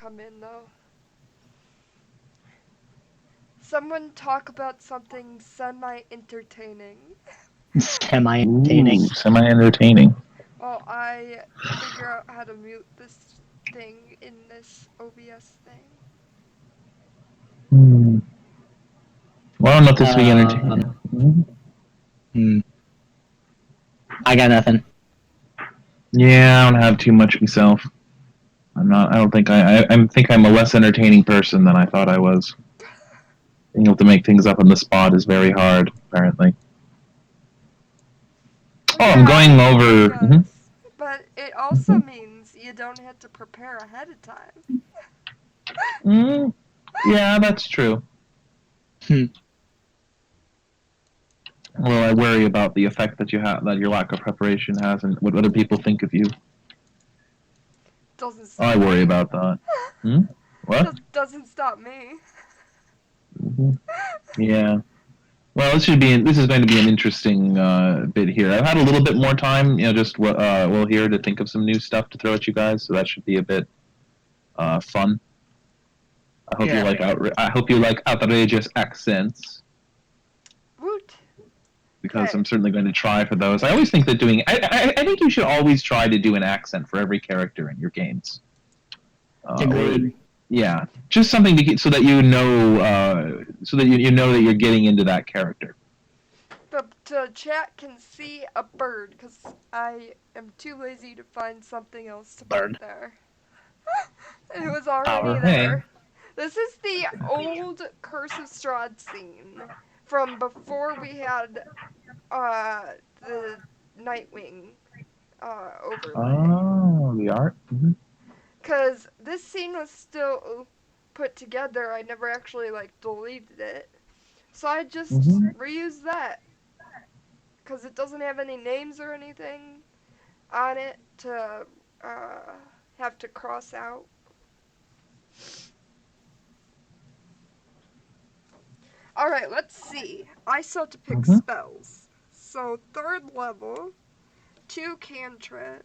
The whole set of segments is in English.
come in though. Someone talk about something semi-entertaining. Semi-entertaining. Ooh, semi-entertaining. While I figure out how to mute this thing in this OBS thing. Well, I don't know if this will be entertaining. I got nothing. Yeah, I don't have too much myself. I don't think I think I'm a less entertaining person than I thought I was. Being able to make things up on the spot is very hard, apparently. Oh, I'm going over. Yes, but it also means you don't have to prepare ahead of time. Yeah, that's true. Well, I worry about the effect that your lack of preparation has, and what other people think of you. Doesn't stop I worry me. about that. What? Doesn't stop me. Yeah. Well, this is going to be an interesting bit here. I've had a little bit more time, just here to think of some new stuff to throw at you guys. So that should be a bit fun. I hope you like outrageous accents. Woot. Because Okay. I'm certainly going to try for those. I always think that I think you should always try to do an accent for every character in your games. Agreed. Yeah, just something to get so that you know that you're getting into that character. The chat can see a bird because I am too lazy to find something else to put there. It was already there. This is the old Curse of Strahd scene from before we had the Nightwing overlay. Oh, the art. Because this scene was still put together, I never actually deleted it. So I just reused that. Because it doesn't have any names or anything on it to have to cross out. Alright, let's see. I still have to pick spells. So, 3rd level, 2 cantrips.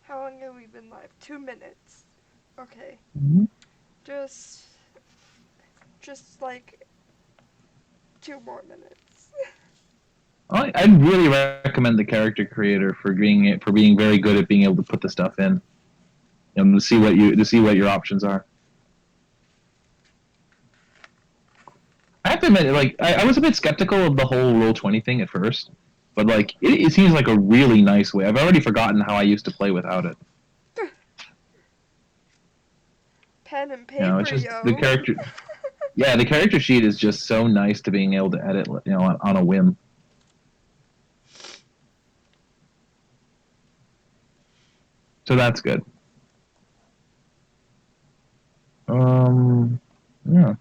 How long have we been live? 2 minutes. Okay. Just like 2 more minutes. I'd really recommend the character creator for being very good at being able to put the stuff in, to see what your options are. I have to admit, I was a bit skeptical of the whole Roll20 thing at first, but it seems like a really nice way. I've already forgotten how I used to play without it. Pen and paper, It's just yo. the character. Yeah, the character sheet is just so nice to being able to edit, on a whim. So that's good. Yeah.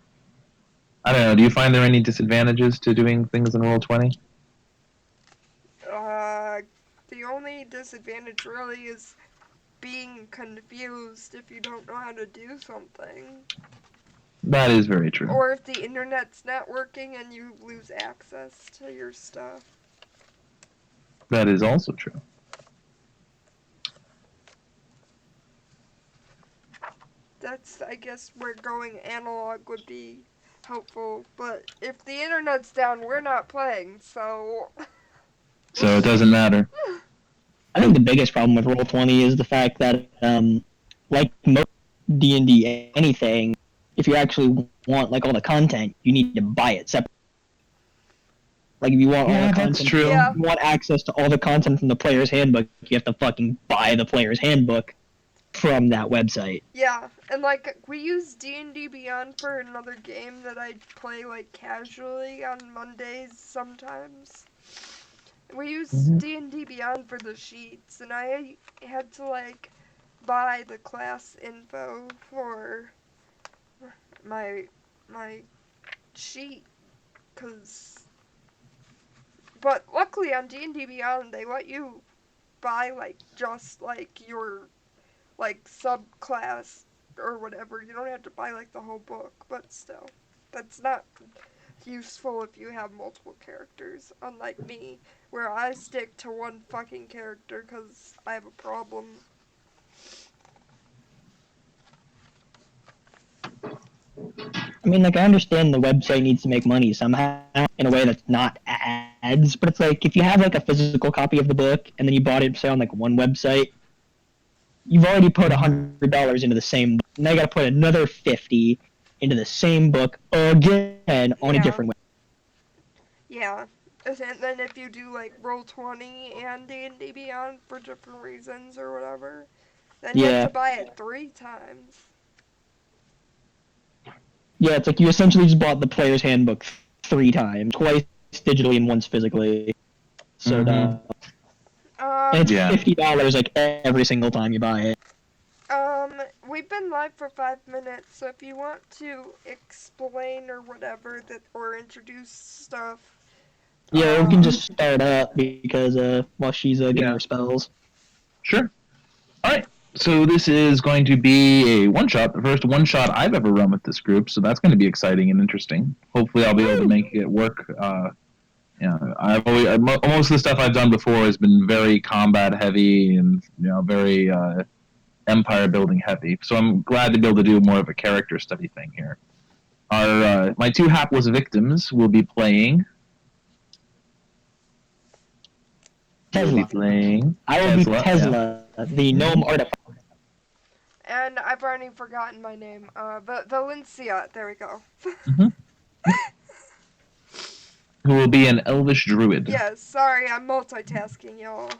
I don't know. Do you find there any disadvantages to doing things in Roll20? The only disadvantage really is being confused if you don't know how to do something. That is very true. Or if the internet's not working and you lose access to your stuff. That is also true. That's, I guess, where going analog would be helpful. But if the internet's down, we're not playing, so... So it doesn't matter. I think the biggest problem with Roll20 is the fact that, like most D&D anything, if you actually want all the content, you need to buy it separately. If you want all the content, that's true. Yeah. You want access to all the content from the player's handbook, you have to fucking buy the player's handbook from that website. Yeah, and we use D&D Beyond for another game that I play casually on Mondays sometimes. We use D&D Beyond for the sheets, and I had to buy the class info for my sheet, but luckily on D&D Beyond they let you buy like just like your like subclass or whatever. You don't have to buy like the whole book, but still, that's not useful if you have multiple characters. Unlike me, where I stick to one fucking character because I have a problem. I mean, like, I understand the website needs to make money somehow in a way that's not ads, but it's like if you have like a physical copy of the book and then you bought it, say, on like one website, you've already put $100 into the same book. Now you got to put another 50 into the same book again on a different website. Yeah. And then if you do like Roll20 and D&D Beyond for different reasons or whatever, then you have to buy it 3 times. Yeah, it's like you essentially just bought the player's handbook 3 times, twice digitally and once physically. So and it's $50 like every single time you buy it. We've been live for 5 minutes, so if you want to explain or whatever or introduce stuff. Yeah, we can just start up because while she's getting her spells. Sure. All right. So this is going to be a one-shot, the first one-shot I've ever run with this group, so that's going to be exciting and interesting. Hopefully I'll be able to make it work. Most of the stuff I've done before has been very combat-heavy and very empire-building heavy, so I'm glad to be able to do more of a character study thing here. My 2 hapless victims will be playing... Tesla. I will be Tesla, the gnome artifact. And I've already forgotten my name. Valencia. There we go. Who will be an elvish druid. Yes, sorry, I'm multitasking, y'all.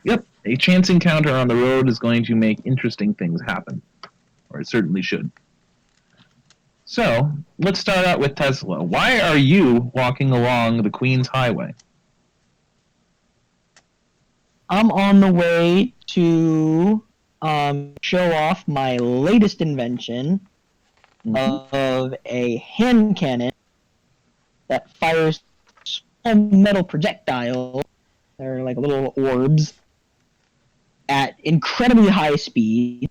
Yep, a chance encounter on the road is going to make interesting things happen. Or it certainly should. So, let's start out with Tesla. Why are you walking along the Queen's Highway? I'm on the way to show off my latest invention of a hand cannon that fires small metal projectiles, they're like little orbs, at incredibly high speed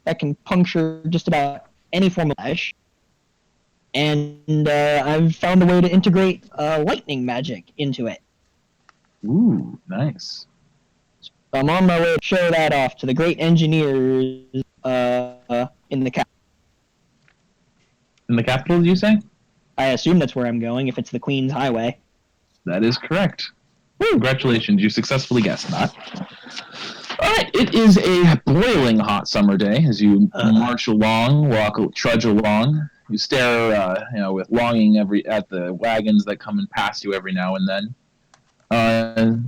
that can puncture just about any form of flesh. And I've found a way to integrate lightning magic into it. Ooh, nice. I'm on my way to show that off to the great engineers in the capital. In the capital, did you say? I assume that's where I'm going, if it's the Queen's Highway. That is correct. Woo, congratulations, you successfully guessed that. Alright, it is a broiling hot summer day as you march along, trudge along. You stare, with longing at the wagons that come and pass you every now and then.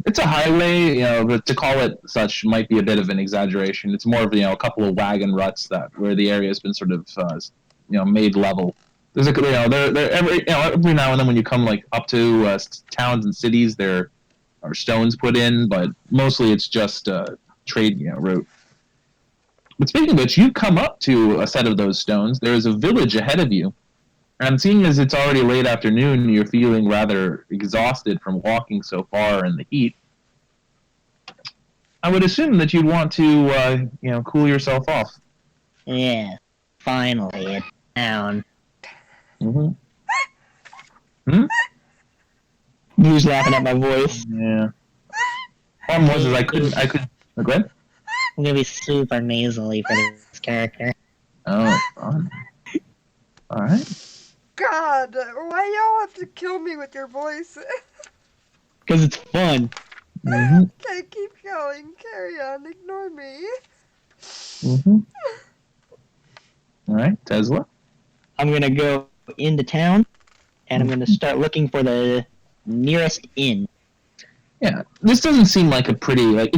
It's a highway, but to call it such might be a bit of an exaggeration. It's more of a couple of wagon ruts where the area has been sort of made level. There's every now and then when you come up to towns and cities, there are stones put in, but mostly it's just trade route. But speaking of which, you come up to a set of those stones. There is a village ahead of you. And seeing as it's already late afternoon, you're feeling rather exhausted from walking so far in the heat. I would assume that you'd want to, cool yourself off. Yeah, finally, it's down. Who's laughing at my voice? Yeah. Problem was, I could. Go ahead. I'm gonna be super nasally for this character. Oh, fun. All right. God, why y'all have to kill me with your voice? Because it's fun. Okay, keep going. Carry on. Ignore me. All right, Tesla. I'm gonna go into town, and I'm gonna start looking for the nearest inn. Yeah, this doesn't seem like it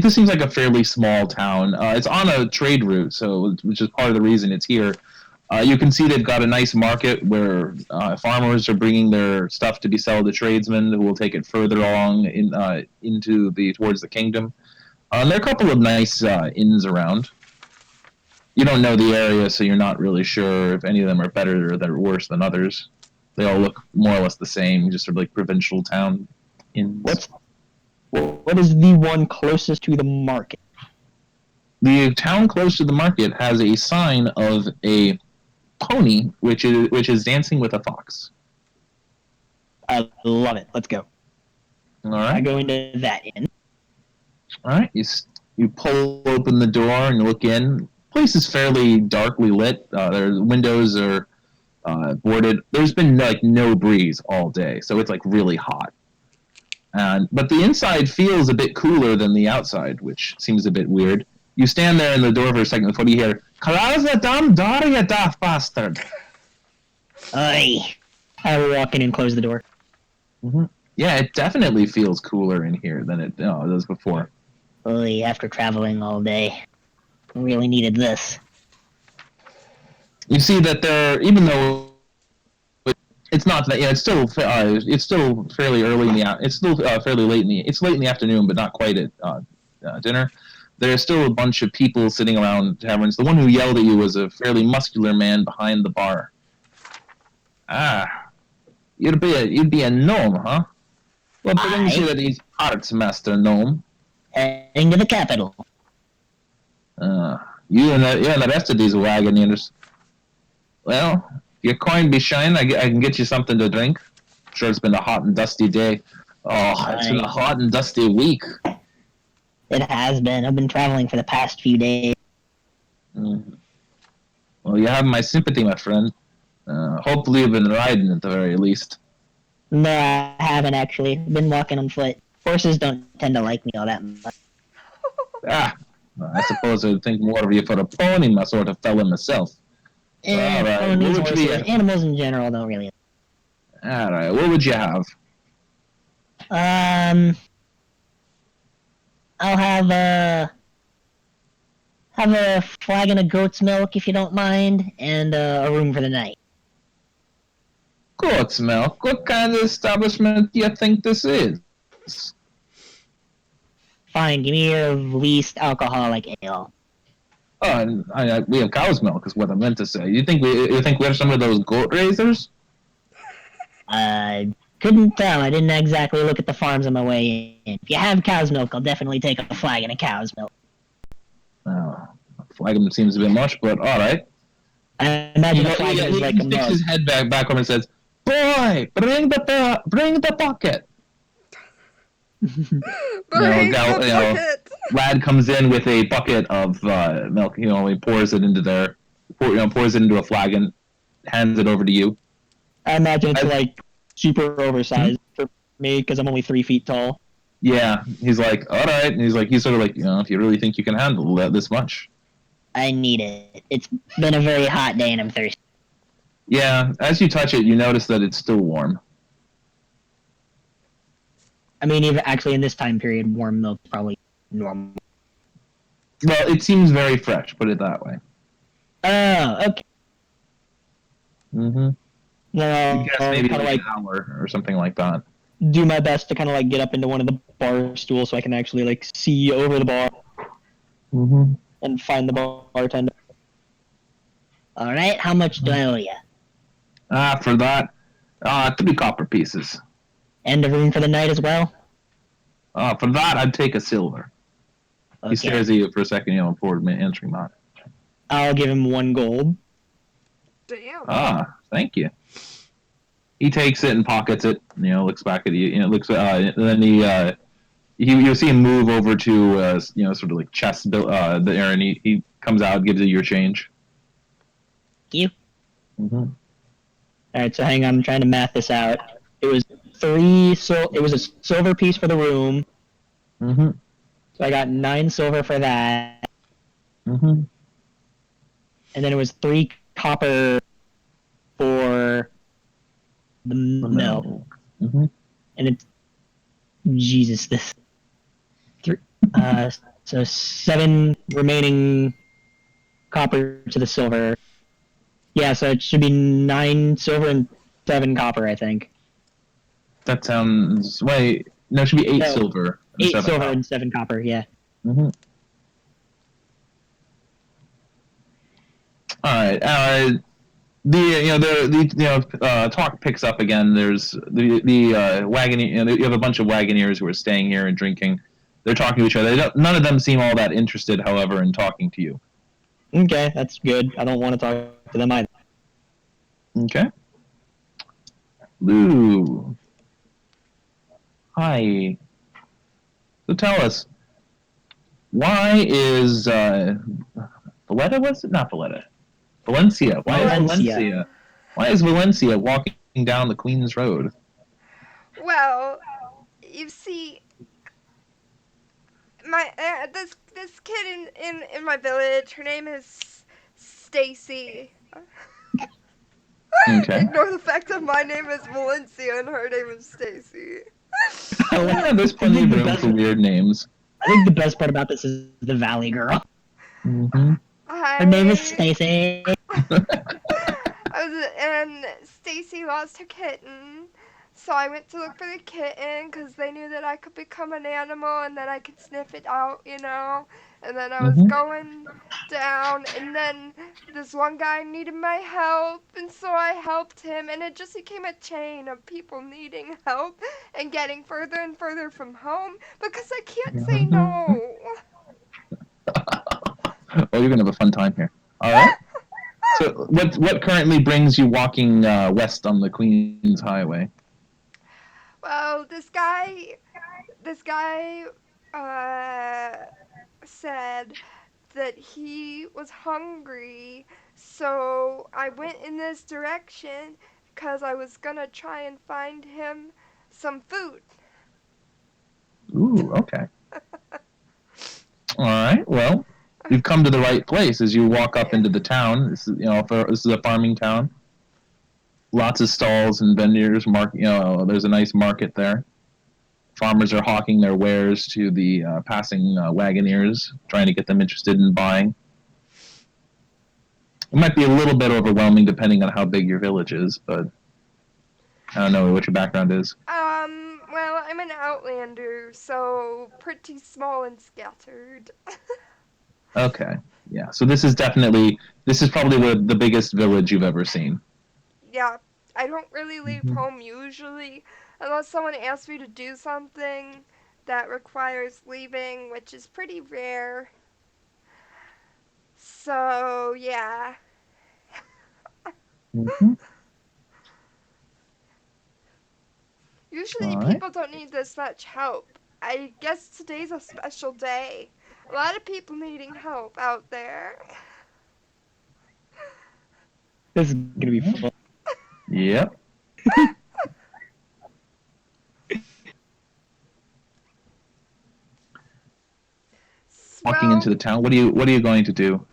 just seems like a fairly small town. It's on a trade route, which is part of the reason it's here. You can see they've got a nice market where farmers are bringing their stuff to be sold to tradesmen who will take it further along towards the kingdom. There are a couple of nice inns around. you don't know the area, so you're not really sure if any of them are better or they're worse than others. They all look more or less the same, just sort of like provincial town inns. What is the one closest to the market? The town close to the market has a sign of a pony, which is dancing with a fox. I love it. Let's go. All right. I go into that inn. All right. You pull open the door and look in. The place is fairly darkly lit. Their windows are boarded. There's been like no breeze all day, so it's like really hot. But the inside feels a bit cooler than the outside, which seems a bit weird. You stand there in the door for a second before you hear, "Close the damn door, you daft bastard!" Oi! I walk in and close the door. Mm-hmm. Yeah, it definitely feels cooler in here than it does before. Oi, after traveling all day, I really needed this. You see that even though it's not that, it's still fairly early in the it's still fairly late it's late in the afternoon, but not quite at dinner. There's still a bunch of people sitting around taverns. The one who yelled at you was a fairly muscular man behind the bar. Ah, you'd be a gnome, huh? What brings you to these parts, Master Gnome? Heading to the capital. You and the rest of these wagoners. Well, if your coin be shine, I can get you something to drink. I'm sure it's been a hot and dusty day. Oh, it's been a hot and dusty week. It has been. I've been traveling for the past few days. Well, you have my sympathy, my friend. Hopefully you've been riding at the very least. No, I haven't actually. I've been walking on foot. Horses don't tend to like me all that much. I suppose I'd think more of you for a pony, my sort of fella myself. All right. Ponies, horses, animals in general don't really. All right, what would you have? I'll have a flagon of goat's milk if you don't mind, and a room for the night. Goat's milk? What kind of establishment do you think this is? Fine, give me your least alcoholic ale. Oh, we have cow's milk, is what I meant to say. You think we're some of those goat raisers? Couldn't tell. I didn't exactly look at the farms on my way in. If you have cow's milk, I'll definitely take a flagon of cow's milk. Oh, a flagon seems a bit much, but all right. I imagine a flagon is like a mug. He sticks his head back home and says, "Boy, bring the bucket." Lad comes in with a bucket of milk. He pours it into pours it into a flagon, hands it over to you. I imagine it's like super oversized for me because I'm only 3 feet tall. Yeah, he's like, all right, and he's sort of like, if you really think you can handle that this much. I need it. It's been a very hot day and I'm thirsty. Yeah, as you touch it, you notice that it's still warm. I mean, even actually in this time period, warm milk is probably normal. Well, it seems very fresh, put it that way. Oh, okay. Mm-hmm. No, maybe like an hour or something like that. Do my best to kind of like get up into one of the bar stools so I can actually like see over the bar. Mm-hmm. And find the bartender. All right, how much do I owe you? For that, 3 copper pieces. And a room for the night as well? For that, I'd take a silver. Okay. He stares at you for a second, before answering that. I'll give him 1 gold. Damn. Thank you. He takes it and pockets it. Looks back at you. Looks. And then you'll see him move over to sort of like chest there, and he comes out, gives you your change. Thank you. Mm-hmm. All right, so hang on, I'm trying to math this out. It was 3. It was a silver piece for the room. Mm-hmm. So I got 9 silver for that. Mm-hmm. And then it was 3 copper for the milk. Mm-hmm. And it's Jesus, this. So 7 remaining copper to the silver. Yeah, so it should be 9 silver and 7 copper, I think. That sounds... Wait, no, it should be 8 silver. 8 silver and 7 copper, yeah. Mm-hmm. All right. Talk picks up again. There's the wagon. You have a bunch of wagoneers who are staying here and drinking. They're talking to each other. None of them seem all that interested, however, in talking to you. Okay, that's good. I don't want to talk to them either. Okay. Lou. Hi. So tell us, why is Valletta? Was it not Valletta? Valencia. Why is Valencia. Valencia? Why is Valencia walking down the Queen's Road? Well, you see, my this kid in my village, her name is Stacy. Okay. Ignore the fact that my name is Valencia and her name is Stacy. Yeah, there's plenty of room for weird names. I think the best part about this is the Valley Girl. Mm-hmm. Her name is Stacy. And Stacy lost her kitten, so I went to look for the kitten because they knew that I could become an animal and that I could sniff it out, you know. And then I was Mm-hmm. going down, and then this one guy needed my help, and so I helped him, and it just became a chain of people needing help and getting further and further from home because I can't say no. Oh, you're gonna have a fun time here. All right. So, what currently brings you walking west on the Queen's Highway? Well, this guy said that he was hungry, so I went in this direction because I was gonna try and find him some food. Ooh, okay. All right. Well, you've come to the right place as you walk up into the town. This is a farming town. Lots of stalls and vendors. There's a nice market there. Farmers are hawking their wares to the passing wagoneers, trying to get them interested in buying. It might be a little bit overwhelming depending on how big your village is, but I don't know what your background is. Well, I'm an outlander, so pretty small and scattered. Okay, yeah. So this is probably the biggest village you've ever seen. Yeah, I don't really leave home usually unless someone asks me to do something that requires leaving, which is pretty rare. So, yeah. Mm-hmm. Usually All right. people don't need this much help. I guess today's a special day. A lot of people needing help out there. This is gonna be fun. Yep. Walking into Well, the town. What are you going to do?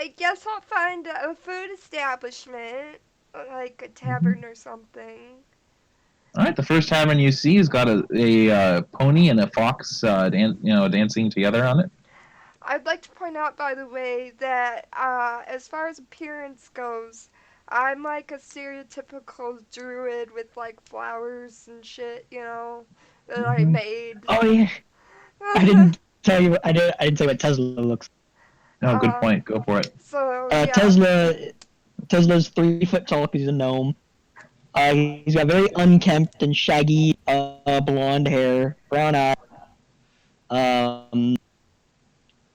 I guess I'll find a food establishment, like a Mm-hmm. tavern or something. All right. The first tavern you see has got a pony and a fox, dancing together on it. I'd like to point out, by the way, that as far as appearance goes, I'm like a stereotypical druid with like flowers and shit, you know, that I Mm-hmm. made. Oh yeah, I didn't tell you. I didn't say what Tesla looks. Oh, good uh, point. Go for it. so yeah. Tesla's 3 foot tall because he's a gnome. He's got very unkempt and shaggy blonde hair, brown eyes. Um,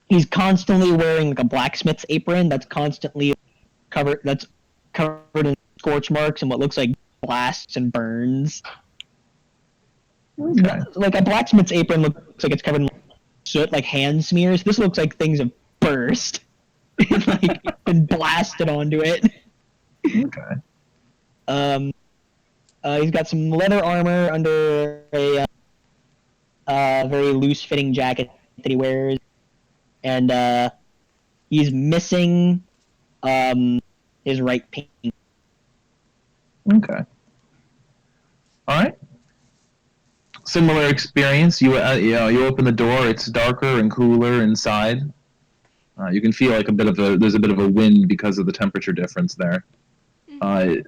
he's constantly wearing like a blacksmith's apron that's covered in scorch marks and what looks like blasts and burns. Okay. Like a blacksmith's apron looks like it's covered in soot, like hand smears. This looks like things have burst and like been blasted onto it. Okay. He's got some leather armor under a very loose-fitting jacket that he wears, and he's missing his right pink. Okay. All right. Similar experience. You open the door. It's darker and cooler inside. You can feel like there's a bit of a wind because of the temperature difference there. Mhm.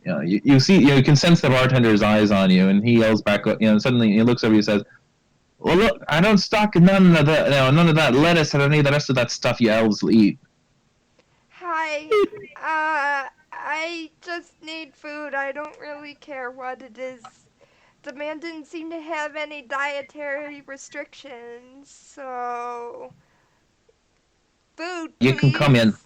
You can sense the bartender's eyes on you, and he yells back. Suddenly he looks over you and says, "Well, look, I don't stock none of that lettuce and any of the rest of that stuff you elves eat." Hi. I just need food. I don't really care what it is. The man didn't seem to have any dietary restrictions, so food, You can come in. please.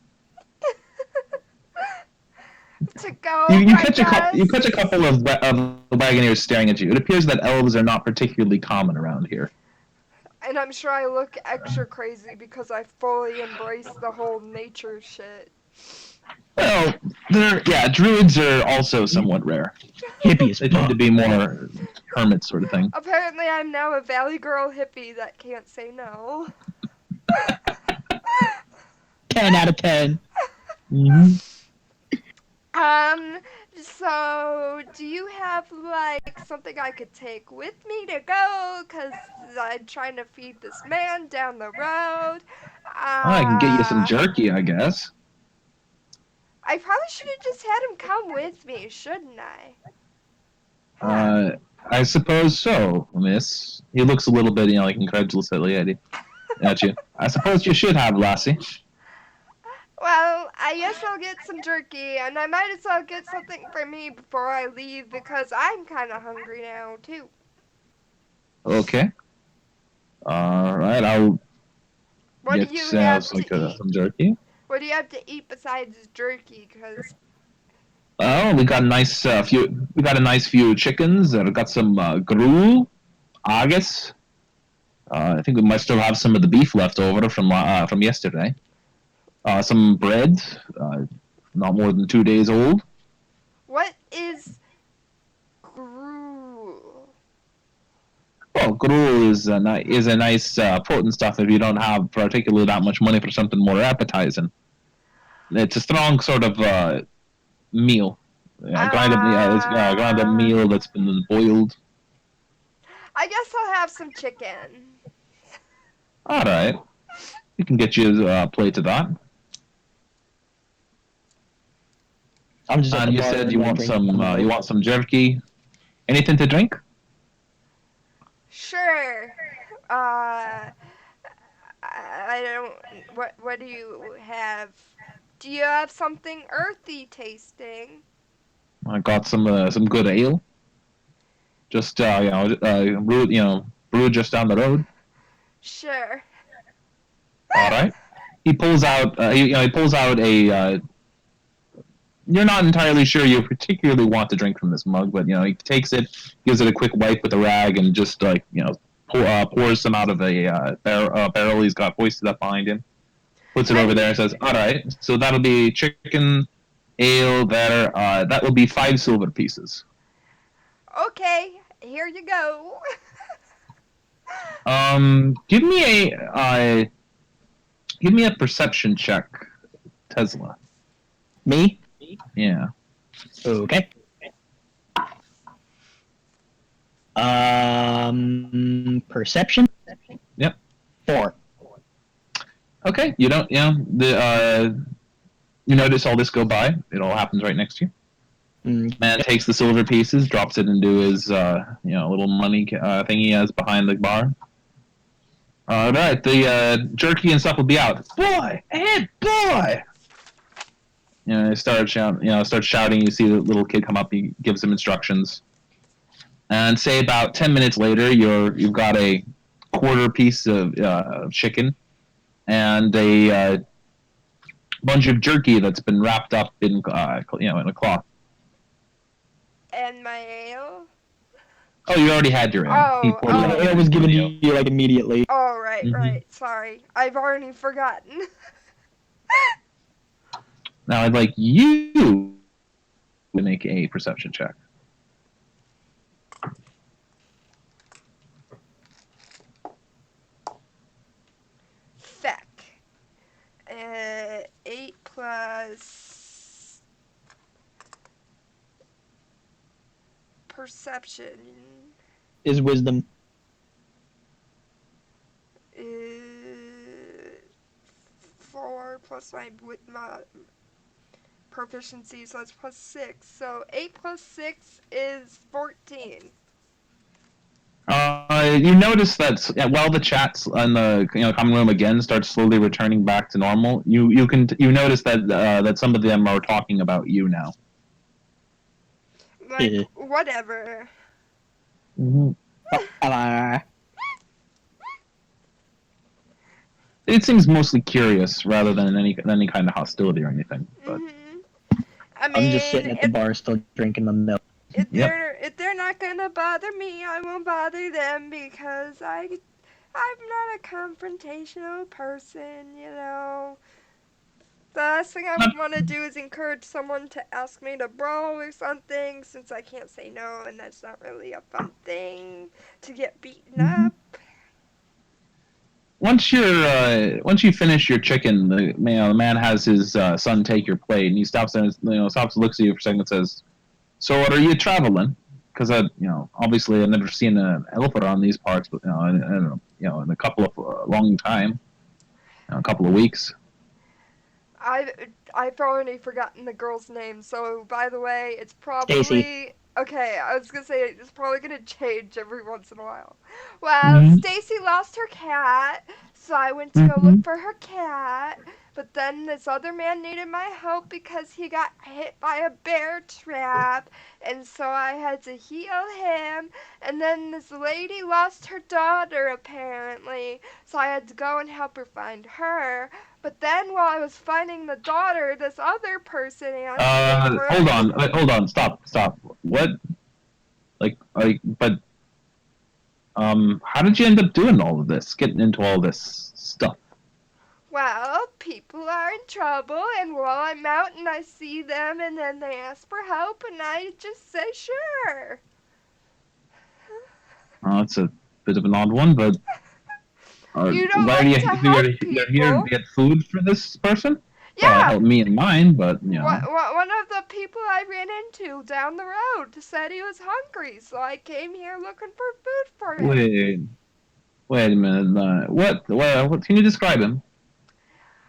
To go, You I catch a couple. You catch a guess. couple of wagoners staring at you. It appears that elves are not particularly common around here. And I'm sure I look extra crazy because I fully embrace the whole nature shit. Well, druids are also somewhat rare. Hippie They as tend to fuck. be be more hermit sort of thing. Apparently, I'm now a Valley Girl hippie that can't say no. 10 out of 10. Mm-hmm. Um, so do you have like something I could take with me to go? Cause I'm trying to feed this man down the road. I can get you some Uh, jerky, I guess. I probably should have just had him come with me, shouldn't I? Huh. Uh, I suppose so, miss. He looks a little bit, like incredulously at you. I suppose you should have, lassie. Well, I guess I'll get some jerky, and I might as well get something for me before I leave because I'm kind of hungry now too. Okay. All right. I'll What do get you have to eat? some jerky. What do you have to eat besides jerky? Cause Oh, we got a nice few. We got a nice few chickens. Got some gruel, haggis. I think we might still have some of the beef left over from yesterday. Some bread, not more than 2 days old. what is gruel? Well, gruel is a nice potent stuff if you don't have particularly that much money for something more appetizing. It's a strong sort of meal. It's grinded Uh, meal that's been boiled. I guess I'll have some chicken. All right, we can get you a plate of that. I'm just at And the you bar said and like drinking you milk. want some jerky. Anything to drink? Sure. Uh, I don't. What do you have? Do you have something earthy tasting? I got some good ale. Just brewed just down the road. Sure. All right. He pulls out. He pulls out a. You're not entirely sure you particularly want to drink from this mug, but he takes it, gives it a quick wipe with a rag, and just pours some out of a barrel he's got hoisted up behind him. Puts it over And there and says, "All right, so that'll be chicken ale. That will be 5 silver pieces. okay, here you go. Give me a perception check, Tesla. Me? Yeah. Okay. Perception? Yep. 4. Okay. You don't. You notice all this go by. It all happens right next to you. Man takes the silver pieces, drops it into his little money thing he has behind the bar. All right, the jerky and stuff will be out. Boy, ahead, boy! He starts shouting. You see the little kid come up. He gives him instructions, and say about 10 minutes later, you've got a quarter piece of chicken and a bunch of jerky that's been wrapped up in in a cloth. And my ale? Oh, you already had your ale. He Oh, poured Yeah, it oh. it was given to you like immediately. Oh, right, Mm-hmm. right. Sorry. I've already forgotten. Now I'd like you to make a perception check. Feck. 8 plus perception Is wisdom. is 4 plus my proficiency, so that's plus 6. So 8 plus 6 is 14. You notice that while the chats in the common room again starts slowly returning back to normal, you notice that that some of them are talking about you now. Like, whatever. Mm-hmm. It seems mostly curious rather than any kind of hostility or anything. But I I'm just mean, sitting at the bar still drinking my milk. if they're not gonna bother me, I won't bother them because I'm not a confrontational person, you know. The last thing I would want to do is encourage someone to ask me to brawl or something, since I can't say no, and that's not really a fun thing to get beaten up. Once you finish your chicken, the man has his son take your plate, and he stops and stops, looks at you for a second, and says, "So, what are you traveling?" Because obviously I've never seen an elephant on these parts, but in a couple of long time, a couple of weeks. I've already forgotten the girl's name, so by the way, it's Stacy. probably okay. I was gonna say it's probably gonna change every once in a while. Well, Stacy lost her cat, so I went to go look for her cat. But then this other man needed my help because he got hit by a bear trap, and so I had to heal him. And then this lady lost her daughter apparently, so I had to go and help her find her. But then while I was finding the daughter, this other person asked me for Hold on, stop. What? But how did you end up doing all of this? Getting into all this stuff? Well, people are in trouble, and while I'm out and I see them, and then they ask for help, and I just say sure. It's a bit of an odd one, but You don't why are like you to you're, help you're here to people. get food for this person? Well, it Yeah, helped me and mine, but one of the people I ran into down the road said he was hungry, so I came here looking for food for him. Wait, wait a minute. What? Can you describe him?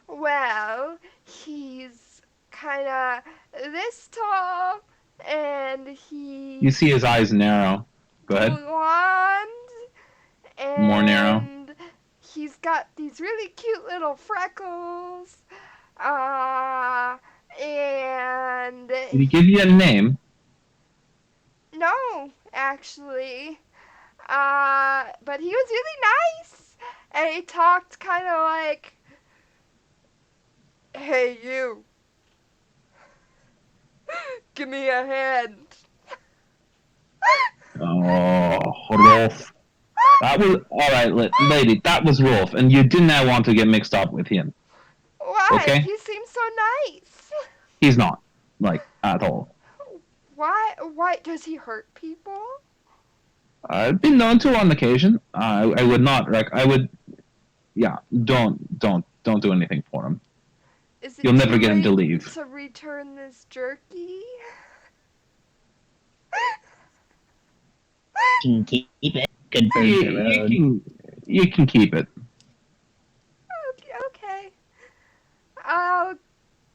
Well, he's kind of this tall, and You see his eyes narrow. Go ahead. blonde, More narrow. and he's got these really cute little freckles. Uh, and Did he give you a name? no, actually. But he was really nice, and he talked kind of like, "Hey, you, give me a hand." Oh, Rolf. That was all right, lady. That was Rolf, and you did not want to get mixed up with him. Why? Okay? He seems so nice. He's not at all. Why? Why does he hurt people? I've been known to on occasion. I would not like. I would. Yeah. Don't do anything for him. Is it You'll never too get him to late leave. to return this jerky? You can keep it. Good for the road. You can keep it. Okay. I'll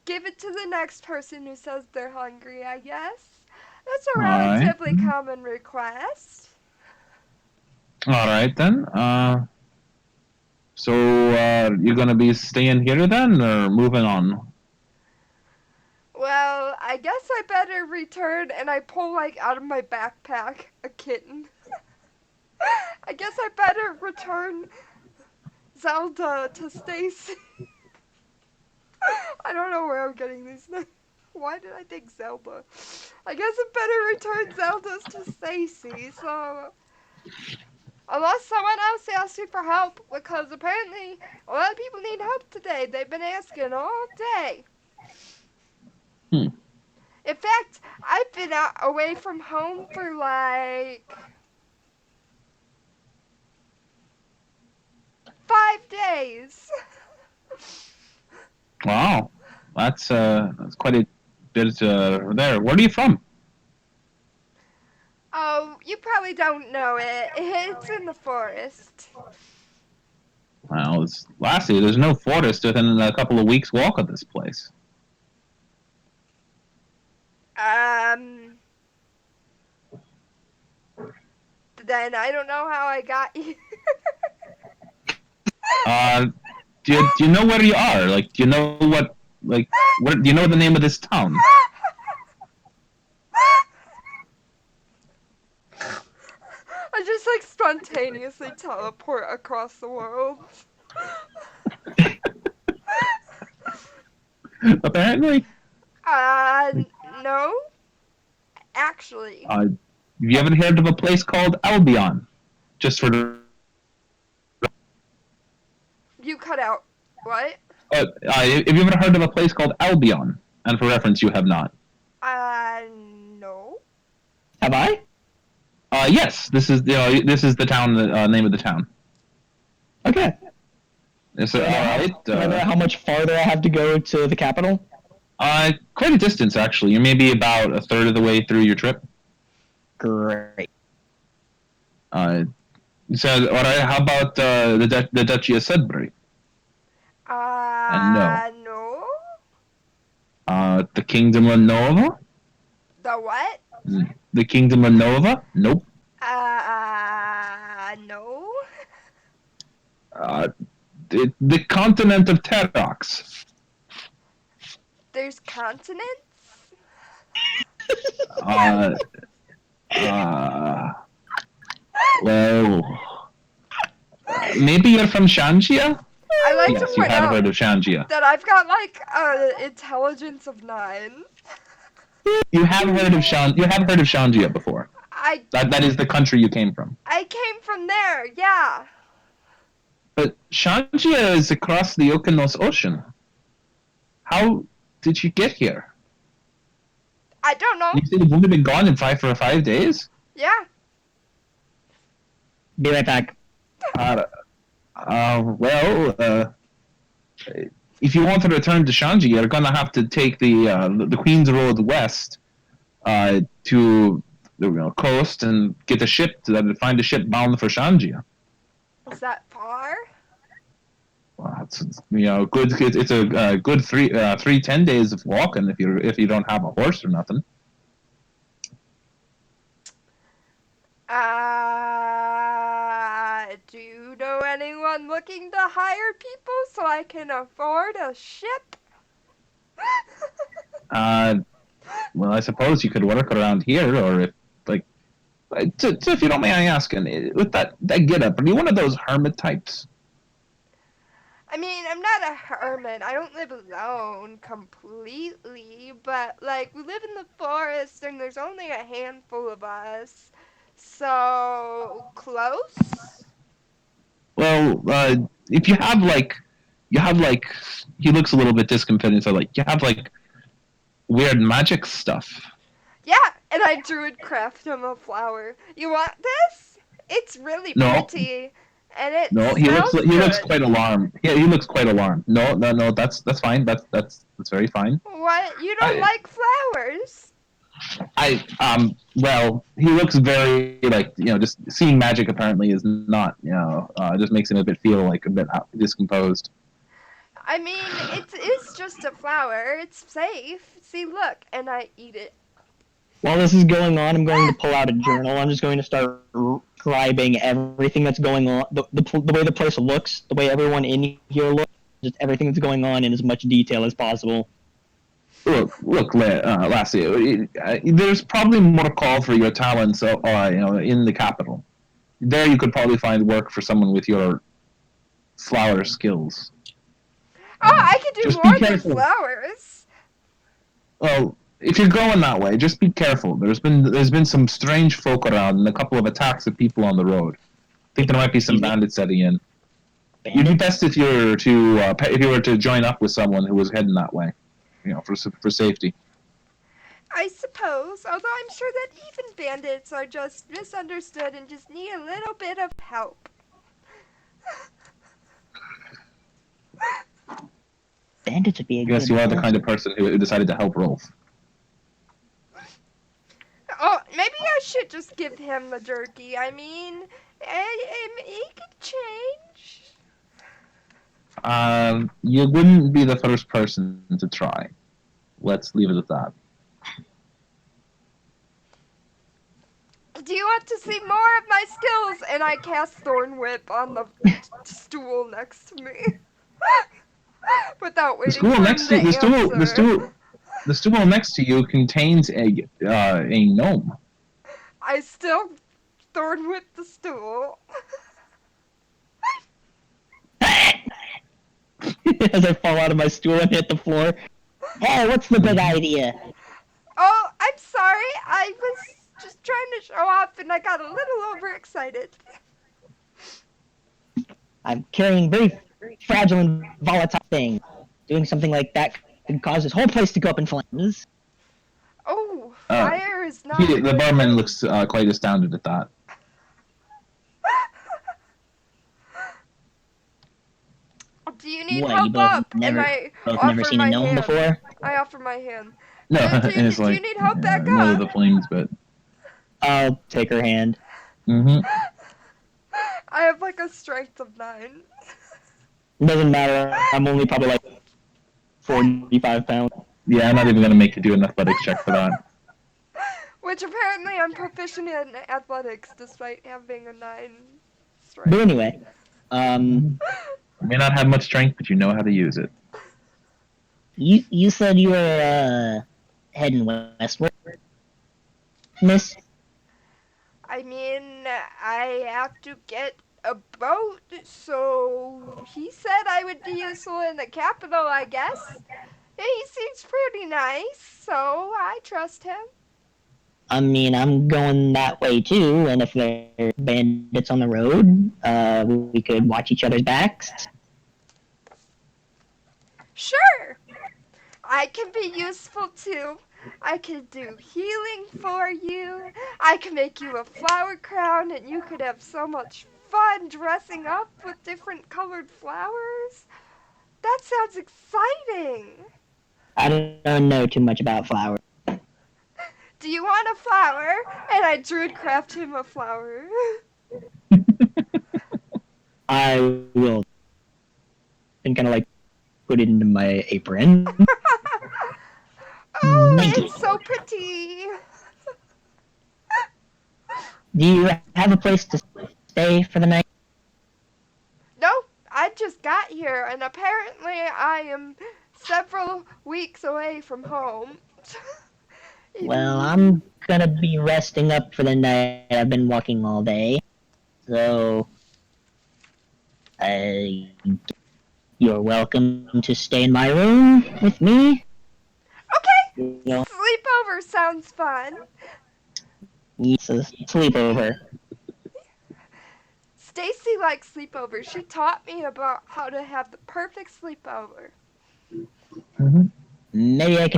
give it to the next person who says they're hungry, I guess. That's a All right. relatively common request. All right then. So you're gonna be staying here then, or moving on? Well, I guess I better return, and I pull, like, out of my backpack a kitten. I guess I better return Zelda to Stacy. I don't know where I'm getting these names. Why did I think Zelda? I guess I better return Zelda's to Stacy, so... Unless someone else asks me for help, because apparently a lot of people need help today. They've been asking all day. In fact, I've been away from home for like 5 days. Wow, that's quite a bit there. Where are you from? Oh, you probably don't know it. It's in the forest. Well, lastly, there's no forest within a couple of weeks' walk of this place. Then I don't know how I got here. Do you know where you are? Like, do you know what? Like, do you know the name of this town? I just like spontaneously teleport across the world. Apparently. No, actually. Have you ever heard of a place called Albion? Just for the. You cut out. What? Have you ever heard of a place called Albion? And for reference, you have not. No. Have I? Yes, this is the town name of the town. Okay. So, all right. Do I know how much farther I have to go to the capital? Quite a distance actually. You're maybe about a third of the way through your trip. Great. So, all right. How about the Duchy of Sudbury? No. No. The Kingdom of Nova? The what? The Kingdom of Nova? Nope. No. The continent of Terrox. There's continents? Well, maybe you're from Shangia? I like Yes, to you point have out heard of Shangia. that I've got like intelligence of 9. You have heard of Shangia before. That is the country you came from. I came from there, yeah. But Shangia is across the Okeanos Ocean. How did you get here? I don't know. You said you've only been gone in 5 days? Yeah. Be right back. If you want to return to Shanji, you're gonna have to take the Queen's Road west to the coast and get a ship find a ship bound for Shangia. Is that far? Well, it's good. It's a good 10 days of walking if you don't have a horse or nothing. Do you know anyone looking to hire people so I can afford a ship? Well, I suppose you could work around here, or if you don't mind asking, with that get up, are you one of those hermit types? I mean, I'm not a hermit. I don't live alone completely, but like we live in the forest and there's only a handful of us. So, close? Well, if you have he looks a little bit discontented, so you have weird magic stuff. Yeah, and I druid him a flower. You want this? It's really No. pretty. And it He looks good. quite alarmed. Yeah, he looks quite alarmed. No, that's fine. That's very fine. What? You don't like flowers? Well, he looks very just seeing magic apparently is not just makes him a bit discomposed. I mean, it's just a flower. It's safe. See, look, and I eat it. While this is going on, I'm going to pull out a journal. I'm just going to start describing everything that's going on, the way the place looks, the way everyone in here looks, just everything that's going on in as much detail as possible. Look, Lassie, there's probably more call for your talents, in the capital. There, you could probably find work for someone with your flower skills. Oh, I could do more than flowers. Well, if you're going that way, just be careful. There's been some strange folk around and a couple of attacks of people on the road. I think there might be some bandits setting in. You'd be best if you were to join up with someone who was heading that way, for safety. I suppose, although I'm sure that even bandits are just misunderstood and just need a little bit of help. Bandits would be a I guess good you are the person. kind of person who decided to help Rolf. Oh, maybe I should just give him the jerky. I mean, he could change. You wouldn't be the first person to try. Let's leave it at that. Do you want to see more of my skills? And I cast Thorn Whip on the stool next to me. Without The waiting stool for next him to to answer. the stool next to you contains a gnome. I still Thorn Whip the stool. As I fall out of my stool and hit the floor. Hey, what's the big idea? Oh, I'm sorry. I was just trying to show off and I got a little overexcited. I'm carrying very fragile and volatile thing. Doing something like that could cause this whole place to go up in flames. Oh, fire is not a The good barman thing. looks quite astounded at that. Do you need What, you help both up? And never I offer seen a my gnome hand. before? I offer my hand. No, it's Do you like need help back more of up? the flames, but. I'll take her hand. Mm-hmm. I have like a strength of 9. Doesn't matter. I'm only probably like 45 pounds. Yeah, I'm not even gonna make you do an athletics check for that. Which apparently I'm proficient in athletics despite having a 9 strength. But anyway, You may not have much strength, but you know how to use it. you said you were heading westward, Miss. I mean, I have to get a boat, so he said I would be useful in the capital, I guess. He seems pretty nice, so I trust him. I mean, I'm going that way too, and if there are bandits on the road, we could watch each other's backs. Sure, I can be useful too. I can do healing for you. I can make you a flower crown, and you could have so much fun dressing up with different colored flowers. That sounds exciting. I don't know too much about flowers. Do you want a flower? And I druid craft him a flower. I will, and kind of like put it into my apron. Oh, Thank you. it's so pretty. Do you have a place to stay for the night? No, I just got here, and apparently I am several weeks away from home. Well, I'm gonna be resting up for the night. I've been walking all day, so you're welcome to stay in my room with me. Okay, You know, sleepover sounds fun. it's a sleepover. Stacy likes sleepovers. She taught me about how to have the perfect sleepover. Mm-hmm. Maybe I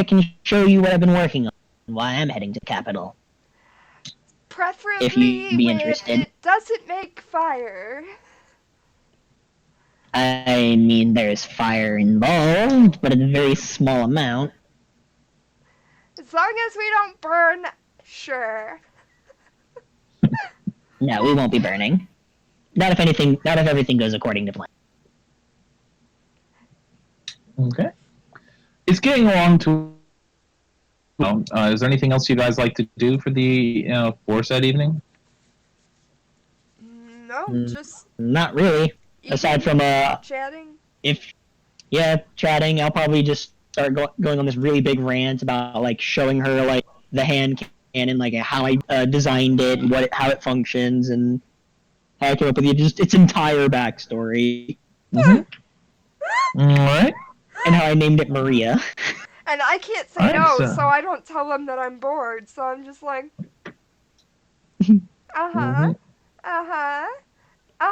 can show you what I've been working on. Why I'm heading to the capital. If you'd Preferably be when interested. it doesn't make fire. I mean, there's fire involved, but a very small amount. As long as we don't burn, sure. No, we won't be burning. Not if everything goes according to plan. Okay. It's getting along to. Is there anything else you guys like to do for the foresaid evening? No, just Not really. Aside from chatting. Chatting. I'll probably just start going on this really big rant about like showing her like the hand cannon, like how I designed it, and how it functions, and how I came up with its entire backstory. Mm-hmm. All right. And how I named it Maria. And I can't say Alright, no, so- so I don't tell them that I'm bored. So I'm just like, uh-huh, Mm-hmm. uh-huh,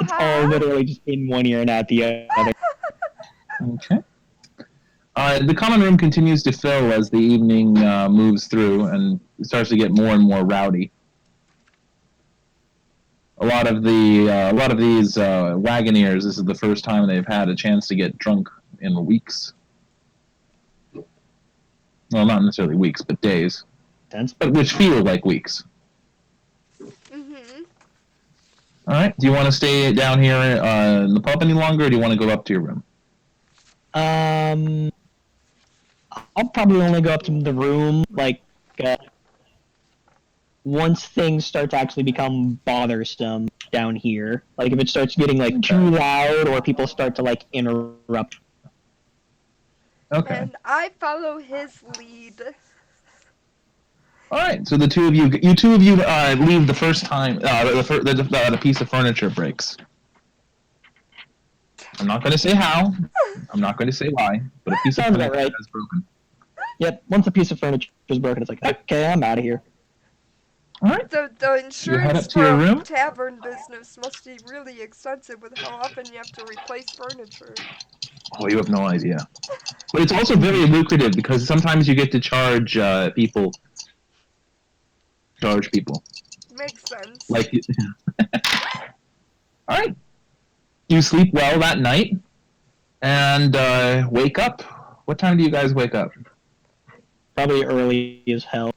It's all uh-huh. literally just in one ear and out the other. Okay. The common room continues to fill as the evening moves through and starts to get more and more rowdy. A lot of these wagoneers, this is the first time they've had a chance to get drunk in weeks. Well, not necessarily weeks, but days, but which feel like weeks. Mm-hmm. All right. Do you want to stay down here in the pub any longer, or do you want to go up to your room? I'll probably only go up to the room, like, once things start to actually become bothersome down here. Like if it starts getting like too loud or people start to like interrupt. Okay. And I follow his lead. All right. So the two of you leave the first time the piece of furniture breaks. I'm not going to say how. I'm not going to say why, but a piece of Sounds furniture about right. has broken. Yep, once a piece of furniture is broken, it's like, okay, I'm out of here. All right. The You head insurance up to your for a room. tavern business must be really expensive with how often you have to replace furniture. Oh, you have no idea. But it's also very lucrative because sometimes you get to charge people. Makes sense. Like, all right. You sleep well that night and wake up. What time do you guys wake up? Probably early as hell.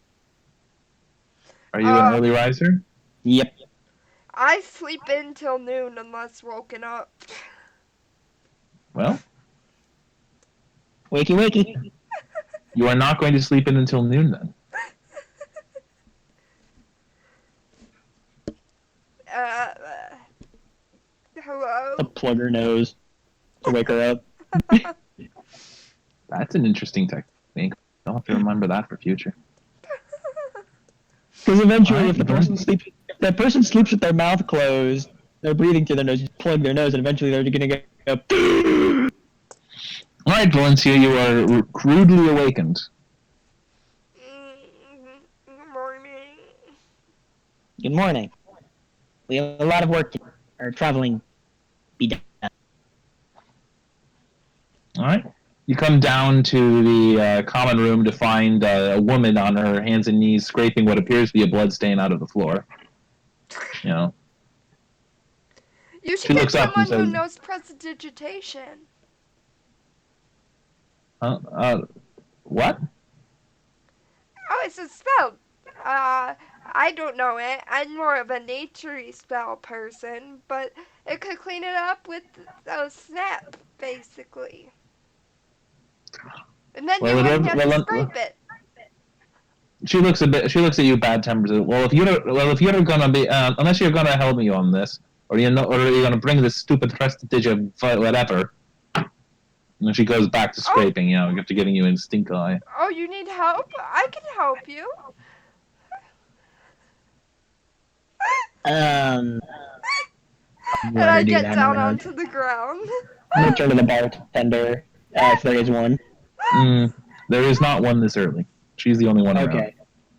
Are you an early riser? Yep. I sleep in till noon unless woken up. Well, Wakey, wakey. you are not going to sleep in until noon then. uh, hello? To plug her nose to wake her up. That's an interesting technique. I'll have to remember that for future. Because eventually, Alright, if that person sleeps with their mouth closed, they're breathing through their nose, you plug their nose, and eventually they're gonna get up. All right, Valencia, you are crudely awakened. Good morning. Good morning. We have a lot of work or traveling be done. All right. You come down to the common room to find a woman on her hands and knees scraping what appears to be a blood stain out of the floor. You know, You should she get looks up and someone who says, knows prestidigitation. what? Oh, it's a spell. I don't know it. I'm more of a naturey spell person, but it could clean it up with a snap, basically. And then you wouldn't have to scrape it. She looks at you bad tempered. Well, if you're gonna be, unless you're gonna help me on this, or you're gonna bring this stupid prestidigitation whatever. And then she goes back to scraping, after giving you a stink eye. Oh, you need help? I can help you. Um, And I do get that. down onto the ground. I'm gonna turn to the bartender if there is one. There is not one this early. She's the only one around. Okay,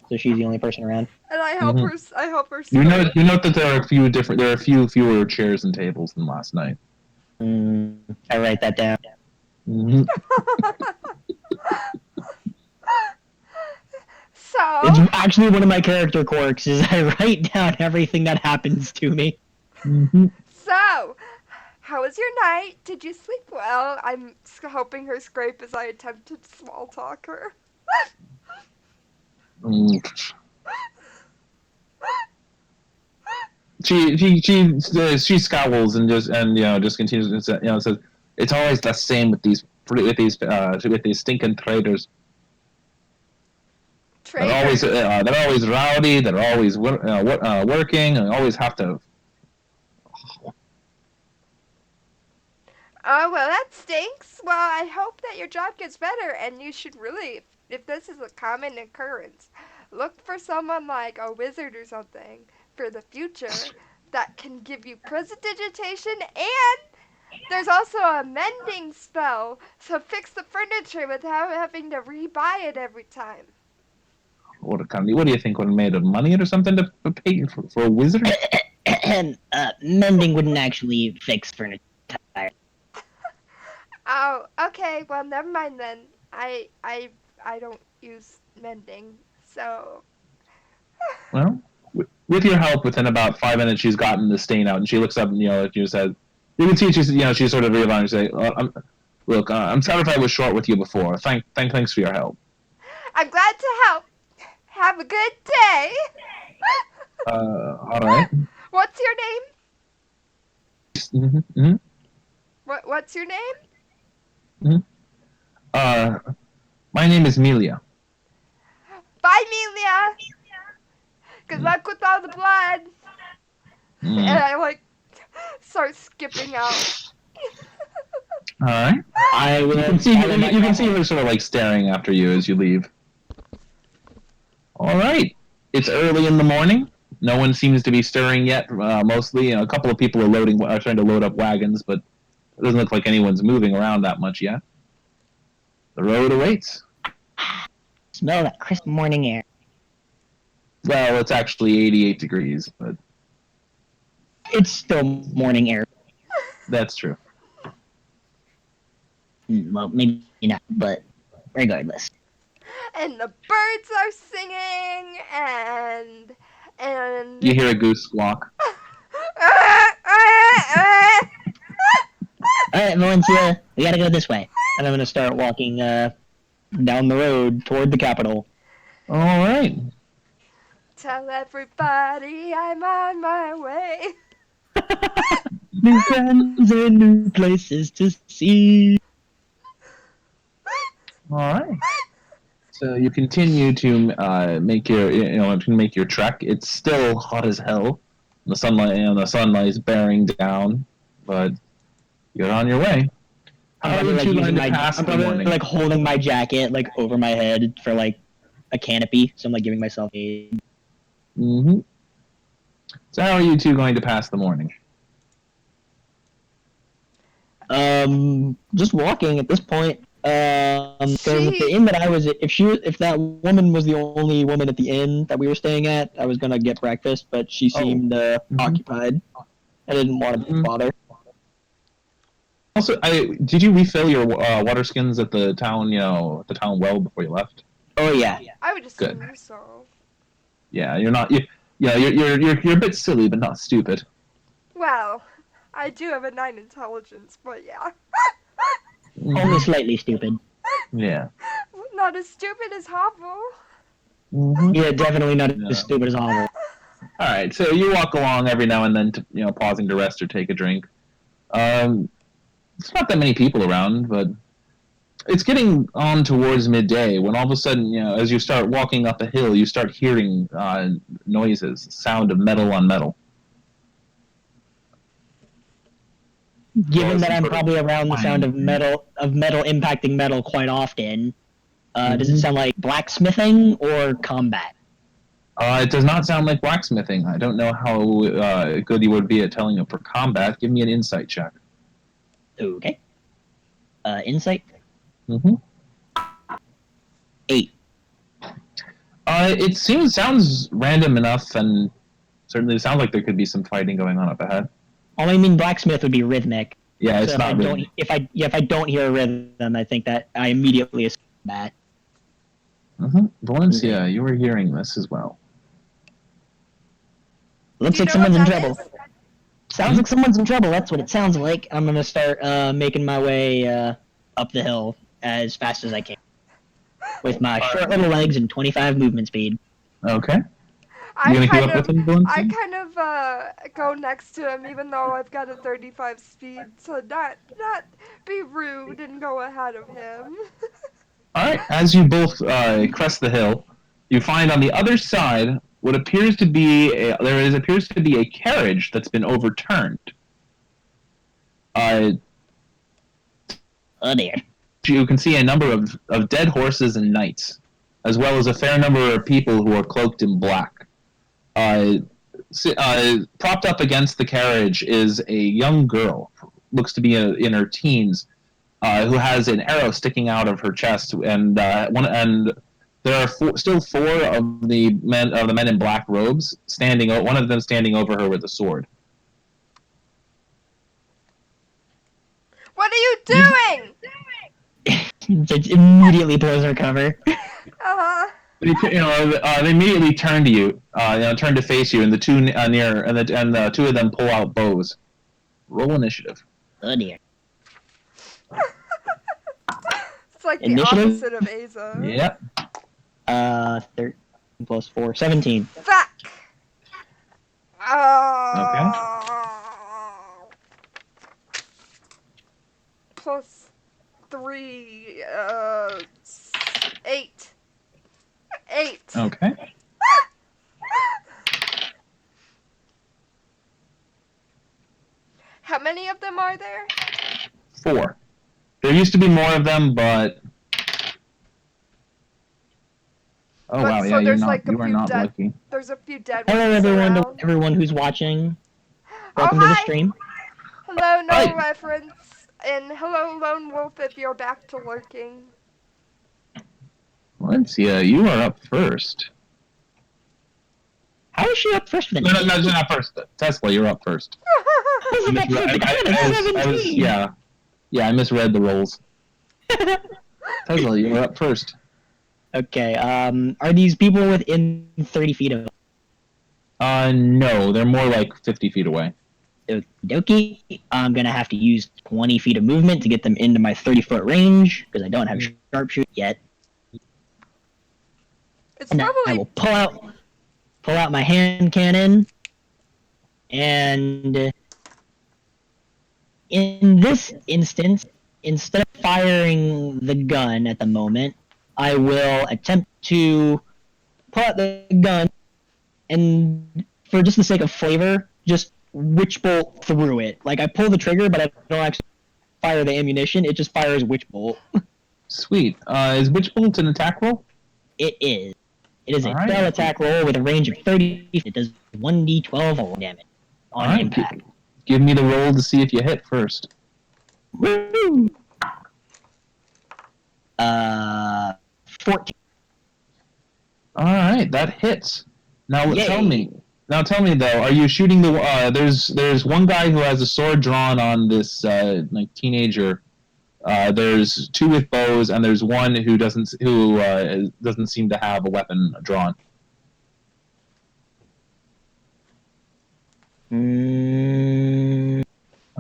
so she's the only person around. And I help her. I help her. You note that there are a few fewer chairs and tables than last night. I write that down. So it's actually one of my character quirks is I write down everything that happens to me. So, how was your night? Did you sleep well? I'm helping her scrape as I attempt to small talk her. She scowls and just continues and says it's always the same with these stinking traders. Traders. They're always rowdy. They're always working and always have to. Oh, well, that stinks. Well, I hope that your job gets better, and you should really, if this is a common occurrence, look for someone like a wizard or something for the future that can give you prestidigitation, and there's also a mending spell to fix the furniture without having to rebuy it every time. What do you think? We're made of money or something to pay for a wizard? Mending wouldn't actually fix furniture. Oh, okay. Well, never mind then. I don't use mending, so. Well, with your help, within about 5 minutes, she's gotten the stain out, and she looks up and you said, you can see she's sort of realizing, say, I'm sorry if I was short with you before. Thanks for your help. I'm glad to help. Have a good day. All right. What's your name? What's your name? My name is Melia. Bye, Melia. Good luck with all the blood. And I start skipping out. All right. I will. You can see her sort of staring after you as you leave. All right. It's early in the morning. No one seems to be stirring yet. Mostly, a couple of people are trying to load up wagons, but it doesn't look like anyone's moving around that much yet. The road awaits. Smell that crisp morning air. Well, it's actually 88 degrees, but it's still morning air. That's true. Well, maybe not, but regardless. And the birds are singing, and you hear a goose squawk. Alright, Valencia, we gotta go this way. And I'm gonna start walking down the road toward the capital. Alright. Tell everybody I'm on my way. New friends and new places to see. Alright. So you continue to make your trek. It's still hot as hell. The sunlight is bearing down, but you're on your way. How are you two going to pass the morning? I'm holding my jacket over my head for a canopy, so I'm giving myself aid. Mm-hmm. So how are you two going to pass the morning? Just walking at this point. Because the inn that I was at, if that woman was the only woman at the inn that we were staying at, I was gonna get breakfast, but she seemed occupied. I didn't want to bother. Also, did you refill your water skins at the town, the town well before you left? Oh yeah. I would assume so. Yeah, you're not. You're a bit silly, but not stupid. Well, I do have a 9 intelligence, but yeah. Only slightly stupid. Yeah. Not as stupid as Hovel. Mm-hmm. Yeah, definitely not as stupid as Hovel. All right, so you walk along every now and then, pausing to rest or take a drink. It's not that many people around, but it's getting on towards midday when all of a sudden, as you start walking up a hill, you start hearing noises, sound of metal on metal. Given that I'm probably around the sound of metal impacting metal quite often, does it sound like blacksmithing or combat? It does not sound like blacksmithing. I don't know how good you would be at telling it for combat. Give me an insight check. Okay. Insight? Mm-hmm. 8. It sounds random enough, and certainly sounds like there could be some fighting going on up ahead. Well, I mean, blacksmith would be rhythmic. Yeah, it's not rhythmic. If I don't hear a rhythm, I think that I immediately assume that. Mm-hmm. Valencia, you were hearing this as well. Looks like someone's in trouble. Sounds like someone's in trouble. That's what it sounds like. I'm gonna start making my way up the hill as fast as I can with my short little legs and 25 movement speed. Okay. You gonna keep up with him, Valencia? I kind of go next to him, even though I've got a 35 speed, so not be rude and go ahead of him. All right. As you both crest the hill, you find on the other side what appears to be a carriage that's been overturned. Oh dear. You can see a number of dead horses and knights, as well as a fair number of people who are cloaked in black. Propped up against the carriage is a young girl, looks to be in her teens, who has an arrow sticking out of her chest, and there are still 4 of the men in black robes standing. One of them standing over her with a sword. What are you doing? It immediately blows her cover. They immediately turn to you, turn to face you, and the two the 2 of them pull out bows. Roll initiative. Oh dear. It's like Initiative? the opposite of Aza. Yep. 13 plus 4, 17. Fuck. Okay. Plus 3, 8. 8. Okay. many of them are there? 4. There used to be more of them, but... Oh, But wow, so yeah, there's you are not lucky. There's a few dead Hello, ones everyone. To around. everyone who's watching. Oh, Welcome to the hi! stream. Hello, no Hi. reference. And hello, Lone Wolf, if you're back to lurking. Valencia, you are up first. How is she up first with an No, 8? not first. Tesla, you're up first. How's it up first? I got a 17. Yeah, I misread the rolls. Tesla, you're up first. Okay, are these people within 30 feet of... No, they're more like 50 feet away. Okie dokie. I'm gonna have to use 20 feet of movement to get them into my 30-foot range, because I don't have sharpshoot yet. It's And probably... I will pull out my hand cannon, and in this instance, instead of firing the gun at the moment, I will attempt to pull out the gun, and for just the sake of flavor, just witch bolt through it. Like, I pull the trigger, but I don't actually fire the ammunition, it just fires witch bolt. Sweet. Is Witch Bolt an attack roll? It is. It is a Alright. spell attack roll with a range of 30 feet. It does 1d12 damage on impact. Give me the roll to see if you hit first. Woo! 14. Alright, that hits. Now Yay. tell me though, are you shooting the there's one guy who has a sword drawn on this like teenager. There's 2 with bows, and there's one who doesn't seem to have a weapon drawn. Oh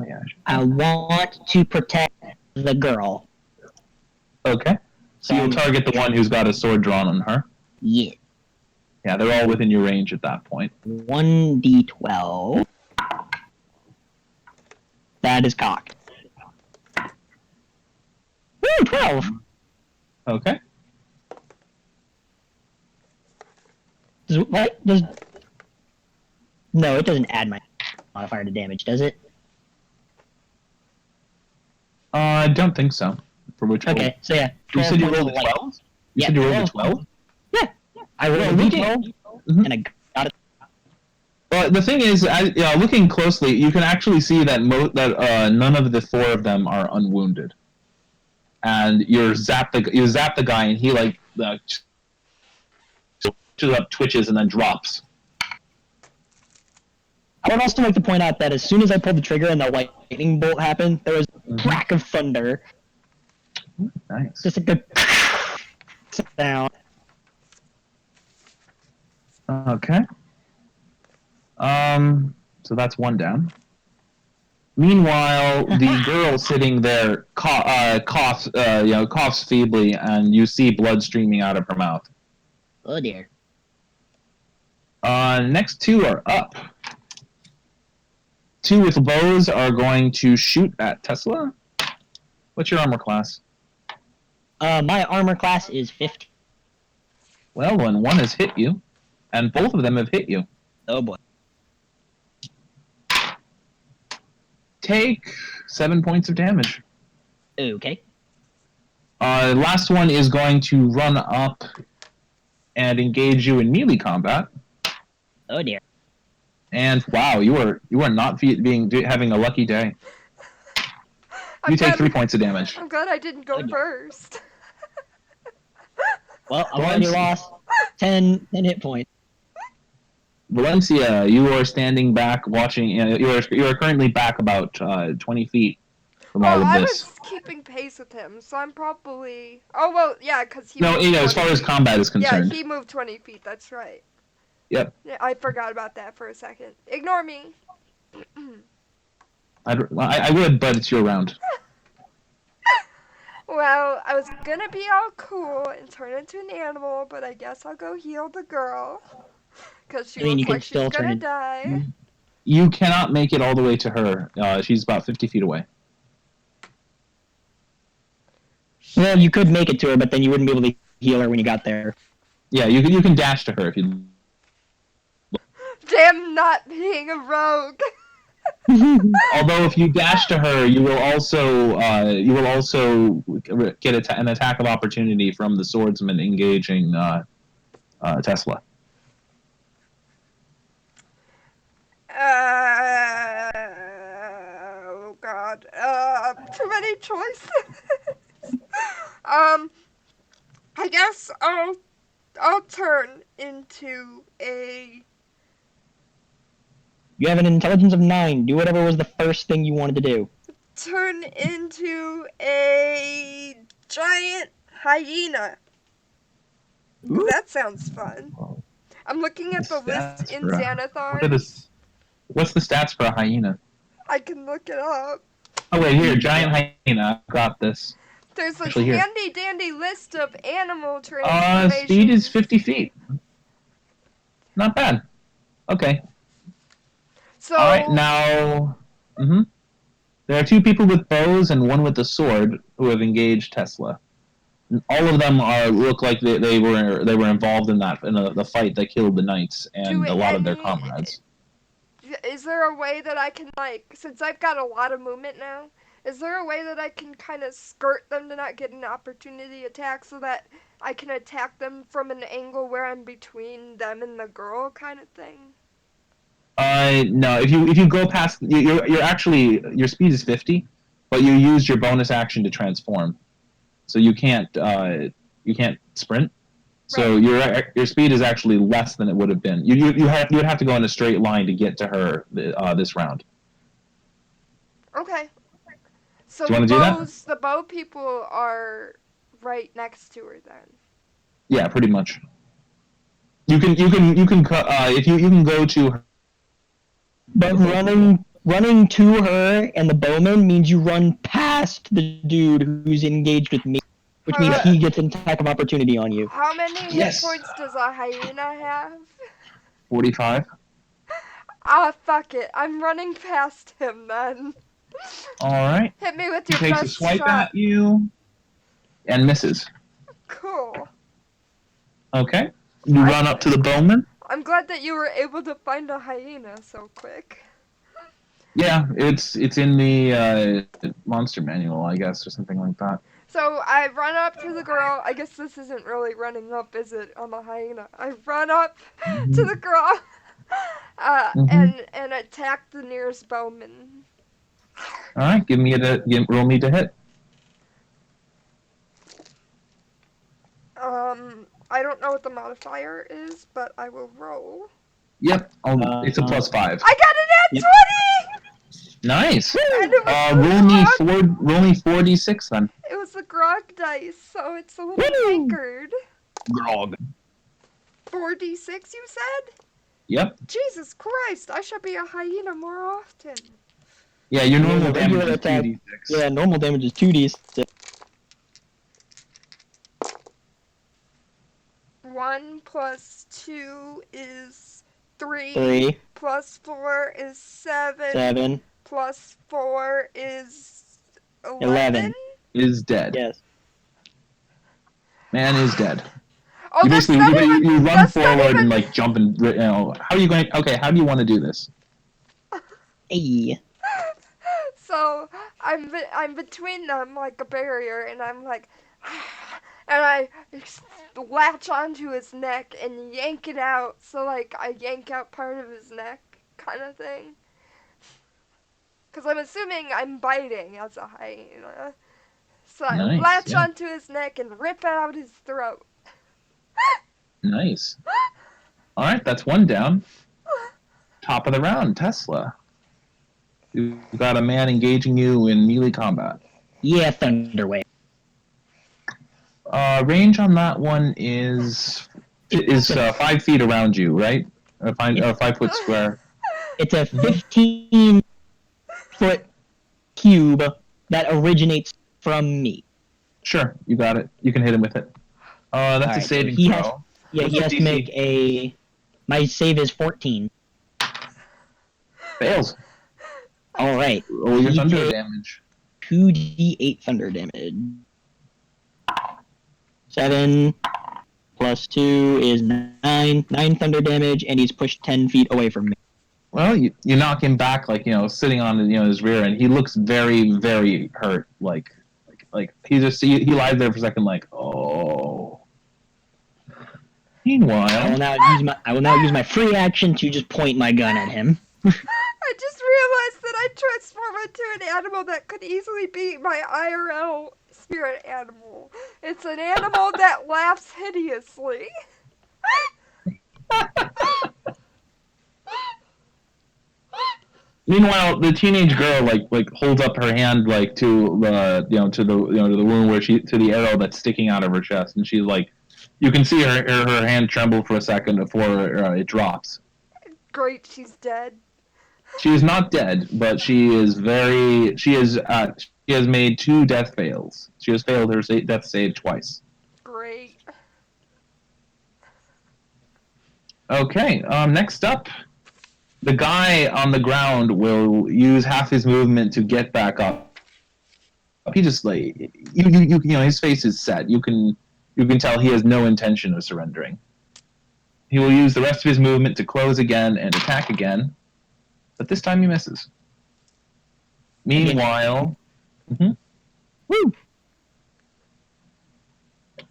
yeah. I want to protect the girl. Okay. So you'll target the one who's got a sword drawn on her. Yeah. Yeah, they're all within your range at that point. 1d12. That is cocked. Woo, 12. Okay. No, it doesn't add my modifier to damage, does it? I don't think so. For which roll? Okay, so yeah. You said you rolled a 12? 12? You said you rolled a 12? Yeah. I rolled a d12, and I got it. Well, the thing is, looking closely, you can actually see that none of the 4 of them are unwounded. And you zap the guy, and he like twitches and then drops. I would also like to point out that as soon as I pulled the trigger and the lightning bolt happened, there was a crack of thunder. Nice. Just like a sound. Okay. So that's 1 down. Meanwhile, the girl sitting there coughs feebly, and you see blood streaming out of her mouth. Oh dear. Next 2 are up. 2 with bows are going to shoot at Tesla. What's your armor class? My armor class is 15. Well, then 1 has hit you, and both of them have hit you. Oh boy. Take 7 points of damage. Okay. Last one is going to run up and engage you in melee combat. Oh dear. And wow, you are not having a lucky day. You take 3 points of damage. I'm glad I didn't go first. Well, I've already lost 10 hit points. Valencia, you are standing back watching. You are currently back about 20 feet from all of I this. was keeping pace with him, so I'm probably... Oh, well, yeah, because he as far as combat is concerned. Yeah, he moved 20 feet, that's right. Yep. Yeah, I forgot about that for a second. Ignore me. I would, but it's your round. Well, I was gonna be all cool and turn into an animal, but I guess I'll go heal the girl. Because she looks like she's gonna die. You cannot make it all the way to her. She's about 50 feet away. Well, you could make it to her, but then you wouldn't be able to heal her when you got there. Yeah, you can dash to her if you... Damn not being a rogue. Although if you dash to her, you will also get an attack of opportunity from the swordsman engaging Tesla. Oh God. Too many choices. um, I guess I'll turn into a. You have an intelligence of 9. Do whatever was the first thing you wanted to do. Turn into a giant hyena. Cause Ooh. that sounds fun. I'm looking The at the list stats in for what are Xanathars. the what's the stats for a hyena? I can look it up. Oh wait, here, giant hyena. I've got this. There's a Actually, here. handy dandy list of animal Speed is transformations. 50 feet. Not bad. Okay. All right, So now. There are 2 people with bows and 1 with a sword who have engaged Tesla. All of them look like they were involved in the fight that killed the knights do and a lot of their any comrades. is there a way that I can, like, since I've got a lot of movement now, is there a way that I can kind of skirt them to not get an opportunity attack so that I can attack them from an angle where I'm between them and the girl kind of thing? No. If you go past, you're actually your speed is 50, but you used your bonus action to transform, so you can't sprint. So Right. your speed is actually less than it would have been. You would have to go in a straight line to get to her this round. Okay. So Do you want to do that? the bow people are right next to her then. Yeah, pretty much. You can if you can go to her. But running to her and the bowman means you run past the dude who's engaged with me, which means How, he gets an attack of opportunity on you. how many hit Yes. points does a hyena have? 45. Ah, fuck it. I'm running past him then. All right. Hit me with He your takes a best swipe shot. at you and misses. Cool. Okay. You run up to the bowman. I'm glad that you were able to find a hyena so quick. Yeah, it's in the monster manual, I guess, or something like that. So I run up to the girl. I guess this isn't really running up, is it? I'm a hyena. I run up to the girl Mm-hmm. and attack the nearest bowman. All right, roll me to hit. I don't know what the modifier is, but I will roll. Yep. It's a +5. I got an at 20! Nice. And it was Roll me 4d6 then. It was the grog dice, so it's a little anchored. Grog. 4d6, you said? Yep. Jesus Christ, I should be a hyena more often. Yeah, your normal Regular damage is attack. 2d6. Yeah, normal damage is 2d6. 1 plus 2 is 3. 3. Plus 4 is 7. 7. Plus 4 is 11. Is dead. Yes. Man is dead. Oh, You that's basically not even. you run That's not forward and even. like jump and how are you going? Okay, how do you want to do this? Hey. So I'm between them like a barrier, and I'm like, and I latch onto his neck and yank it out. So like I yank out part of his neck, kind of thing. Cause I'm assuming I'm biting as a hyena. So I Nice. latch Yeah. onto his neck and rip out his throat. Nice. All right, that's 1 down. Top of the round, Tesla. You've got a man engaging you in melee combat. Yeah, Thunderwave. Range on that one is 5 feet around you, right? 5 foot square. It's a 15-foot cube that originates from me. Sure, you got it. You can hit him with it. That's Alright, a saving he throw. he has to make a. My save is 14. Fails. Alright. Roll your thunder damage. 2d8 thunder damage. 7 plus 2 is 9. 9 thunder damage, and he's pushed 10 feet away from me. Well, you knock him back, like, sitting on his rear, and he looks very, very hurt. Like he lies there for a second, like, oh. I will Meanwhile, now use my free action to just point my gun at him. I just realized that I transformed into an animal that could easily be my IRL spirit animal. It's an animal that laughs hideously. Meanwhile, the teenage girl like holds up her hand like to the to the wound to the arrow that's sticking out of her chest, and she's like, you can see her hand tremble for a second before it drops. Great, she's dead. She is not dead, but she has made 2 death fails. She has failed her death save twice. Great. Okay, next up, the guy on the ground will use half his movement to get back up. He just his face is set. You can tell he has no intention of surrendering. He will use the rest of his movement to close again and attack again, but this time he misses. Meanwhile, Woo!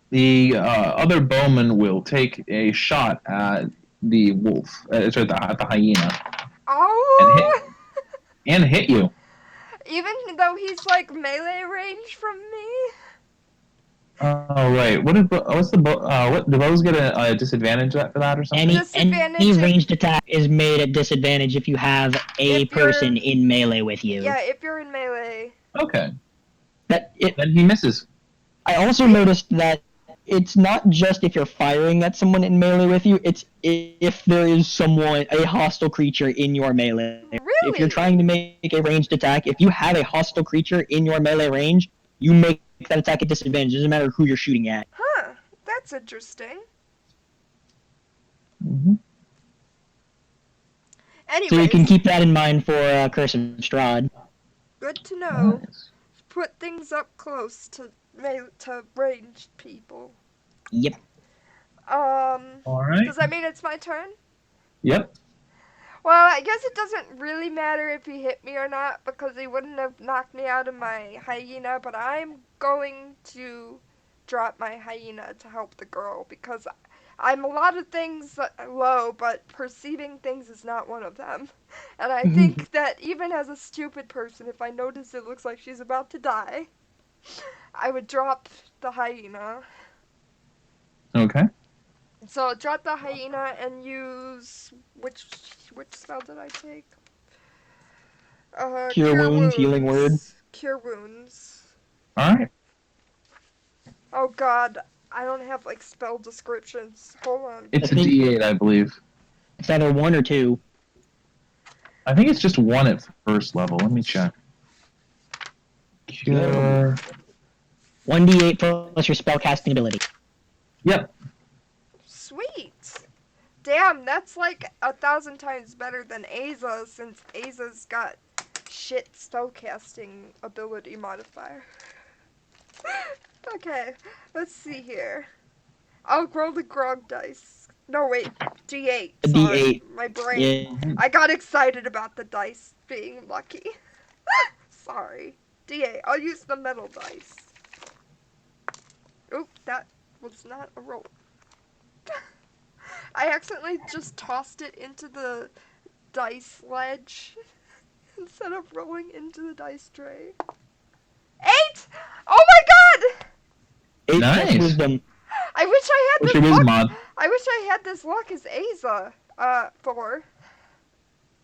the other bowman will take a shot at the wolf, at the hyena, Oh! and hit you. Even though he's like melee range from me? Oh right. What's the what do bows get a disadvantage for that or something? Any ranged attack is made at disadvantage if you have a person in melee with you. Yeah, if you're in melee. Okay. Then he misses. I also noticed that it's not just if you're firing at someone in melee with you, it's if there is a hostile creature in your melee. Really? If you're trying to make a ranged attack, if you have a hostile creature in your melee range, you make that attack at disadvantage. It doesn't matter who you're shooting at. Huh, that's interesting. Mm-hmm. Anyways, so you can keep that in mind for Curse of Strahd. Good to know. Nice. Put things up close to ranged people. Yep. All right. Does that mean it's my turn? Yep. Well, I guess it doesn't really matter if he hit me or not because he wouldn't have knocked me out of my hyena, but I'm going to drop my hyena to help the girl because I'm a lot of things low, but perceiving things is not one of them. And I think that even as a stupid person, if I notice it looks like she's about to die, I would drop the hyena. Okay. So drop the hyena and use which spell did I take? Cure wounds, healing word. Cure wounds. All right. Oh God, I don't have like spell descriptions. Hold on. It's a D8, I believe. It's either 1 or 2. I think it's just 1 at first level. Let me check. Cure. 1d8 plus your spellcasting ability. Yep. Sweet. Damn, that's like 1,000 times better than Aza since Aza's got shit spellcasting ability modifier. Okay, let's see here. I'll roll the grog dice. No, wait, D8. A Sorry, D8. my brain. Yeah. I got excited about the dice being lucky. Sorry. D8. I'll use the metal dice. Oop, that was not a roll. I accidentally just tossed it into the dice ledge instead of rolling into the dice tray. 8! Oh my God! 8 Nice. plus wisdom. I wish I had What's this your luck. mod? I wish I had this luck as Aza. For.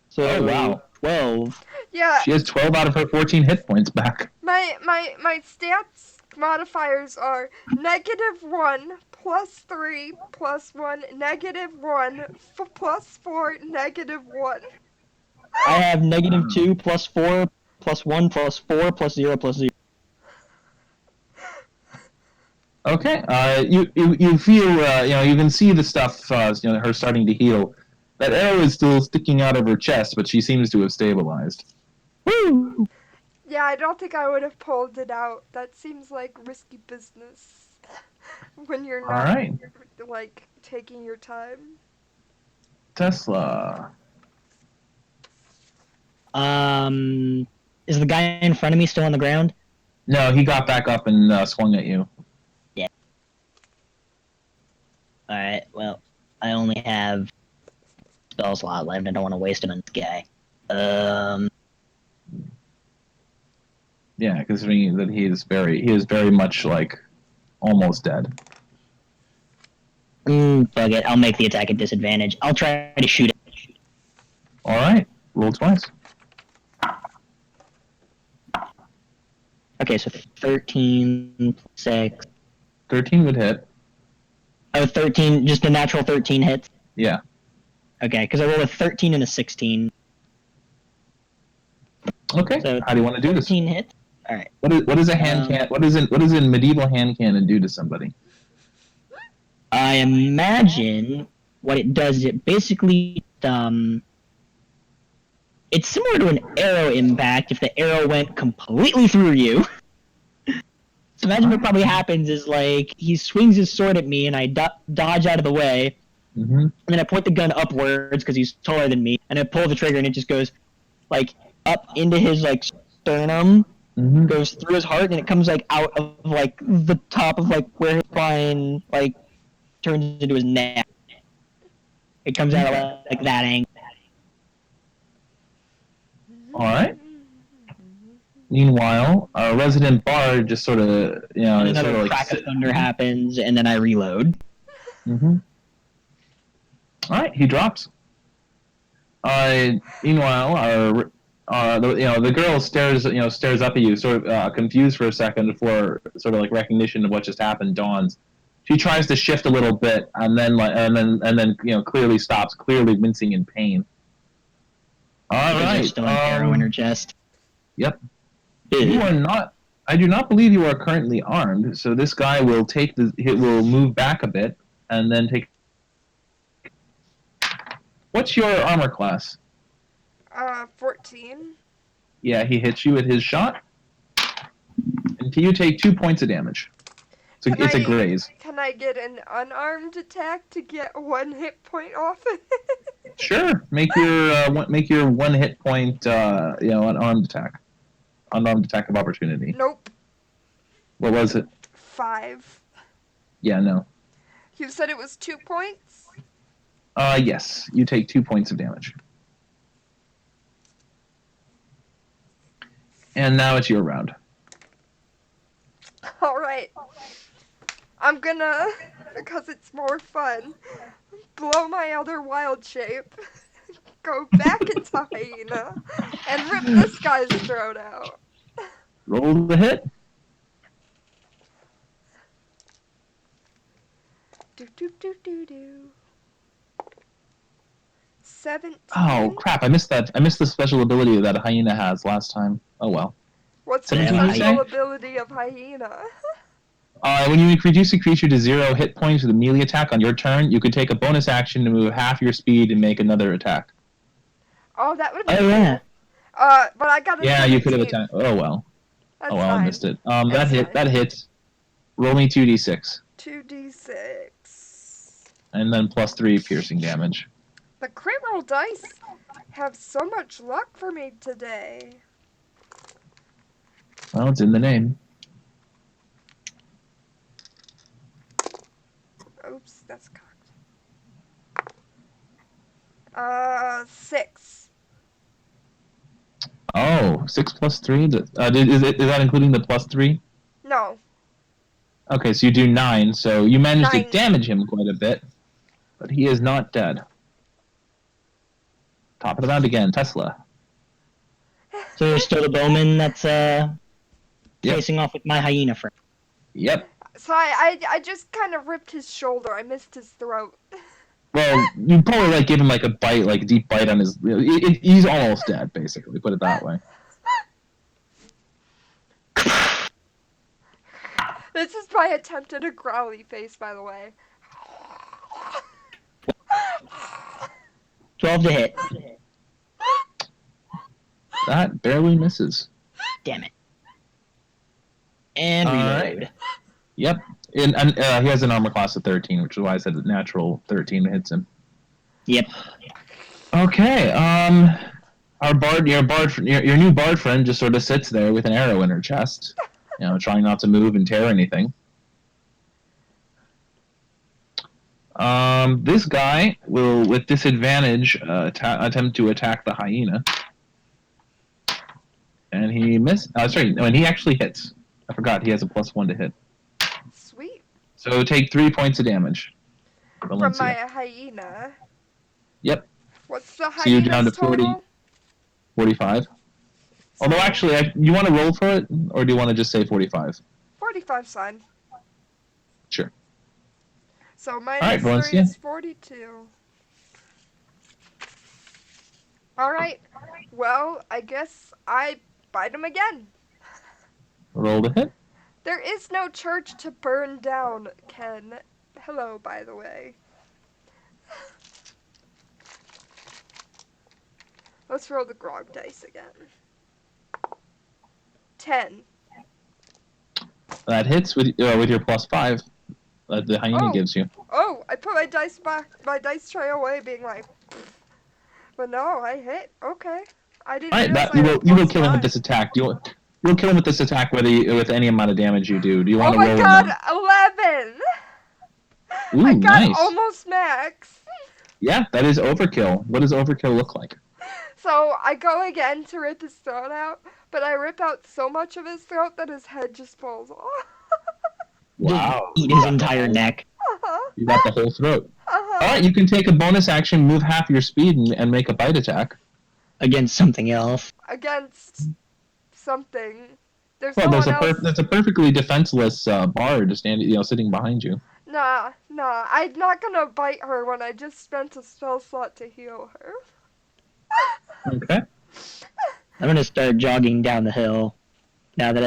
So, Oh, wow. 12. Yeah. She has 12 out of her 14 hit points back. My stats modifiers are -1, +3, +1, -1, +4, -1. I have -2 plus 4 plus 1 plus 4 plus 0 plus 0. Okay. You feel you can see the stuff her starting to heal. That arrow is still sticking out of her chest, but she seems to have stabilized. Woo! Yeah, I don't think I would have pulled it out. That seems like risky business when you're not All right. like taking your time. Tesla. Is the guy in front of me still on the ground? No, he got back up and swung at you. Yeah. Alright, well, I only have spell slot left. I don't want to waste them on this guy. Yeah, considering that he is very much like almost dead. Bug it. I'll make the attack at disadvantage. I'll try to shoot it. All right, roll twice. Okay, so 13 plus 6. 13 would hit. Oh, 13, just a natural 13 hits? Yeah. Okay, because I rolled a 13 and a 16. Okay. So how do you want to do this? 13 hits? All right. What is a hand cannon? What does a medieval hand cannon do to somebody? I imagine what it does is it basically it's similar to an arrow impact if the arrow went completely through you. So imagine what probably happens is like he swings his sword at me and I dodge out of the way, and then I point the gun upwards because he's taller than me, and I pull the trigger and it just goes like up into his like sternum, goes through his heart, and it comes like out of like the top of like where his spine like turns into his neck. It comes out of like that angle. All right. Meanwhile, our resident bard just sort of, Another sort of crack of thunder happens, and then I reload. All right, he drops. Meanwhile, the girl stares up at you, sort of confused for a second before sort of like recognition of what just happened dawns. She tries to shift a little bit, and then clearly stops, clearly wincing in pain. All right. There's still an arrow in her chest. Yep. You are not. I do not believe you are currently armed, so this guy will will move back a bit and then take. What's your armor class? 14. Yeah, he hits you with his shot, and you take 2 points of damage. It's a graze. Can I get an unarmed attack to get 1 hit point off it? Sure. Make your 1 hit point unarmed attack. Unarmed attack of opportunity. Nope. What was it? 5. Yeah, no. You said it was 2 points? Yes. You take 2 points of damage. And now it's your round. Alright. I'm gonna, because it's more fun, blow my other wild shape, go back into hyena, and rip this guy's throat out. Roll the hit. Do do do do do. 17. Oh crap! I missed that. I missed the special ability that a hyena has last time. Oh well. What's the 17, special ability of hyena? When you reduce a creature to 0 hit points with a melee attack on your turn, you could take a bonus action to move half your speed and make another attack. Oh, that would be cool. Yeah. But I got a Yeah, 17. you could have attacked. Oh well. That's oh well, fine. I missed it. That's That hits. Roll me 2d6. 2d6. And then plus 3 piercing damage. The crit roll dice have so much luck for me today. Well, it's in the name. Oops, that's cocked. 6. Oh, 6 plus 3? Is that including the plus 3? No. Okay, so you do 9, so you managed to 9. damage him quite a bit. But he is not dead. Top of the round again, Tesla. So there's still the bowman that's facing off with my hyena friend. Yep. So I just kind of ripped his shoulder. I missed his throat. Well, you probably give him a bite, a deep bite on his. He's almost dead, basically. Put it that way. This is my attempt at a growly face, by the way. 12 to hit. That barely misses. Damn it. And Alright. reload. Yep. And he has an armor class of 13, which is why I said the natural 13 hits him. Yep. Okay. your new bard friend just sort of sits there with an arrow in her chest, trying not to move and tear anything. This guy will, with disadvantage, attempt to attack the hyena. And he and he actually hits. I forgot he has a +1 to hit. Sweet. So take 3 points of damage. From my hyena. Yep. What's the So you're down hyena's to 40, total? 45. Although actually, you want to roll for it, or do you want to just say 45? 45's fine. Sure. So minus 3 is 42. Alright. Well, I guess I bite him again. Roll to hit. There is no church to burn down, Ken. Hello, by the way. Let's roll the grog dice again. 10. That hits with your +5 that the hyena gives you. Oh, I put my dice tray away, being like, but no, I hit. Okay, I didn't. All right, you will kill him with this attack. You'll kill him with this attack with any amount of damage you do. Do you want to roll? Oh my god, 11! Ooh, I got nice. almost max. Yeah, that is overkill. What does overkill look like? So I go again to rip his throat out, but I rip out so much of his throat that his head just falls off. Wow. Eat his entire neck. You got the whole throat. Alright, you can take a bonus action, move half your speed, and make a bite attack. Against something else. Against something. There's a perfectly defenseless bard sitting behind you. Nah, I'm not gonna bite her when I just spent a spell slot to heal her. Okay. I'm gonna start jogging down the hill. Now that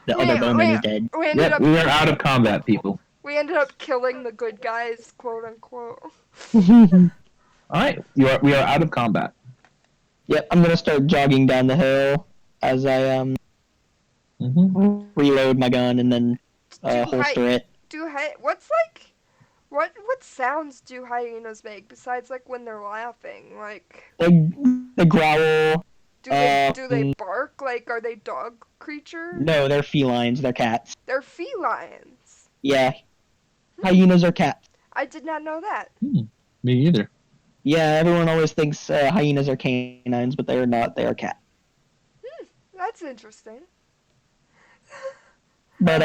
the other bowman is dead. We are out of combat, people. We ended up killing the good guys, quote unquote. Alright, we are out of combat. Yep, I'm gonna start jogging down the hill as I reload my gun and then holster it. What sounds do hyenas make besides like when they're laughing? Like they growl. Do they bark? Like, are they dog creatures? No, they're felines. They're cats. They're felines. Yeah, hyenas are cats. I did not know that. Me either. Yeah, everyone always thinks hyenas are canines, but they are not. They are cats. That's interesting. But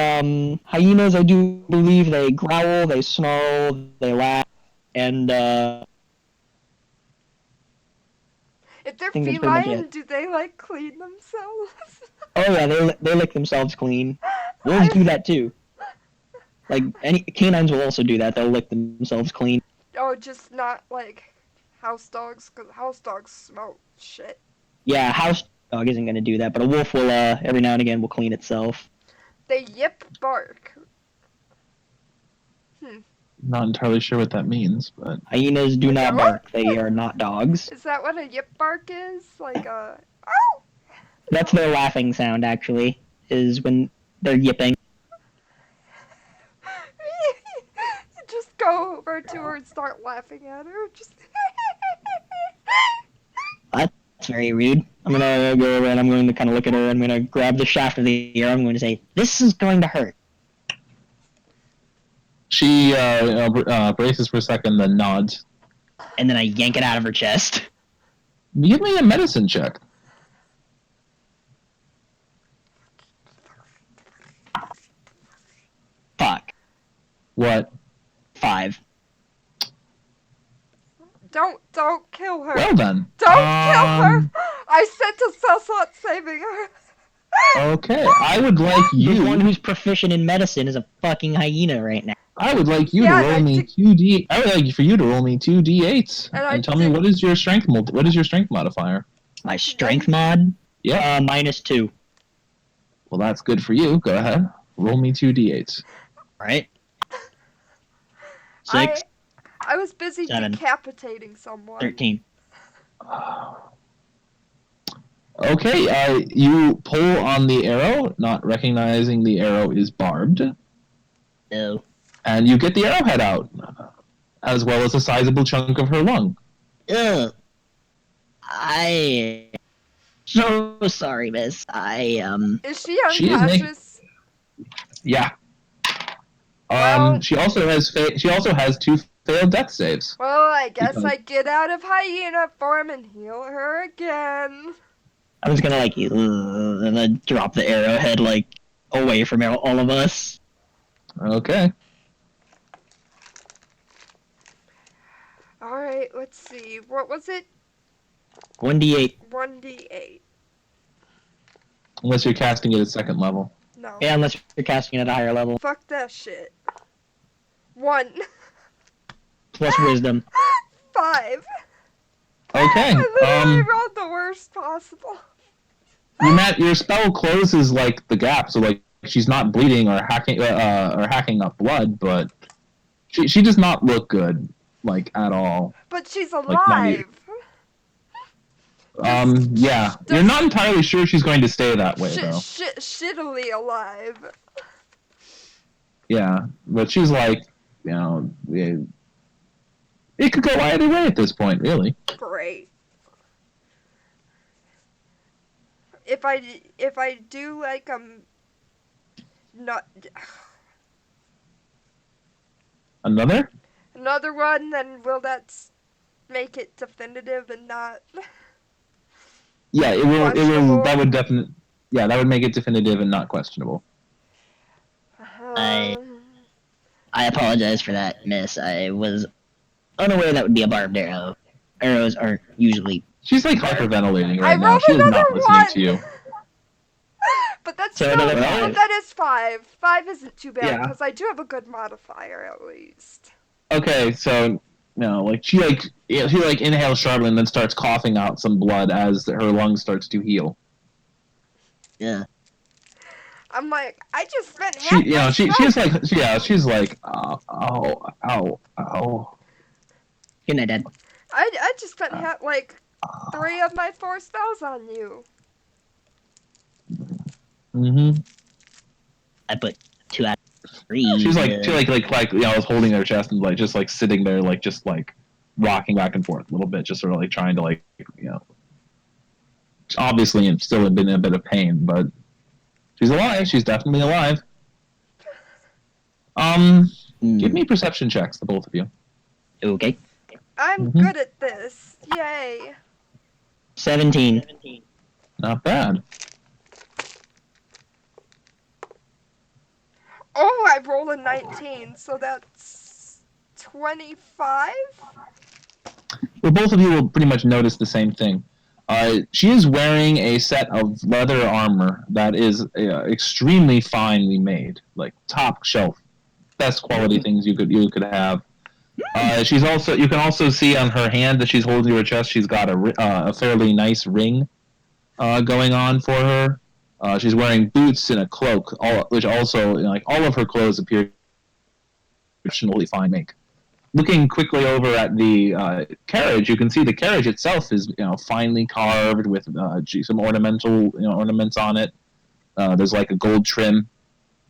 hyenas, I do believe they growl, they snarl, they laugh, and if they're feline, do they like clean themselves? Oh yeah, they lick themselves clean. Wolves do that too. Like canines will also do that. They'll lick themselves clean. Oh, just not like house dogs, because house dogs smell shit. Yeah, house dog isn't gonna do that, but a wolf will every now and again will clean itself. They yip bark. Not entirely sure what that means, but hyenas do not bark. They are not dogs. Is that what a yip bark is? Like a ow? That's their laughing sound, actually, is when they're yipping. Just go over to her and start laughing at her. Just. That's very rude. I'm gonna go over and I'm going to kind of look at her. I'm gonna grab the shaft of the arrow. I'm going to say, "This is going to hurt." She braces for a second, then nods. And then I yank it out of her chest. Give me a medicine check. Fuck. What? 5. Don't kill her. Well done. Don't kill her. I sent a spell slot saving her. Okay, I would like you. The one who's proficient in medicine is a fucking hyena right now. I would like you to roll me 2d. I would like for you to roll me 2d8s 8s and tell me what is your strength modifier. My strength mod? Yeah. -2. Well, that's good for you. Go ahead. Roll me 2d8s. Alright. 6. I was busy 7. Decapitating someone. 13. Okay, you pull on the arrow, not recognizing the arrow is barbed. No. And you get the arrowhead out, as well as a sizable chunk of her lung. Ugh. I so sorry, miss. Is she She is making. unconscious? Yeah. Well, She also has 2 failed death saves. well, I guess Because I get out of hyena form and heal her again. I was gonna like and then drop the arrowhead like away from all of us. okay. Alright, let's see. What was it? 1d8. 1d8. Unless you're casting it at 2nd level. No. Yeah, unless you're casting it at a higher level. Fuck that shit. 1. Plus wisdom. 5. Okay. I literally rolled the worst possible. Your spell closes like the gap, so like she's not bleeding or hacking up blood, but she does not look good, like at all. But she's Like not even. alive. Yeah. You're not entirely sure she's going to stay that way though. Shittily alive. Yeah, but she's like, it could go either way at this point, really. Great. If I do like not Another? another one, then will that make it definitive and not? Yeah, it will. Questionable. That would definitely. Yeah, that would make it definitive and not questionable. I apologize for that, miss. I was unaware that would be a barbed arrow. Arrows aren't usually. She's like hyperventilating I right now. rolled She is not another listening one. to you. But that's So still, another but 5. that is 5. 5 isn't too bad Yeah. because I do have a good modifier at least. Okay, so like she inhales sharply and then starts coughing out some blood as her lungs starts to heal. Yeah. I'm like, I just spent half She's like ow. Good night, Dad. I just spent half, like 3 of my 4 spells on you. Mm-hmm. I put 2 out of 3. She's like I was holding her chest and like just like sitting there like just like rocking back and forth a little bit, just sort of like trying to like obviously and still been in a bit of pain, but she's alive. She's definitely alive. Give me perception checks, the both of you. Okay. I'm good at this. Yay. 17. Not bad. Oh, I rolled a 19, so that's 25? Well, both of you will pretty much notice the same thing. She is wearing a set of leather armor that is extremely finely made, like top shelf, best quality things you could have. You can also see on her hand that she's holding to her chest. She's got a fairly nice ring going on for her. She's wearing boots and a cloak, which also like all of her clothes appear exceptionally fine make. Looking quickly over at the carriage, you can see the carriage itself is finely carved with some ornamental ornaments on it. There's like a gold trim.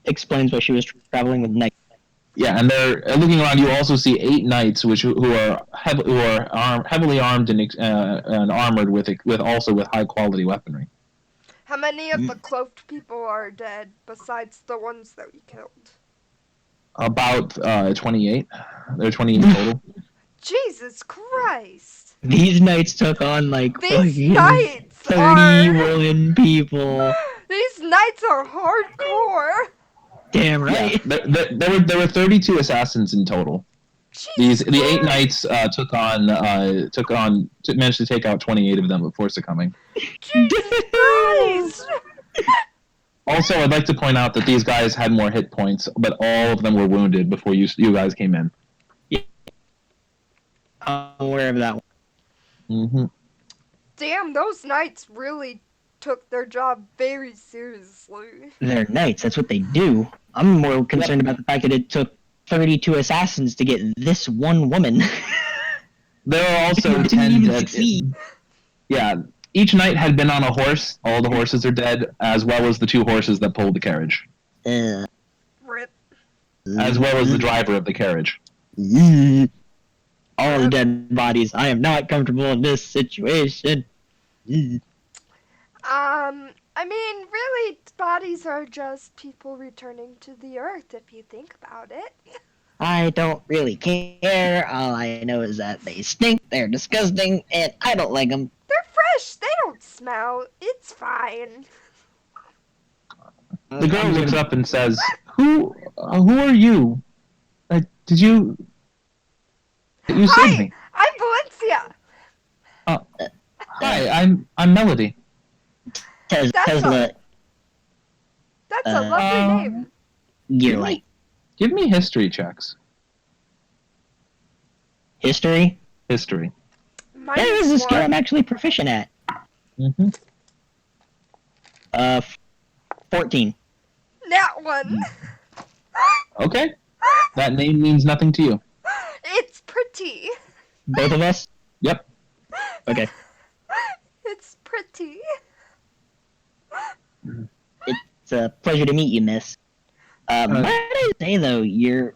Explains why she was traveling with knights. Yeah, and they're looking around. You also see 8 knights, who are heavily armed and armored with high quality weaponry. How many of the cloaked people are dead besides the ones that we killed? About 28. There are 28 total. Jesus Christ! These knights took on like These knights 31 people. These knights are hardcore. Damn right. Yeah, there were 32 assassins in total. The 8 knights managed to take out 28 of them before succumbing. Jesus Christ! Also, I'd like to point out that these guys had more hit points, but all of them were wounded before you guys came in. Yeah. I'm aware of that one. Mm-hmm. Damn, those knights really took their job very seriously. They're knights. That's what they do. I'm more concerned about the fact that it took 32 assassins to get this one woman. There are also 10 Yeah, each knight had been on a horse. All the horses are dead, as well as the 2 horses that pulled the carriage. Rip. As well as the driver of the carriage. They're All the dead bodies. I am not comfortable in this situation. I mean, really, bodies are just people returning to the earth if you think about it. I don't really care. All I know is that they stink, they're disgusting, and I don't like them. They're fresh. They don't smell. It's fine. The girl looks up and says, "Who are you? Did you saved Hi, me?" I'm Valencia. Hi, I'm Melody. Tesla, That's a lovely Uh, name. Gearlight. Give me history checks. History? History. There is a Minus skill I'm one. actually proficient at. Mm-hmm. 14. Nat one. Okay. That name means nothing to you. It's pretty. Both of us? Yep. Okay. It's pretty. It's a pleasure to meet you, miss. Might I say, though, your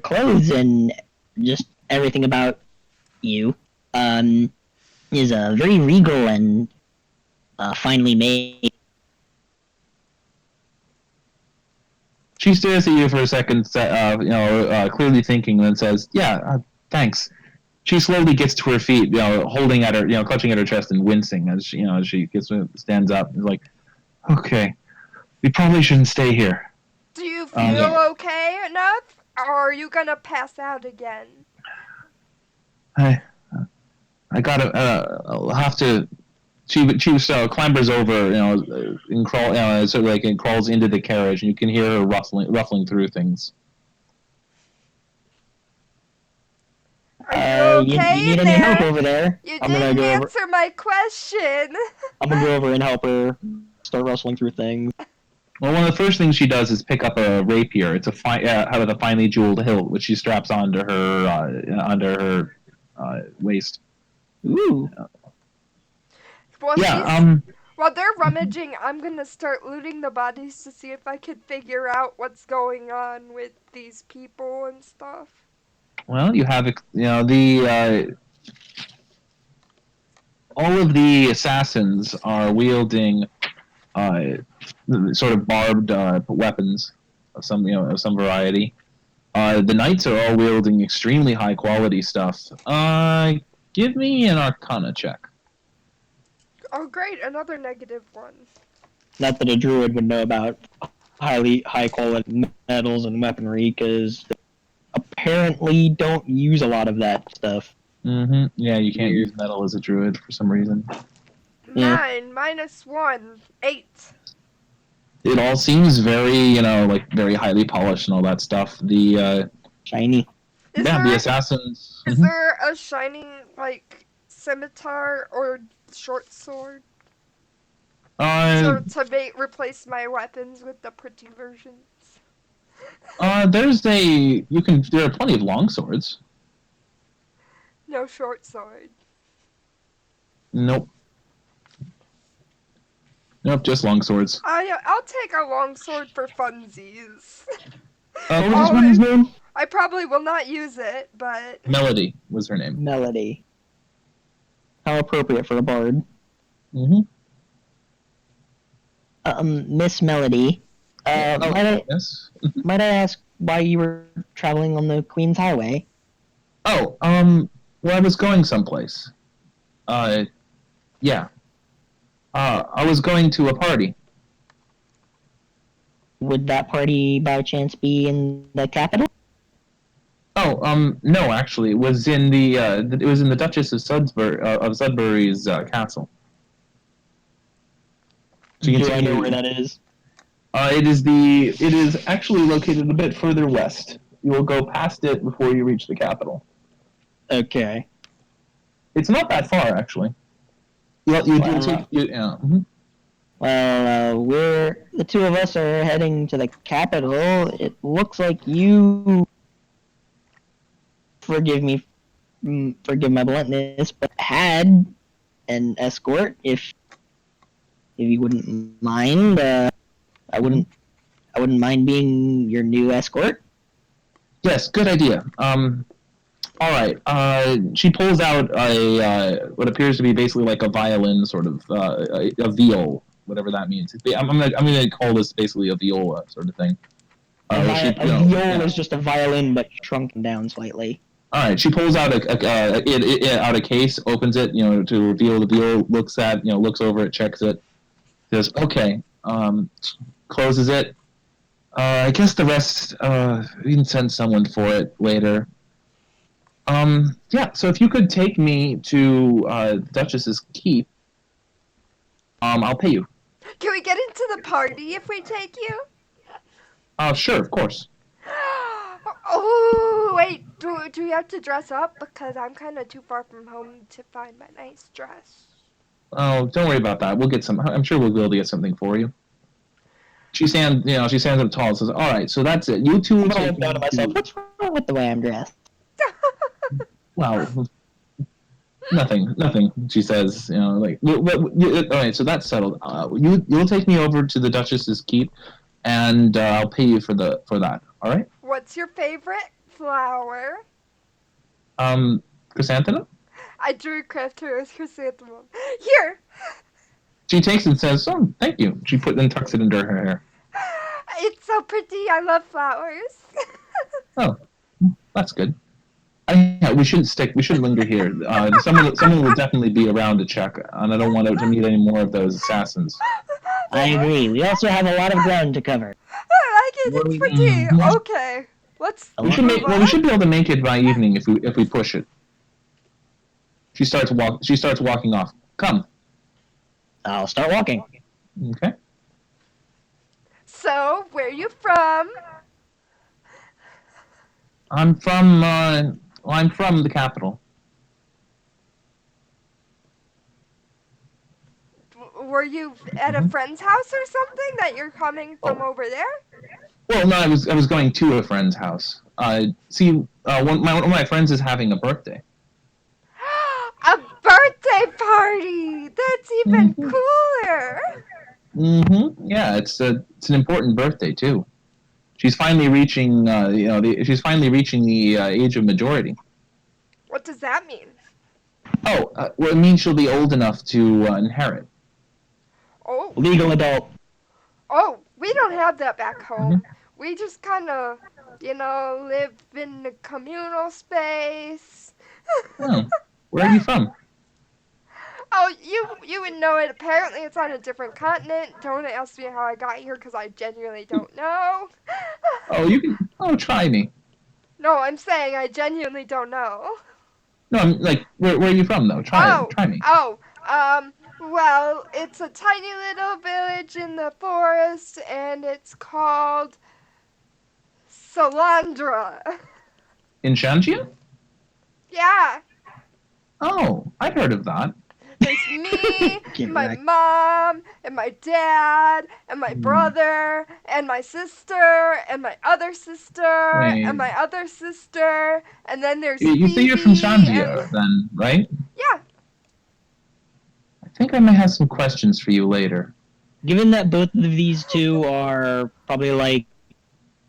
clothes and just everything about you, is very regal and, finely made. She stares at you for a second, clearly thinking, and then says, "Yeah, thanks." She slowly gets to her feet, holding at her, clutching at her chest and wincing as she stands up. And is like, "Okay, we probably shouldn't stay here." Do you feel okay enough? Or are you gonna pass out again? I gotta. I'll have to. She clambers over, and crawls into the carriage, and you can hear her ruffling through things. Are you You okay need in any help there? over there? You I'm gonna didn't go over. answer my question. I'm gonna go over and help her start rustling through things. Well, one of the first things she does is pick up a rapier. It's with a finely jeweled hilt, which she straps onto her waist. Ooh. While they're rummaging, I'm gonna start looting the bodies to see if I can figure out what's going on with these people and stuff. Well, you have the all of the assassins are wielding sort of barbed weapons of some variety. The knights are all wielding extremely high quality stuff. Give me an Arcana check. Oh, great, another negative one. Not that a druid would know about high quality metals and weaponry, because they apparently don't use a lot of that stuff. Mm-hmm. Yeah, you can't use metal as a druid for some reason. 9 minus 1, 8. It all seems very, very highly polished and all that stuff. The Shiny. the assassins. Is there a shining scimitar or short sword? To replace my weapons with the pretty versions. There are plenty of long swords. No short sword. Nope, just long swords. I'll take a long sword for funsies. What was this woman's name? I probably will not use it, but... Melody was her name. Melody. How appropriate for a bard. Mm-hmm. Miss Melody. Yes. Might I ask why you were traveling on the Queen's Highway? Oh, well, I was going someplace. Yeah. I was going to a party. Would that party by chance be in the capital? Oh, no, actually, it was in the Duchess of Sudbury's castle. Do I know where that is? It is actually located a bit further west. You will go past it before you reach the capital. Okay. It's not that far, actually. Well, we're the two of us are heading to the capital. It looks like you, forgive my bluntness, but had an escort. If you wouldn't mind, I wouldn't mind being your new escort. Yes, good idea. All right. She pulls out a what appears to be basically like a violin, sort of a viol, whatever that means. I'm gonna call this basically a viola sort of thing. A viol is just a violin, but shrunken down slightly. All right. She pulls out out a case, opens it, to reveal the viol. Looks over it, checks it. Says, "Okay." Closes it. I guess the rest. We can send someone for it later. Yeah, so if you could take me to Duchess's Keep, I'll pay you. Can we get into the party if we take you? Sure, of course. Oh, wait, do we have to dress up? Because I'm kind of too far from home to find my nice dress. Oh, don't worry about that. We'll get some. I'm sure we'll be able to get something for you. She stands up tall and says, "All right, so that's it. You two will take me down to myself. What's wrong with the way I'm dressed? Well, nothing. She says, all right, so that's settled. You'll take me over to the Duchess's Keep, and I'll pay you for that. All right. What's your favorite flower? Chrysanthemum. I drew Crafter's chrysanthemum. Here! She takes it and says, "Oh, thank you." She tucks it into her hair. It's so pretty. I love flowers. Oh, that's good. Yeah, we shouldn't linger here. Someone will definitely be around to check, and I don't want to meet any more of those assassins. I agree. We also have a lot of ground to cover. I like it. It's pretty. Okay. Let's. We should be able to make it by evening if we push it. She starts walking off. Come. I'll start walking. Okay. So, where are you from? I'm from the capital. Were you at a friend's house or something that you're coming from over there? Well, no, I was going to a friend's house. One of my friends is having a birthday. A birthday party! That's even cooler! Yeah, it's an important birthday too. She's finally reaching the age of majority. What does that mean? Oh, well, it means she'll be old enough to inherit. Oh. Legal adult. Oh, we don't have that back home. We just kind of, live in the communal space. Oh, where are you from? Oh, you would know it. Apparently, it's on a different continent. Don't ask me how I got here, because I genuinely don't know. Oh, you can. Oh, try me. No, I'm saying I genuinely don't know. No, I'm like, where are you from though? Try me. Well, it's a tiny little village in the forest, and it's called Salandra. In Shantia? Yeah. Oh, I've heard of that. There's me, my mom, and my dad, and my brother, and my sister, and my other sister, and my other sister, and then there's You say you're from Shantia, then, right? Yeah. I think I might have some questions for you later. Given that both of these two are probably like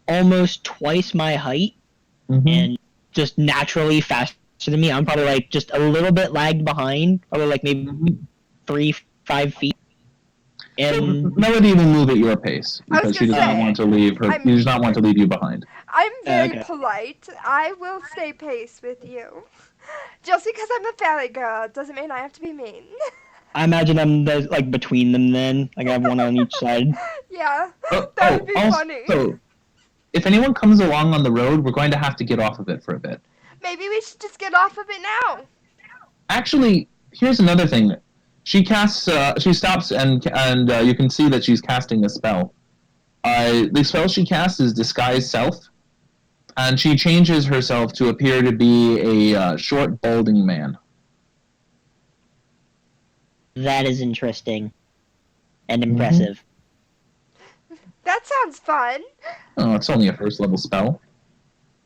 almost twice my height and just naturally faster than me, I'm probably like just a little bit lagged behind, probably like maybe 3-5 feet. And so Melody will move at your pace because she does not want to leave her. She does not want to leave you behind. I'm very polite. I will stay pace with you. Just because I'm a fairy girl doesn't mean I have to be mean. I imagine I'm like between them then. Like I have one on each side. Yeah, that would be funny. So, if anyone comes along on the road, we're going to have to get off of it for a bit. Maybe we should just get off of it now. Actually, here's another thing. She casts. She stops, and you can see that she's casting a spell. The spell she casts is Disguise Self, and she changes herself to appear to be a short, balding man. That is interesting and impressive. That sounds fun. Oh, it's only a first level spell.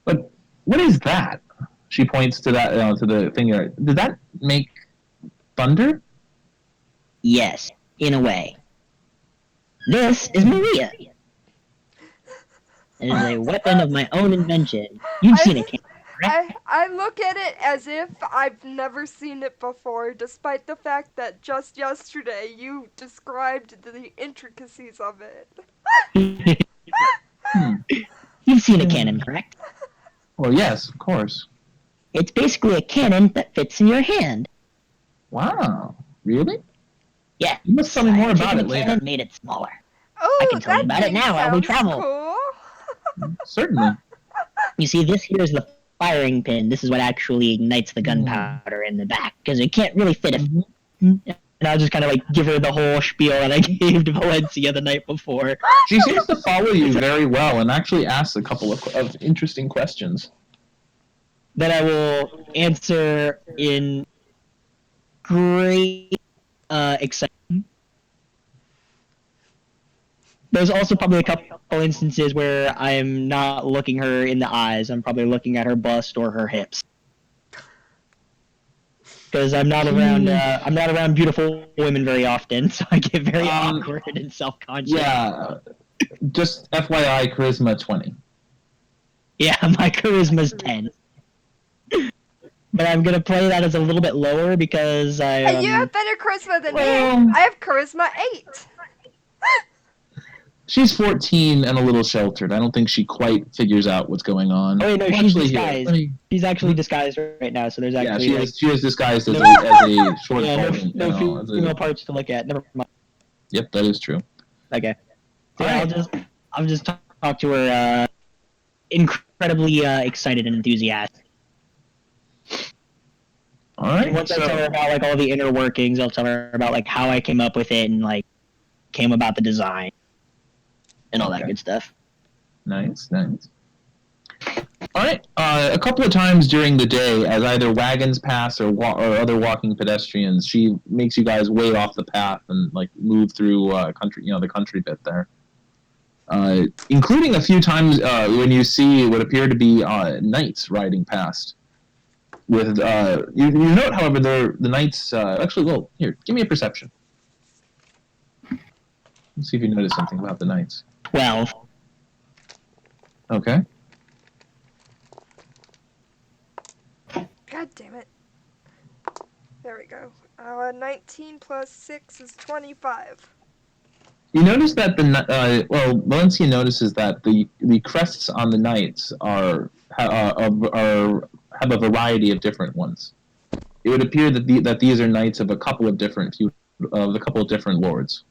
But what is that? She points to that to the finger. Did that make thunder? Yes, in a way. This is Maria. It is a weapon of my own invention. You've seen it, I look at it as if I've never seen it before, despite the fact that just yesterday you described the intricacies of it. You've seen a cannon, correct? Well, yes, of course. It's basically a cannon that fits in your hand. Wow. Really? Yeah. You must tell me more about it later. Cannon made it smaller. I Oh, can tell you that about it thing now while we sounds travel. cool. Certainly. You see, this here is the firing pin. This is what actually ignites the gunpowder in the back, because it can't really fit a... And I'll just kind of like give her the whole spiel that I gave to Valencia the night before. She seems to follow you very well and actually asks a couple of interesting questions. That I will answer in great excitement. There's also probably a couple instances where I'm not looking her in the eyes. I'm probably looking at her bust or her hips. Because I'm not around beautiful women very often, so I get very awkward and self-conscious. Yeah, just FYI, charisma 20. Yeah, my charisma's 10. But I'm gonna play that as a little bit lower because You have better charisma than me. I have charisma 8. She's 14 and a little sheltered. I don't think she quite figures out what's going on. Oh wait, no, she's disguised. She's actually disguised right now, so there's actually she is disguised as a short no female parts to look at. Never mind. Yep, that is true. Okay. So I'll just talk to her incredibly excited and enthusiastic. All right. And once I tell her about like all the inner workings, I'll tell her about like how I came up with it and like came about the design and all that good stuff. Nice. All right. A couple of times during the day, as either wagons pass or other walking pedestrians, she makes you guys way off the path and like move through country, the country bit there. Including a few times when you see what appear to be knights riding past. With you note, however, the knights actually. Well, here, give me a perception. Let's see if you notice something about the knights. 12. Okay. God damn it. There we go. 19 plus 6 is 25. You notice that Valencia notices that the crests on the knights have a variety of different ones. It would appear that these are knights of a couple of different lords.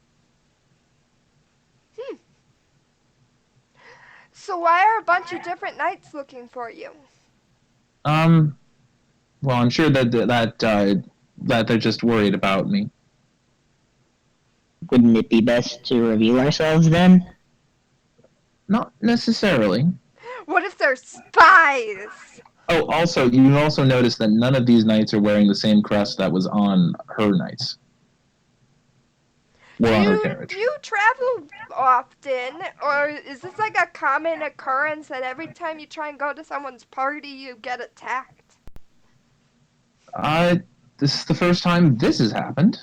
So why are a bunch of different knights looking for you? Well, I'm sure that they're just worried about me. Wouldn't it be best to reveal ourselves then? Not necessarily. What if they're spies? Oh, also, you also notice that none of these knights are wearing the same crest that was on her knights. Or on her carriage. Do you travel often, or is this like a common occurrence that every time you try and go to someone's party, you get attacked? This is the first time this has happened.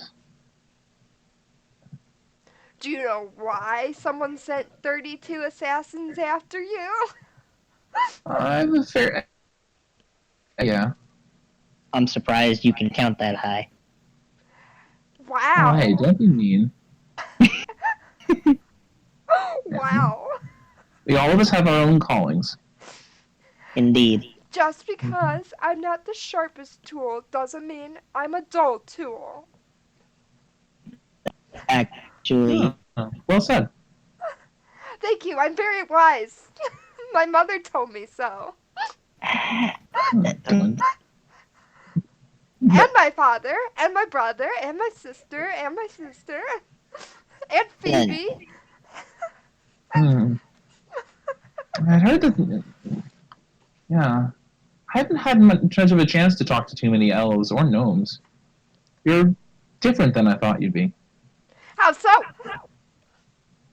Do you know why someone sent 32 assassins after you? I'm a fair... Yeah. I'm surprised you can count that high. Wow. Oh, hey, don't be mean. Wow. We all of us have our own callings. Indeed. Just because I'm not the sharpest tool doesn't mean I'm a dull tool. Actually... Well said. Thank you, I'm very wise. My mother told me so. And my father, and my brother, and my sister, and my sister, and Phoebe. I heard that... Yeah. I haven't had much of a chance to talk to too many elves or gnomes. You're different than I thought you'd be. How so?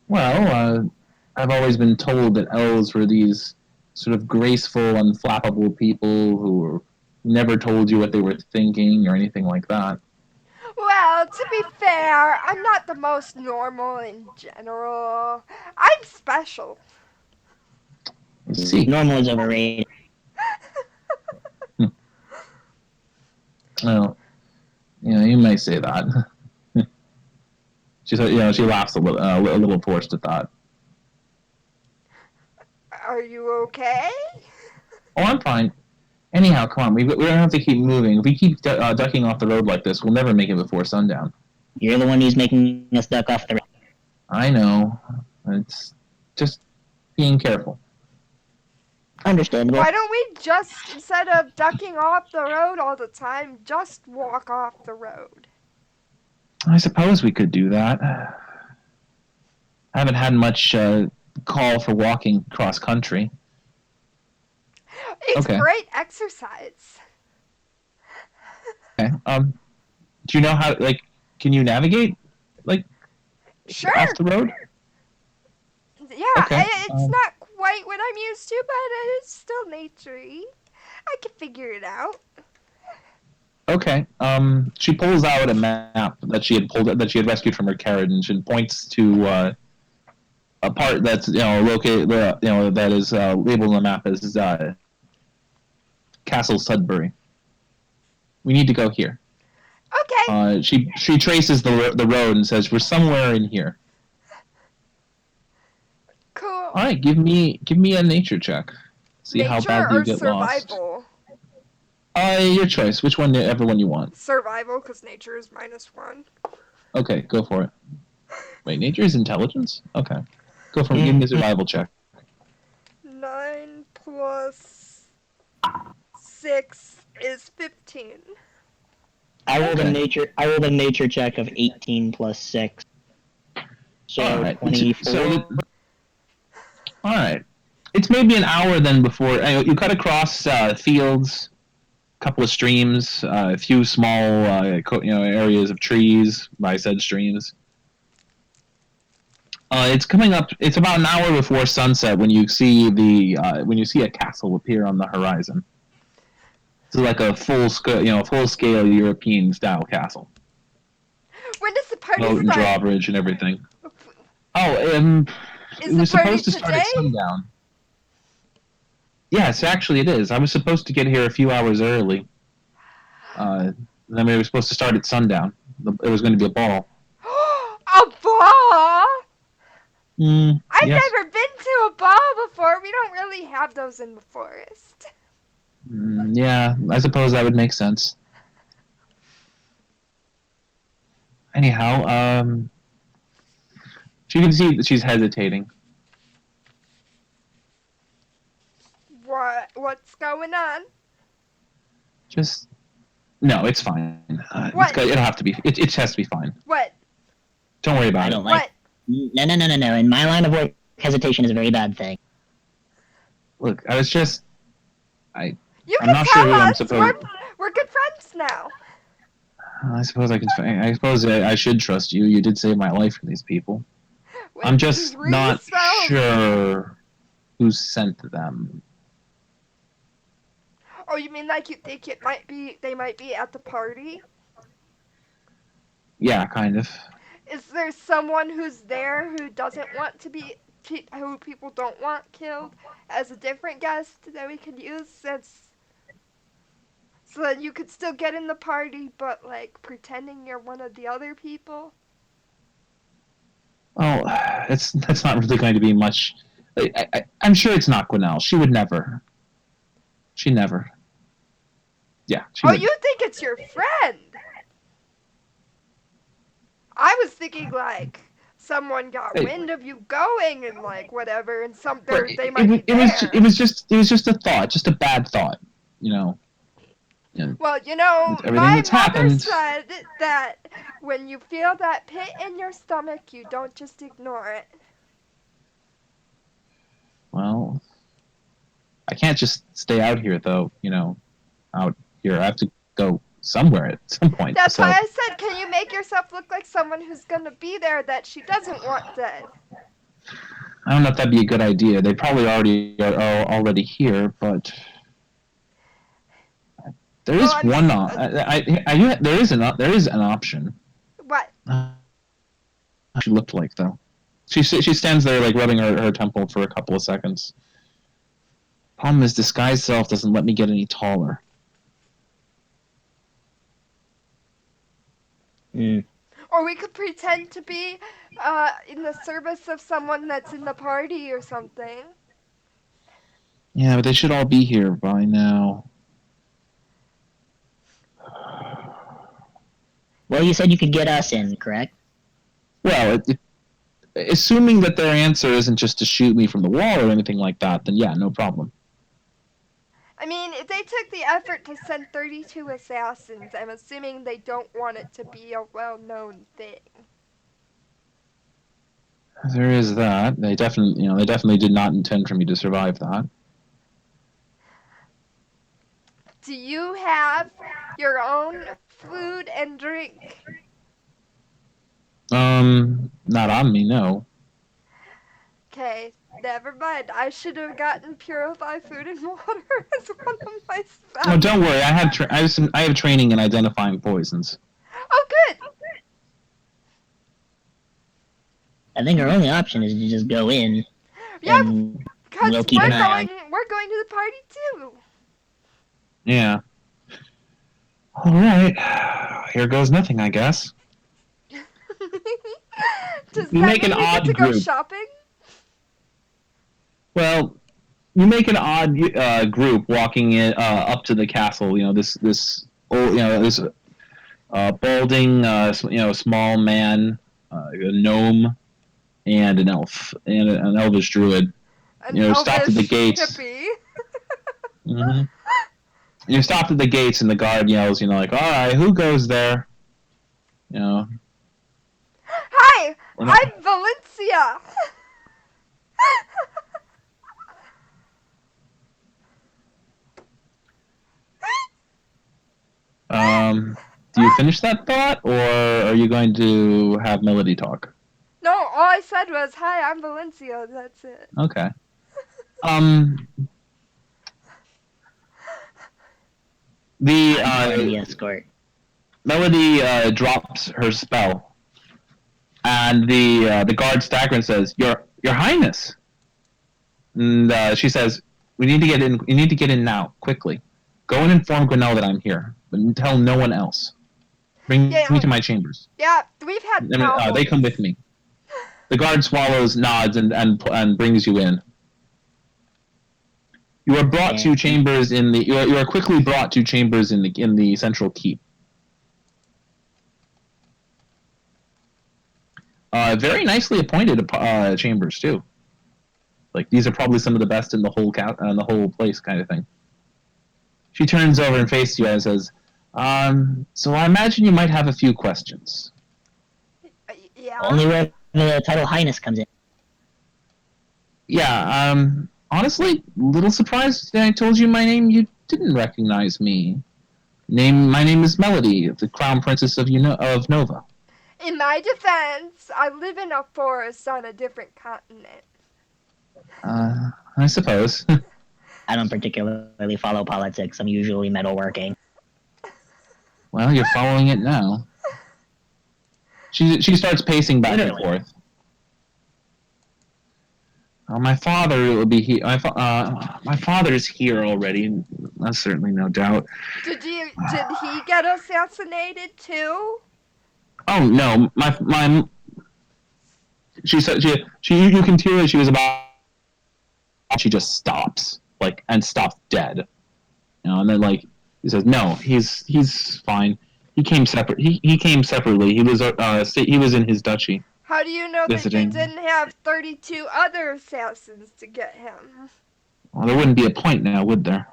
Well, I've always been told that elves were these sort of graceful, unflappable people who never told you what they were thinking or anything like that. Well, to be fair, I'm not the most normal in general. I'm special. I see. Normal is overrated. Well, you may say that. She laughs a little forced at that. Are you okay? Oh, I'm fine. Anyhow, come on. We don't have to keep moving. If we keep ducking off the road like this, we'll never make it before sundown. You're the one who's making us duck off the road. I know. It's just being careful. Understandable. Why don't we just, instead of ducking off the road all the time, just walk off the road? I suppose we could do that. I haven't had much call for walking cross country. It's Okay. great exercise. Okay. Do you know how? Can you navigate? Sure. Off the road? Yeah, Okay. it's not quite what I'm used to, but it's still naturey. I can figure it out. Okay. She pulls out a map that she had rescued from her carriage and points to a part that's located that is labeled on the map as Castle Sudbury. We need to go here. Okay. She traces the road and says we're somewhere in here. Cool. All right, give me a nature check. See Nature how badly or you get survival? lost. Your choice. Whichever one you want. Survival, because nature is -1. Okay, go for it. Wait, nature is intelligence? Okay. Go for it. Give me a survival check. 9 plus 6 is 15. I rolled a nature check of 18 plus 6. So All right. 24. All right. It's maybe an hour then before you cut across fields, a couple of streams, a few small areas of trees by said streams. It's coming up. It's about an hour before sunset when you see a castle appear on the horizon. It's like a full scale European style castle. When does the party Moat and start? drawbridge and everything. Oh, Is it the was party supposed to start today? at sundown. Yes, actually it is. I was supposed to get here a few hours early. Then we were supposed to start at sundown. It was going to be a ball. A ball? I've Yes. never been to a ball before. We don't really have those in the forest. Yeah, I suppose that would make sense. Anyhow, you can see that she's hesitating. What's going on? No, it's fine. What? It'll have to be. It has to be fine. What? Don't worry about I it. don't like. What? No. In my line of work, hesitation is a very bad thing. Look, I was just. I'm can not tell sure who I'm us. supposed. We're good friends now. I suppose I can. I suppose I should trust you. You did save my life from these people. I'm just not sure who sent them. Oh, you mean like you think they might be at the party? Yeah, kind of. Is there someone who's there who doesn't want to be, who people don't want killed, as a different guest that we could use so that you could still get in the party, but like pretending you're one of the other people? Oh, that's not really going to be much. I'm sure it's not Gwinnell. She would never. She never. Yeah. Oh, you think it's your friend? I was thinking like someone got wind of you going and like whatever, and they might be there. It was just a thought, just a bad thought, you know. Well, my mother said that when you feel that pit in your stomach, you don't just ignore it. Well, I can't just stay out here, though, out here. I have to go somewhere at some point. That's why I said, can you make yourself look like someone who's going to be there that she doesn't want dead? I don't know if that'd be a good idea. They probably are already here, but... There is one. There is an option. What? She looked like though. She stands there like rubbing her temple for a couple of seconds. Problem is, disguised self doesn't let me get any taller. Or we could pretend to be in the service of someone that's in the party or something. Yeah, but they should all be here by now. Well, you said you could get us in, correct? Well, assuming that their answer isn't just to shoot me from the wall or anything like that, then yeah, no problem. I mean, if they took the effort to send 32 assassins, I'm assuming they don't want it to be a well-known thing. There is that. They definitely did not intend for me to survive that. Do you have your own food and drink? Not on me, no. Okay, never mind. I should have gotten purified food and water as one of my spells. Oh, don't worry. I have training in identifying poisons. Oh, good. I think our only option is to just go in. Yeah, and because we'll keep an eye on. we're going to the party too. Yeah. All right. Here goes nothing, I guess. Does You that make mean an we get odd to go group. shopping? Well, you make an odd group walking in up to the castle. This old, this balding, small man, a gnome, and an elf, and an elvish druid. An Stopped at the elvish gates. hippie. Mm-hmm. You stopped at the gates, and the guard yells, like, "All right, who goes there?" Hi, We're not. I'm Valencia. Do you finish that thought, or are you going to have Melody talk? No, all I said was, hi, I'm Valencia. That's it. Okay. The The escort. Melody drops her spell, and the guard staggers and says, "Your Highness." And she says, "We need to get in. You need to get in now, quickly. Go and inform Grinnell that I'm here, but tell no one else. Bring me to my chambers." Yeah, we've had problems. They come with me. The guard swallows, nods, and brings you in. You are brought to chambers in the. You are quickly brought to chambers in the central keep. Very nicely appointed chambers too. Like, these are probably some of the best in the whole place, kind of thing. She turns over and faces you and says, "So I imagine you might have a few questions." Yeah. Only where the title Highness comes in. Yeah. Honestly, little surprised that I told you my name. You didn't recognize me. My name is Melody, the Crown Princess of Nova. In my defense, I live in a forest on a different continent. I suppose. I don't particularly follow politics. I'm usually metalworking. Well, you're following it now. She starts pacing back and forth. My father will be here. My father's here already. That's certainly no doubt. Did he get assassinated too? Oh no, my. She said you can hear that she was about. She just stops, and stops dead. And then he says, "No, he's fine. He came separate. He came separately. He was in his duchy." How do you know visiting. that they didn't have 32 other assassins to get him? Well, there wouldn't be a point now, would there?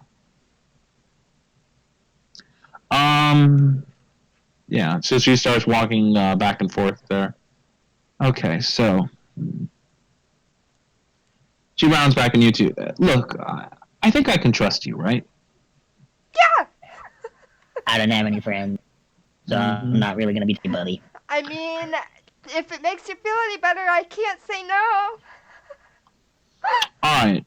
Yeah, so she starts walking back and forth there. Okay, so she rounds back and you two. Look, I think I can trust you, right? Yeah! I don't have any friends, so I'm not really going to be your buddy. I mean, if it makes you feel any better, I can't say no. Alright.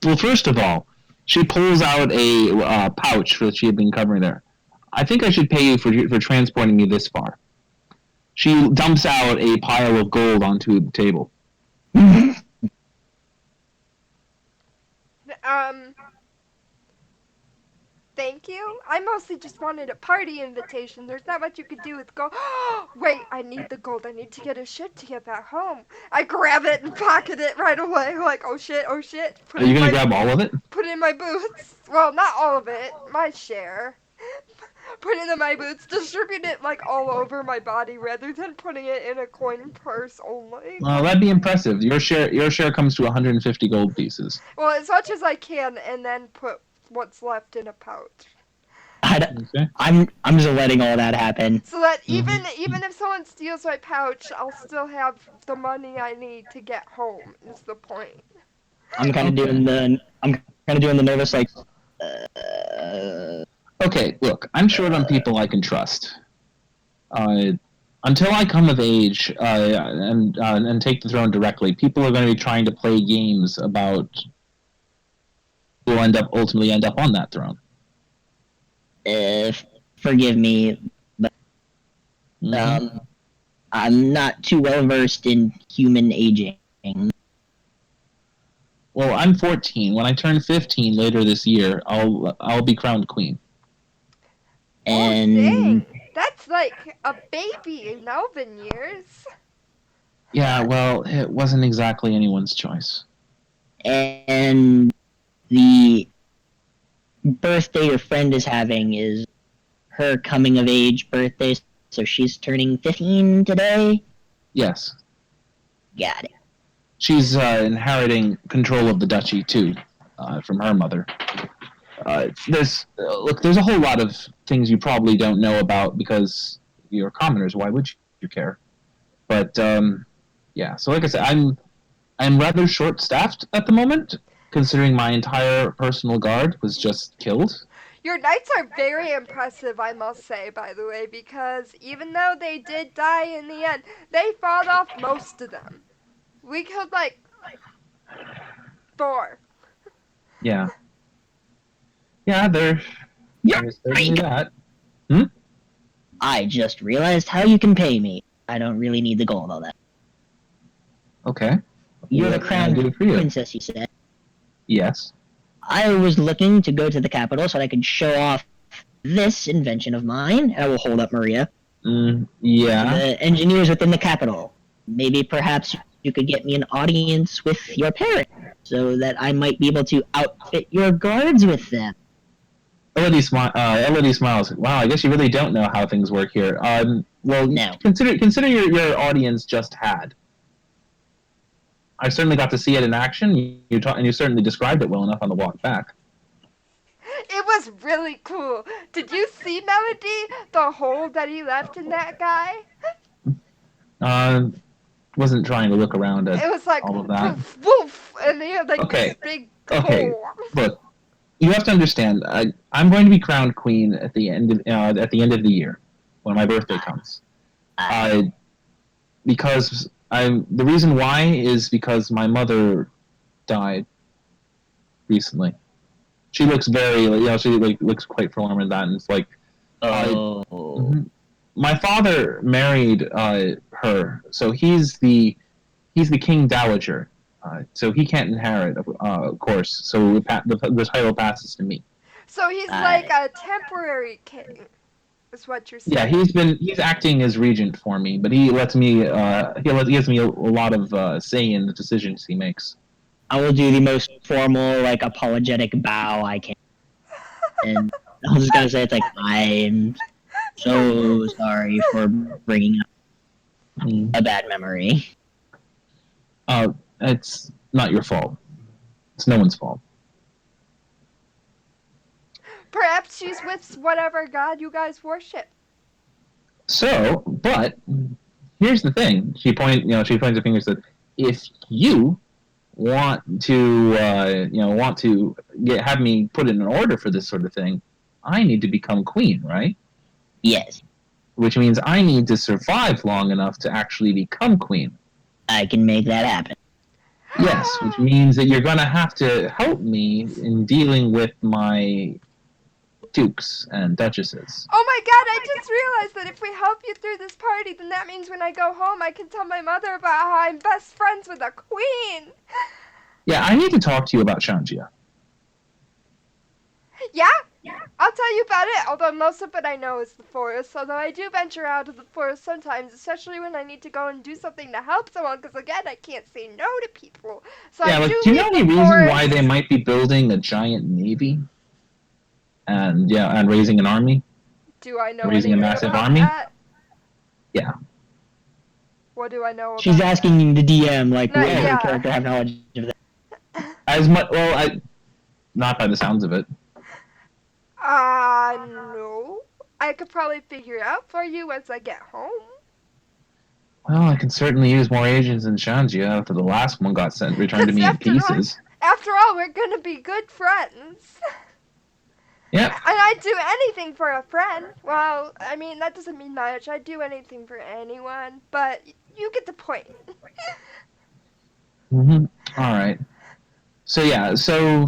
Well, first of all, she pulls out a pouch that she had been covering there. I think I should pay you for transporting me this far. She dumps out a pile of gold onto the table. thank you. I mostly just wanted a party invitation. There's not much you could do with gold. Wait, I need the gold. I need to get a shit to get back home. I grab it and pocket it right away. Like, oh shit, oh shit. Are you gonna grab all of it? Put it in my boots. Well, not all of it. My share. Put it in my boots. Distribute it like all over my body rather than putting it in a coin purse only. Well, that'd be impressive. Your share comes to 150 gold pieces. Well, as much as I can, and then put what's left in a pouch. Okay. I'm just letting all that happen. So that even if someone steals my pouch, I'll still have the money I need to get home. Is the point? I'm kind of doing the nervous like. Okay, look, I'm short on people I can trust. Until I come of age and take the throne directly, people are going to be trying to play games about who will ultimately end up on that throne. Forgive me, but I'm not too well versed in human aging. Well, I'm 14. When I turn 15 later this year, I'll be crowned queen. And dang. That's like a baby in Elven years. Yeah, well, it wasn't exactly anyone's choice. And the birthday your friend is having is her coming of age birthday, so she's turning 15 today? Yes. Got it. She's inheriting control of the duchy, too, from her mother. There's a whole lot of things you probably don't know about because you're commoners. Why would you care? But, yeah, so like I said, I'm rather short-staffed at the moment, considering my entire personal guard was just killed. Your knights are very impressive, I must say, by the way, because even though they did die in the end, they fought off most of them. We killed like 4. Yeah. Yeah, there's certainly that. I just realized how you can pay me. I don't really need the gold, all that. Okay. You're the crown princess, you said. Yes. I was looking to go to the capital so that I could show off this invention of mine. I will hold up Maria. Yeah. The engineers within the capital. Maybe perhaps you could get me an audience with your parents so that I might be able to outfit your guards with them. Elodie smiles. Wow, I guess you really don't know how things work here. Well, No. Consider your audience just had. I certainly got to see it in action. And you certainly described it well enough on the walk back. It was really cool. Did you see, Melody, the hole that he left in that guy? Wasn't trying to look around at it was like, all of that. Woof, woof, and he had like this big hole. Look, you have to understand. I'm going to be crowned queen at the end of the year, when my birthday comes. Because the reason why is because my mother died recently. She looks looks quite forlorn and that, and it's like, my father married her, so he's the king dowager, so he can't inherit, of course. So the title passes to me. So he's like a temporary king, is what you're saying. Yeah, he's acting as regent for me, but he lets me he gives me a lot of say in the decisions he makes. I will do the most formal, like, apologetic bow I can. And I was just gonna say, it's like, I'm so sorry for bringing up a bad memory. It's not your fault. It's no one's fault. Perhaps she's with whatever god you guys worship. So, but here's the thing. She points her finger and said, if you want to have me put in an order for this sort of thing, I need to become queen, right? Yes. Which means I need to survive long enough to actually become queen. I can make that happen. Yes, which means that you're going to have to help me in dealing with my dukes and duchesses. Oh my god, I just realized that if we help you through this party, then that means when I go home I can tell my mother about how I'm best friends with a queen. Yeah, I need to talk to you about Shanjia. Yeah? I'll tell you about it, although most of it I know is the forest, although I do venture out of the forest sometimes, especially when I need to go and do something to help someone, because again, I can't say no to people. So I Yeah, like, do do you know leave the any reason why they forest. might be building a giant navy and raising an army, Do I know raising a anything massive about army? that? Yeah. What do I know She's about that? asking the DM, like, No, would her yeah. character have knowledge of that? As much, well, not by the sounds of it. No. I could probably figure it out for you once I get home. Well, I can certainly use more agents in Shanjia after the last one got returned to Because me in pieces. after all, we're gonna be good friends. Yep. And I'd do anything for a friend. Well, I mean, that doesn't mean much. I'd do anything for anyone, but you get the point. All right. So,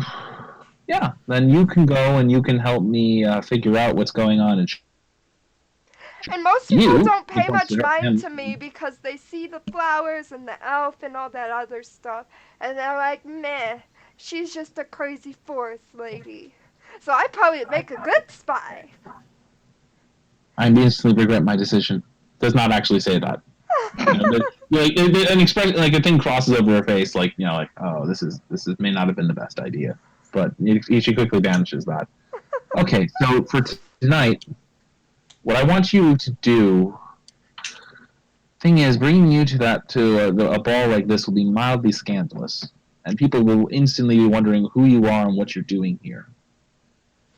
then you can go and you can help me figure out what's going on. And And most people you don't can pay much consider mind him. to me because they see the flowers and the elf and all that other stuff, and they're like, meh, she's just a crazy forest lady. So I probably would make a good spy. I instantly regret my decision. Does not actually say that. You know, an expression, like a thing crosses over her face, like like, oh, this is may not have been the best idea, but she quickly banishes that. Okay, so for tonight, what I want you to do, thing is, bringing you to a ball like this will be mildly scandalous, and people will instantly be wondering who you are and what you're doing here.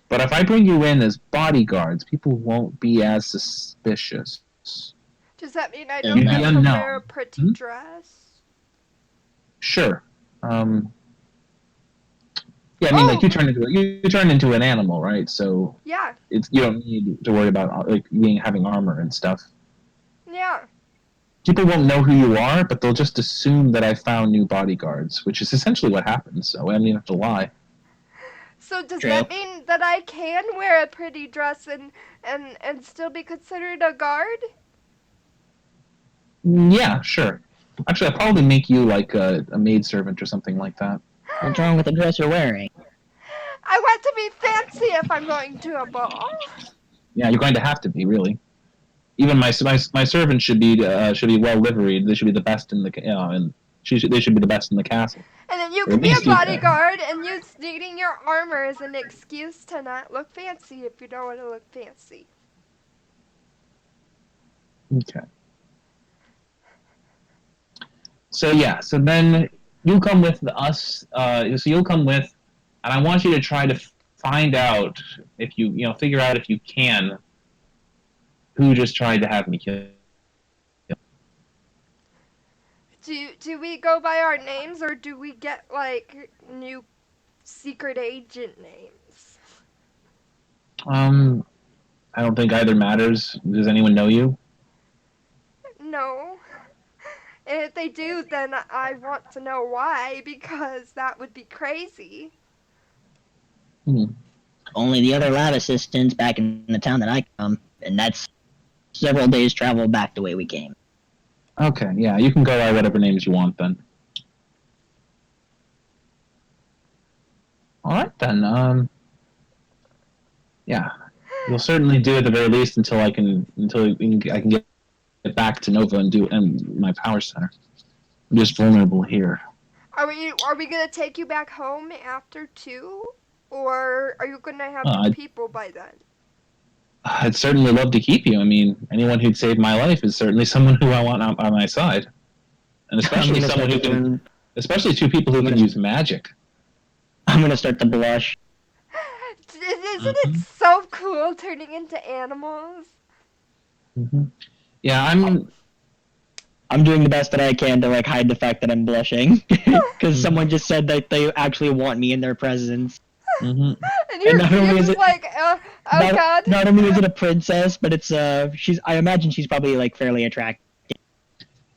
But if I bring you in as bodyguards, people won't be as suspicious. Does that mean I And don't You'd be get that, to wear a unknown. pretty Hmm? dress? Sure. Yeah, I mean, like Oh, you turn into an animal, right? So yeah, you don't need to worry about like having armor and stuff. yeah. People won't know who you are, but they'll just assume that I found new bodyguards, which is essentially what happens. So I don't even have to lie. So does true. that mean that I can wear a pretty dress and still be considered a guard? Yeah, sure. Actually, I'll probably make you like a maidservant or something like that. What's wrong with the dress you're wearing? I want to be fancy if I'm going to a ball. Yeah, you're going to have to be really. Even my servants should be well liveried. They should be the best in the and they should be the best in the castle. And then you Or at can be a least bodyguard and use needing your armor as an excuse to not look fancy if you don't want to look fancy. okay. So yeah, so then you'll come with us. So you'll come with, and I want you to try to find out if you figure out if you can who just tried to have me killed. Do we go by our names or do we get like new secret agent names? Um, I don't think either matters. Does anyone know you? No. And if they do, then I want to know why because that would be crazy. Hmm. Only the other lab assistants back in the town that I come, and that's several days travel back the way we came. Okay, yeah, you can go by whatever names you want then. All right then. Yeah, you'll certainly do at the very least until I can get back to Nova and my power center. I'm just vulnerable here. Are we gonna take you back home after too? Or are you gonna have new Uh, people by then? I'd certainly love to keep you. I mean, anyone who'd saved my life is certainly someone who I want on my side, and I'm especially gonna someone start who to can, turn. especially two people who I'm can gonna. use magic. I'm gonna start to blush. Isn't it Hmm. so cool turning into animals? Hmm. Yeah, I'm doing the best that I can to like hide the fact that I'm blushing, because someone just said that they actually want me in their presence. hmm And And you're just like, oh not god. not only is it a princess, but it's she's I imagine she's probably like fairly attractive.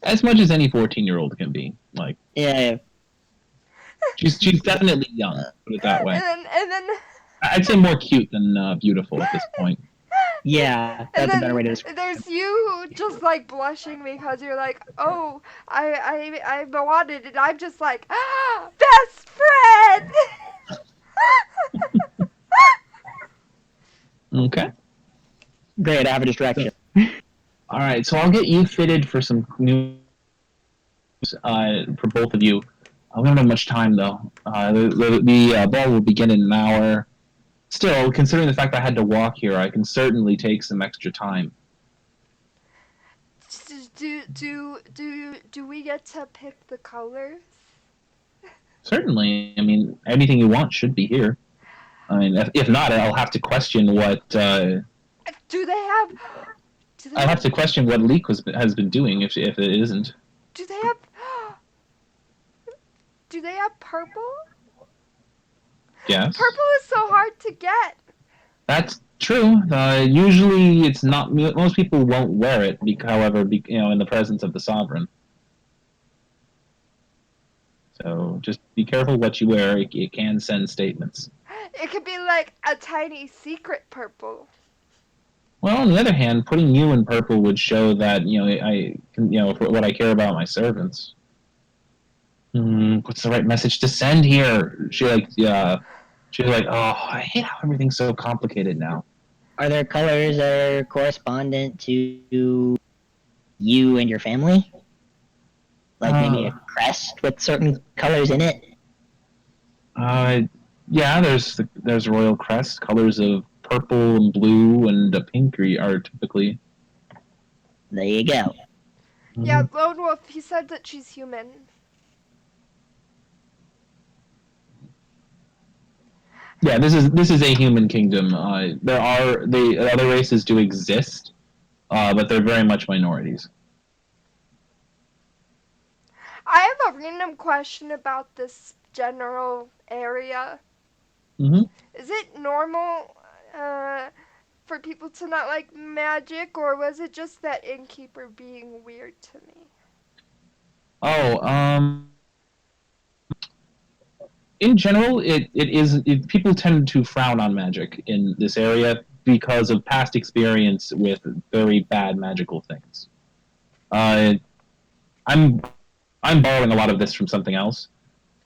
as much as any 14-year-old can be. Like Yeah. she's definitely young. Uh, Put it that way. And then I'd say more cute than beautiful at this point. yeah, and that's a better then way to describe there's you just like blushing because you're like, oh, I'm wanted, and I'm just like, best friend. Okay. Great, I have a distraction. All right, so I'll get you fitted for some news for both of you. We don't have much time though. The ball will begin in an hour. Still, considering the fact I had to walk here, I can certainly take some extra time. Do we get to pick the colors? Certainly, I mean, anything you want should be here. I mean, if not, I'll have to question what Do they have? Do they I have have? to question what Leek has been doing if it isn't. Do they have? Do they have purple? Yes, Purple is so hard to get. that's true. Usually, it's not. Most people won't wear it. However, in the presence of the sovereign. So just be careful what you wear. It can send statements. It could be like a tiny secret purple. Well, on the other hand, putting you in purple would show that what I care about my servants. What's the right message to send here? She's like, oh, I hate how everything's so complicated now. Are there colors that are correspondent to you and your family? Like maybe a crest with certain colors in it? Yeah, there's royal crest. Colors of purple and blue and pink are typically. There you go. Yeah, Lone Wolf. He said that she's human. Yeah, this is a human kingdom. The other races do exist, but they're very much minorities. I have a random question about this general area. Mm-hmm. Is it normal for people to not like magic, or was it just that innkeeper being weird to me? Oh, in general, people tend to frown on magic in this area because of past experience with very bad magical things. I'm I'm borrowing a lot of this from something else.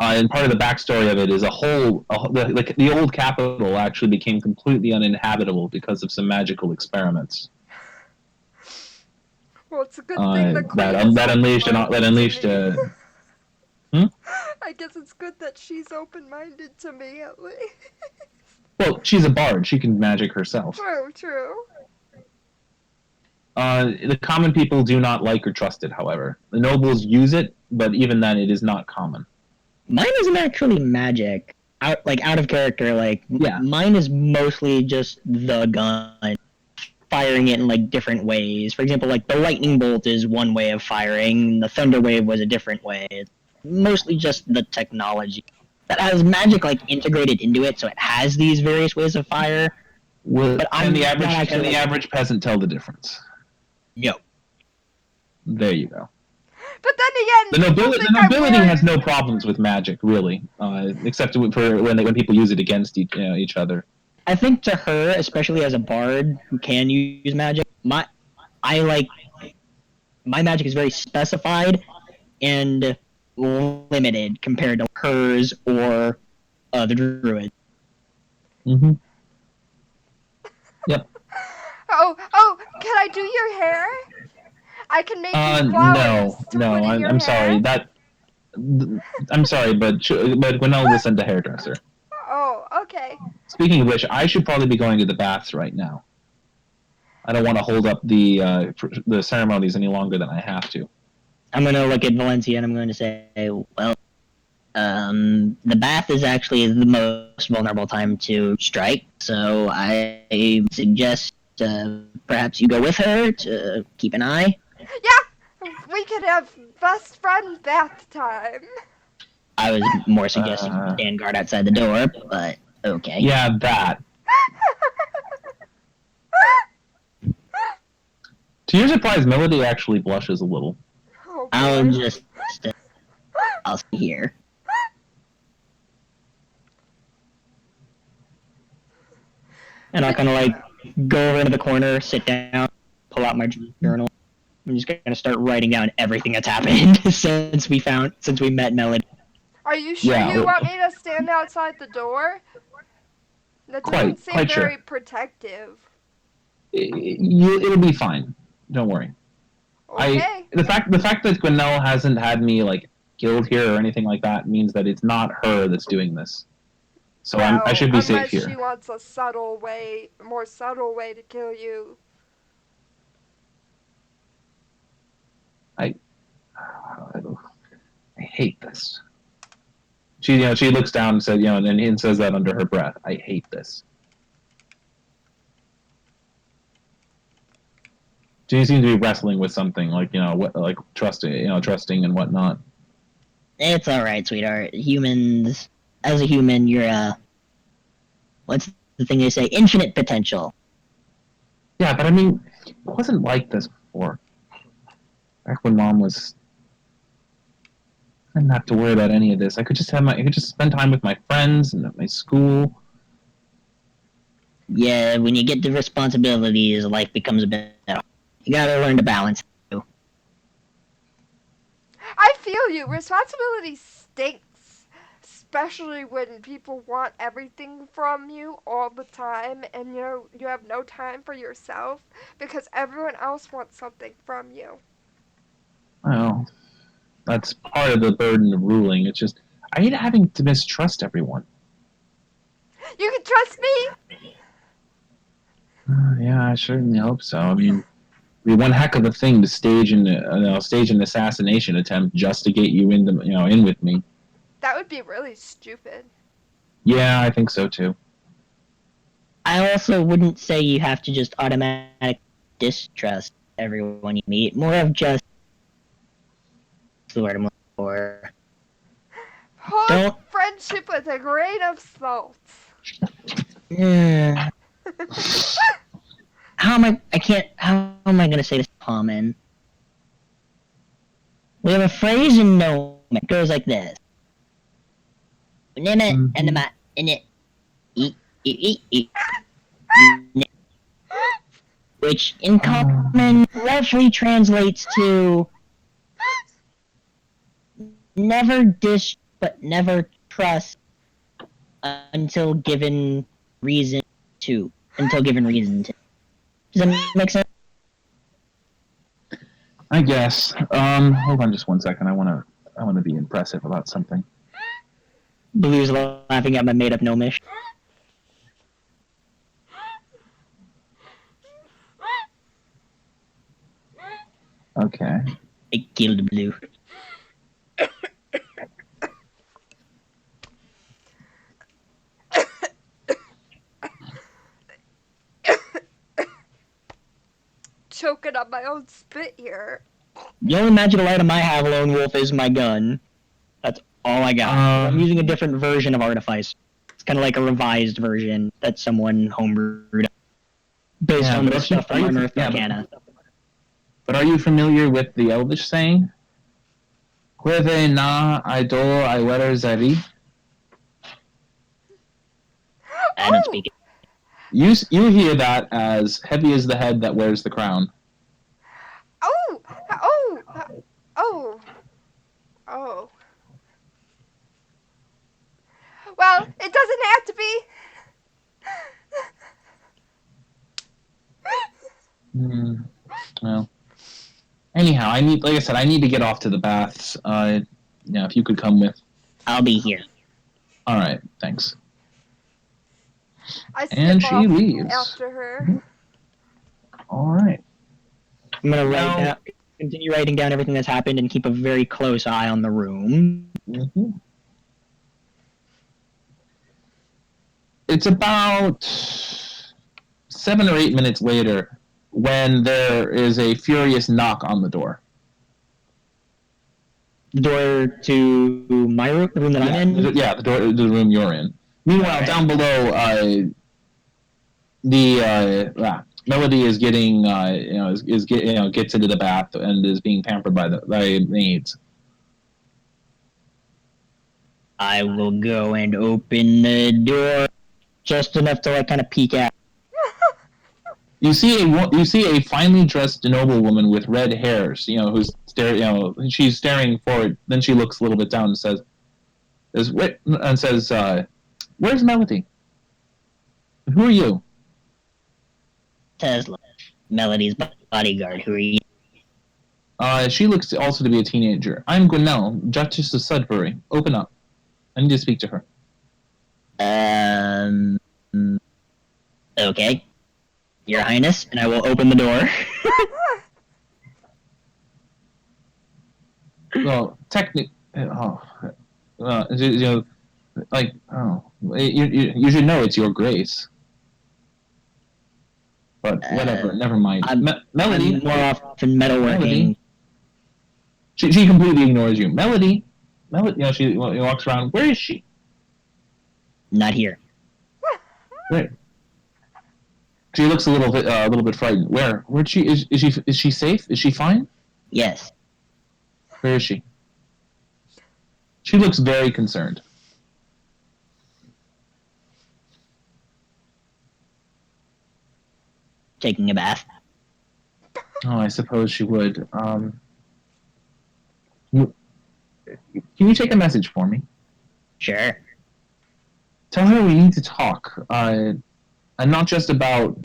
And part of the backstory of it is the old capital actually became completely uninhabitable because of some magical experiments. Well, it's a good thing the queen is That unleashed hmm? I guess it's good that she's open-minded to me at least. Well, she's a bard. She can magic herself. True. The common people do not like or trust it, however. The nobles use it, but even then it is not common. Mine isn't actually magic. Out of character, yeah. Mine is mostly just the gun. Firing it in different ways. For example, the lightning bolt is one way of firing, the thunder wave was a different way. It's mostly just the technology that has magic integrated into it, so it has these various ways of fire. But can the average peasant tell the difference? No. There you go. But then again, the nobility has no problems with magic, really, except for when people use it against each other. I think to her, especially as a bard who can use magic, my magic is very specified and limited compared to hers or the druid. Mm-hmm. Yep. Oh, can I do your hair? I can make you flowers to put in your I'm hair. sorry. I'm sorry, but Gwinnell will send a hairdresser. Oh, okay. Speaking of which, I should probably be going to the baths right now. I don't want to hold up the ceremonies any longer than I have to. I'm going to look at Valencia and I'm going to say, well, the bath is actually the most vulnerable time to strike, so I suggest perhaps you go with her to keep an eye. Yeah, we could have best friend bath time. I was more suggesting stand guard outside the door, but okay. Yeah, that. To your surprise, Melody actually blushes a little. Oh, I'll see here. And I'll kind of go over into the corner, sit down, pull out my journal. I'm just gonna start writing down everything that's happened since we met Melody. Are you sure you want me to stand outside the door? That doesn't seem very protective. It'll be fine. Don't worry. Okay. The fact that Gwinnell hasn't had me like killed here or anything like that means that it's not her that's doing this. So I should be safe here. Unless she wants a more subtle way to kill you. I hate this. She looks down and says, and says that under her breath. I hate this. She seems to be wrestling with something, like trusting and whatnot. It's all right, sweetheart. Humans, as a human, you're what's the thing they say? Infinite potential. Yeah, but I mean, it wasn't like this before. Back when Mom was, I didn't have to worry about any of this. I could just spend time with my friends and at my school. Yeah, when you get the responsibilities, life becomes a bit. You gotta learn to balance. I feel you. Responsibility stinks. Especially when people want everything from you all the time and you have no time for yourself because everyone else wants something from you. Well, that's part of the burden of ruling. It's just, I hate having to mistrust everyone. You can trust me? Yeah, I certainly hope so. I mean, it'd be one heck of a thing to stage an assassination attempt just to get you in with me. That would be really stupid. Yeah, I think so too. I also wouldn't say you have to just automatically distrust everyone you meet. More of just the word I'm looking for. Hold friendship with a grain of salt. How am I gonna say this common? We have a phrase in Gnome. It goes like this. Which in common roughly translates to never dish but never trust until given reason to. Does that make sense? I guess. Hold on just one second. I wanna be impressive about something. Blue's laughing at my made up gnomish. Okay. I killed Blue. Choking up my own spit here. The only magical item I have, Lone Wolf, is my gun. That's all I got. I'm using a different version of Artifice. It's kind of like a revised version that someone homebrewed based on the stuff from Unearthed Arcana. But are you familiar with the Elvish saying? Queve na idol I wetter zeri? I don't speak it. You hear that as heavy as the head that wears the crown. Oh. Well, it doesn't have to be. Well, anyhow, I need to get off to the baths. If you could come with. I'll be here. All right, thanks. And she leaves after her. All right. I'm gonna continue writing down everything that's happened and keep a very close eye on the room. Mm-hmm. It's about 7 or 8 minutes later when there is a furious knock on the door. The door to my room, the room that I'm in? Yeah, the door to the room you're in. Meanwhile, down below, Melody is getting, gets into the bath and is being pampered by maids. I will go and open the door just enough to kind of peek out. You see a finely dressed noblewoman with red hair, who's she's staring forward. Then she looks a little bit down and says, "Where's Melody?" Who are you? Tesla, Melody's bodyguard. Who are you? She looks also to be a teenager. I'm Gwinnell, Duchess of Sudbury. Open up. I need to speak to her. Okay. Your Highness, and I will open the door. Well, technically, you should know it's your grace. But whatever, never mind. Melody, I'm more often metalworking. Melody. She completely ignores you. Melody, she walks around. Where is she? Not here. Where? She looks a little bit frightened. Where'd she? Is she safe? Is she fine? Yes. Where is she? She looks very concerned. Taking a bath. Oh, I suppose she would. Can you take a message for me? Sure. Tell her we need to talk. And not just about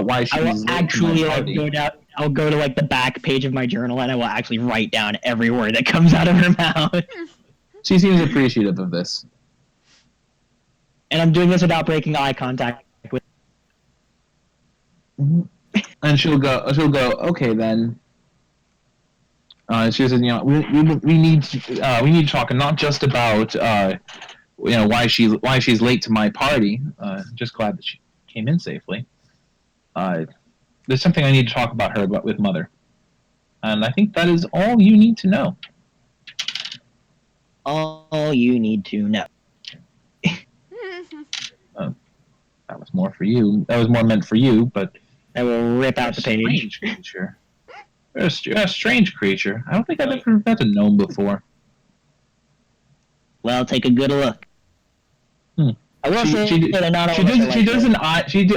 why she's I will actually go down. I'll go to the back page of my journal and I will actually write down every word that comes out of her mouth. She seems appreciative of this. And I'm doing this without breaking eye contact with. And she'll go. Okay then. She says, we need to talk, and not just about why she's late to my party. Just glad that she came in safely. There's something I need to talk about her with Mother, and I think that is all you need to know. All you need to know. That was more for you. That was more meant for you, but I will rip out the page. Creature. You're a strange creature. I don't think I've ever met a gnome before. Well, take a good look. I will say she does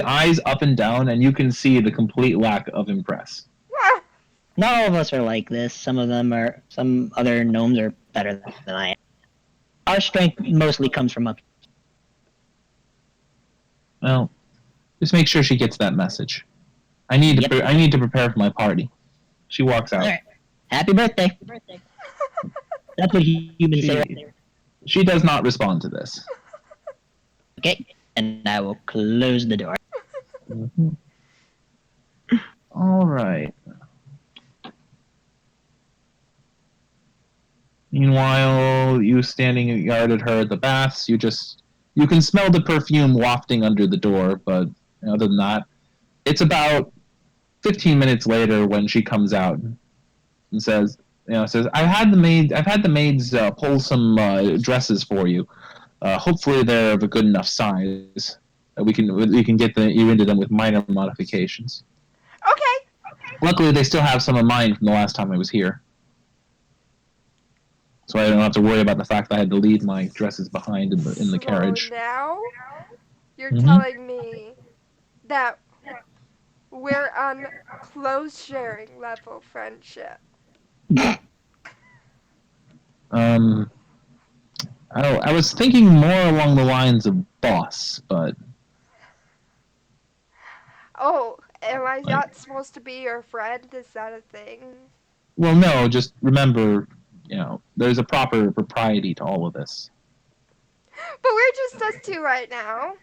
eyes up and down, and you can see the complete lack of impress. Not all of us are like this. Some other gnomes are better than I am. Our strength mostly comes from up. Well, just make sure she gets that message. I need to prepare for my party. She walks out. Right. Happy birthday. That's what humans say right there. She does not respond to this. Okay, and I will close the door. Mm-hmm. All right. Meanwhile, you standing guard at her at the baths, you can smell the perfume wafting under the door, but other than that, it's about 15 minutes later when she comes out and says, I've had the maids pull some dresses for you. Hopefully they're of a good enough size. We can get you into them with minor modifications. Okay. Luckily, they still have some of mine from the last time I was here. So I don't have to worry about the fact that I had to leave my dresses behind in the carriage. So now you're telling me that we're on close sharing level friendship. I was thinking more along the lines of boss, but. Oh, am I not supposed to be your friend? Is that a thing? Well, no, just remember, there's a proper propriety to all of this. But we're just us two right now.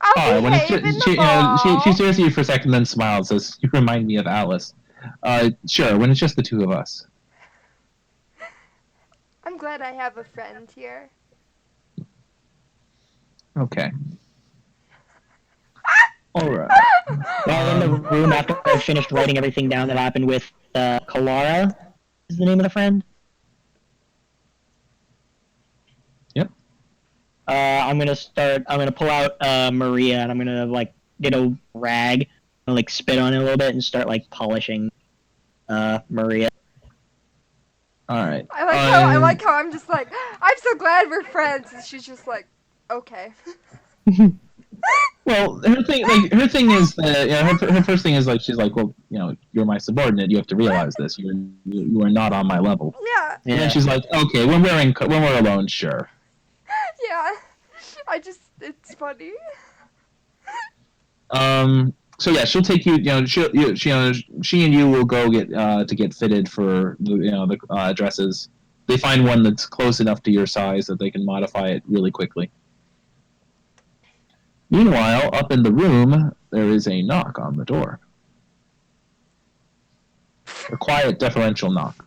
I'll behave in the she stares at you for a second, then smiles, says, "You remind me of Alice." Sure, when it's just the two of us. I'm glad I have a friend here. Okay. All right. Well, in the room after I finished writing everything down that happened with Kalara, is the name of the friend? Yep. I'm gonna pull out Maria, and I'm gonna get a rag and spit on it a little bit and start polishing Maria. All right. I like how I'm just like, I'm so glad we're friends, and she's just like, okay. Well, her thing is that her first thing is she's like, well, you're my subordinate. You have to realize this. You are not on my level. Yeah. And then she's like, okay, when we're alone, sure. Yeah. I just It's funny. So yeah, she'll take you. She and you will go get to get fitted for the dresses. They find one that's close enough to your size that they can modify it really quickly. Meanwhile, up in the room, there is a knock on the door. A quiet, deferential knock.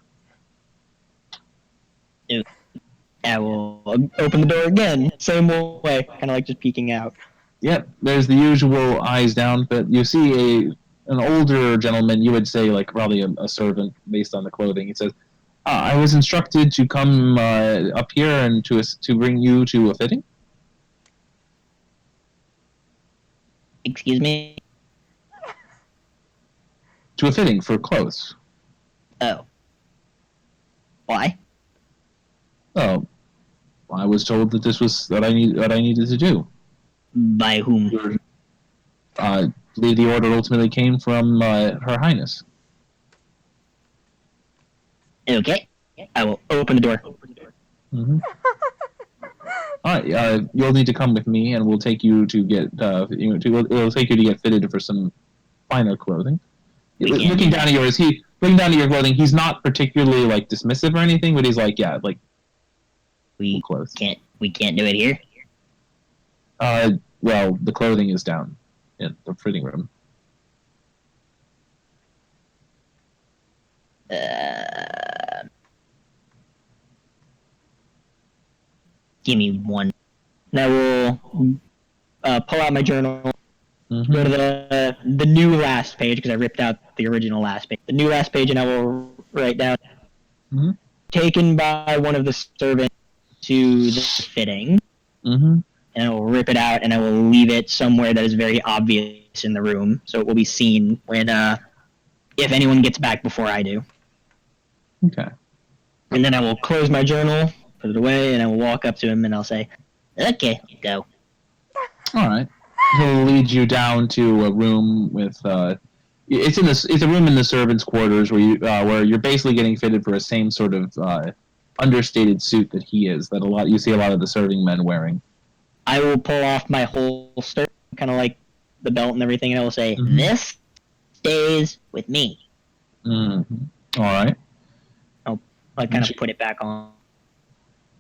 I will open the door again, same way, kind of like just peeking out. Yep, there's the usual eyes down, but you see an older gentleman. You would say like probably a servant based on the clothing. He says, "I was instructed to come up here and to bring you to a fitting." Excuse me? To a fitting for clothes. Oh. Why? Oh, I was told that this was what I needed to do. By whom? I believe the order ultimately came from Her Highness. Okay. I will open the door. Mm-hmm. All right, you'll need to come with me, and we'll take you to get it'll take you to get fitted for some finer clothing. Looking down at your clothing, he's not particularly like dismissive or anything, but he's like, yeah, like we clothes. We can't do it here. Well, the clothing is down in the fitting room. Give me one. And I will pull out my journal. Mm-hmm. Go to the new last page because I ripped out the original last page. The new last page, and I will write down. Mm-hmm. Taken by one of the servants to the fitting. Mm-hmm. And I will rip it out, and I will leave it somewhere that is very obvious in the room, so it will be seen when if anyone gets back before I do. Okay. And then I will close my journal, put it away, and I will walk up to him and I'll say, "Okay, go." All right. He'll lead you down to a room with it's a room in the servants' quarters where you're basically getting fitted for a same sort of understated suit that he is that you see a lot of the serving men wearing. I will pull off my holster, kind of like the belt and everything, and I will say, Mm-hmm. "This stays with me." Mm-hmm. All right. I kind of put it back on.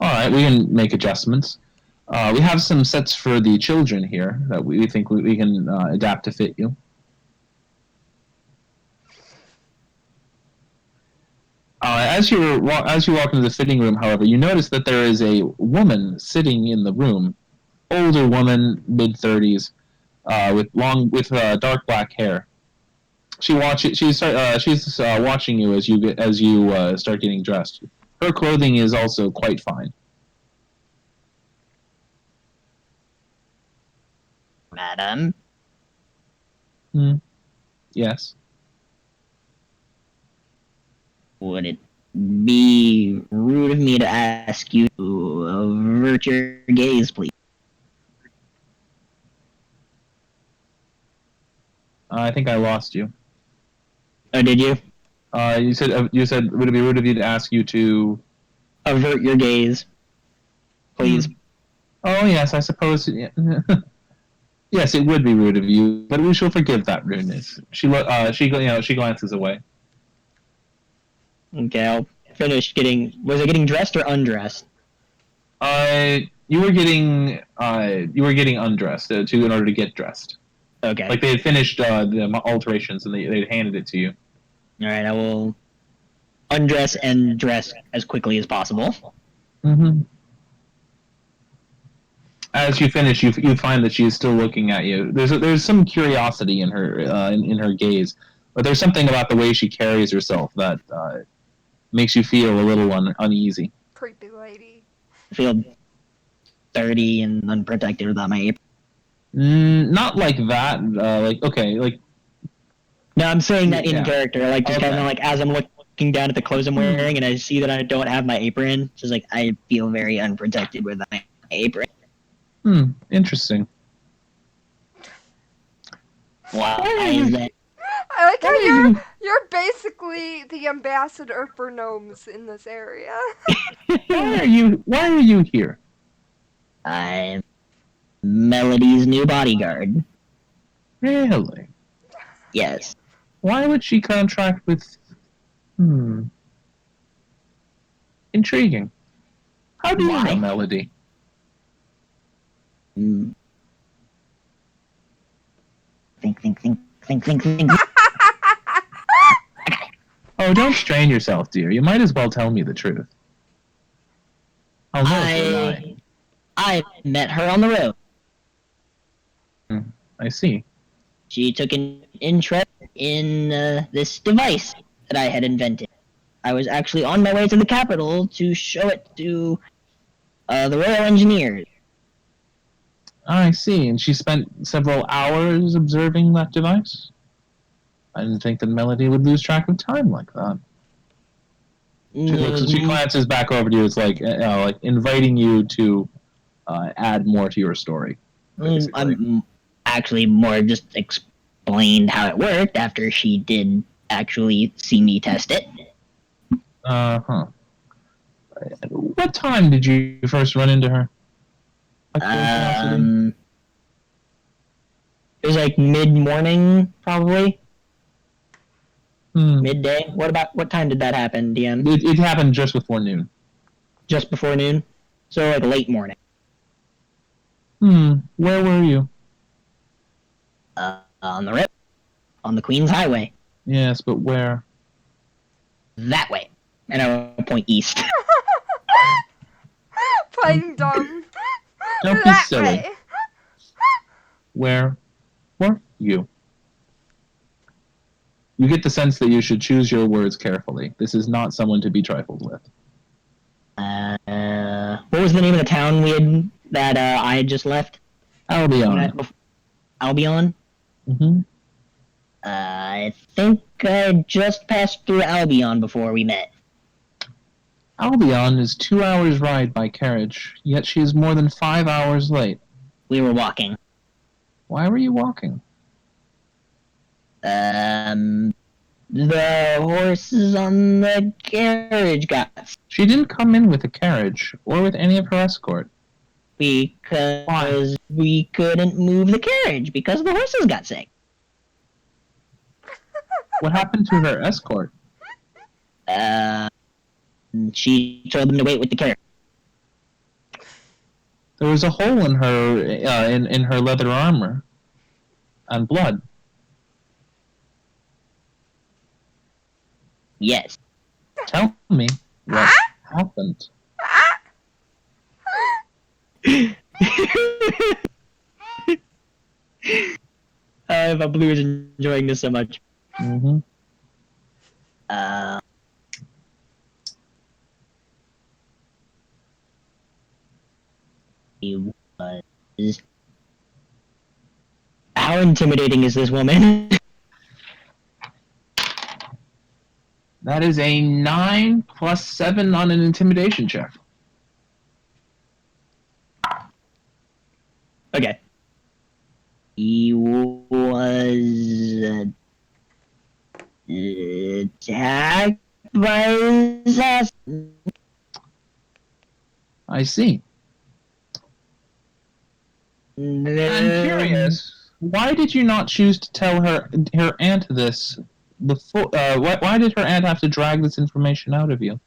All right, we can make adjustments. We have some sets for the children here that we think we can adapt to fit you. As you walk into the fitting room, however, you notice that there is a woman sitting in the room, older woman, mid-30s, with dark black hair. She's watching you as you start getting dressed. Her clothing is also quite fine. Madam? Yes. Would it be rude of me to ask you to avert your gaze, please? I think I lost you. Oh, did you? You said would it be rude of you to ask you to Avert your gaze, please. Oh yes, I suppose. Yeah. Yes, it would be rude of you, but we shall forgive that rudeness. She glances away. Okay, I'll finish getting. Was I getting dressed or undressed? You were getting undressed in order to get dressed. Okay. Like they had finished the alterations and they handed it to you. All right, I will undress and dress as quickly as possible. Mm-hmm. As you finish, you find that she is still looking at you. There's some curiosity in her in her gaze, but there's something about the way she carries herself that makes you feel a little uneasy. Creepy lady. I feel dirty and unprotected without my apron. Not like that. No, I'm saying that in character, like just Okay. kind of like as I'm looking down at the clothes I'm wearing and I see that I don't have my apron, just like I feel very unprotected without my apron. Interesting. Why is that? I like how you're basically the ambassador for gnomes in this area. Why are you here? I'm Melody's new bodyguard. Really? Yes. Why would she contract with... Intriguing. How do you know Melody? Mm. Think. Oh, don't strain yourself, dear. You might as well tell me the truth. I'll know if you're lying. I met her on the road. I see. She took an interest in this device that I had invented. I was actually on my way to the capital to show it to the Royal Engineers. I see. And she spent several hours observing that device? I didn't think that Melody would lose track of time like that. She glances back over to you. It's like inviting you to add more to your story. Basically. I'm actually more just explained how it worked after she did actually see me test it. Uh-huh. What time did you first run into her? It was like mid-morning, probably. Midday. What time did that happen, DM? It happened just before noon. Just before noon? So like late morning. Where were you? On the rip. On the Queen's Highway. Yes, but where? That way. And I will point east. Playing dumb. Don't be silly. Way. Where were you? You get the sense that you should choose your words carefully. This is not someone to be trifled with. What was the name of the town I had just left? Albion. Albion? Mm-hmm. I think I just passed through Albion before we met. Albion is 2 hours' ride by carriage, yet she is more than 5 hours late. We were walking. Why were you walking? The horses on the carriage got... She didn't come in with a carriage, or with any of her escort. Because we couldn't move the carriage, because the horses got sick. What happened to her escort? She told them to wait with the carriage. There was a hole in her in her leather armor, and blood. Yes. Tell me what happened. Blue is enjoying this so much. Mm-hmm. He was... How intimidating is this woman? That is a 9 plus 7 on an intimidation check. Okay. He was attacked by assassin. I see. I'm curious. Why did you not choose to tell her aunt this before? Why did her aunt have to drag this information out of you?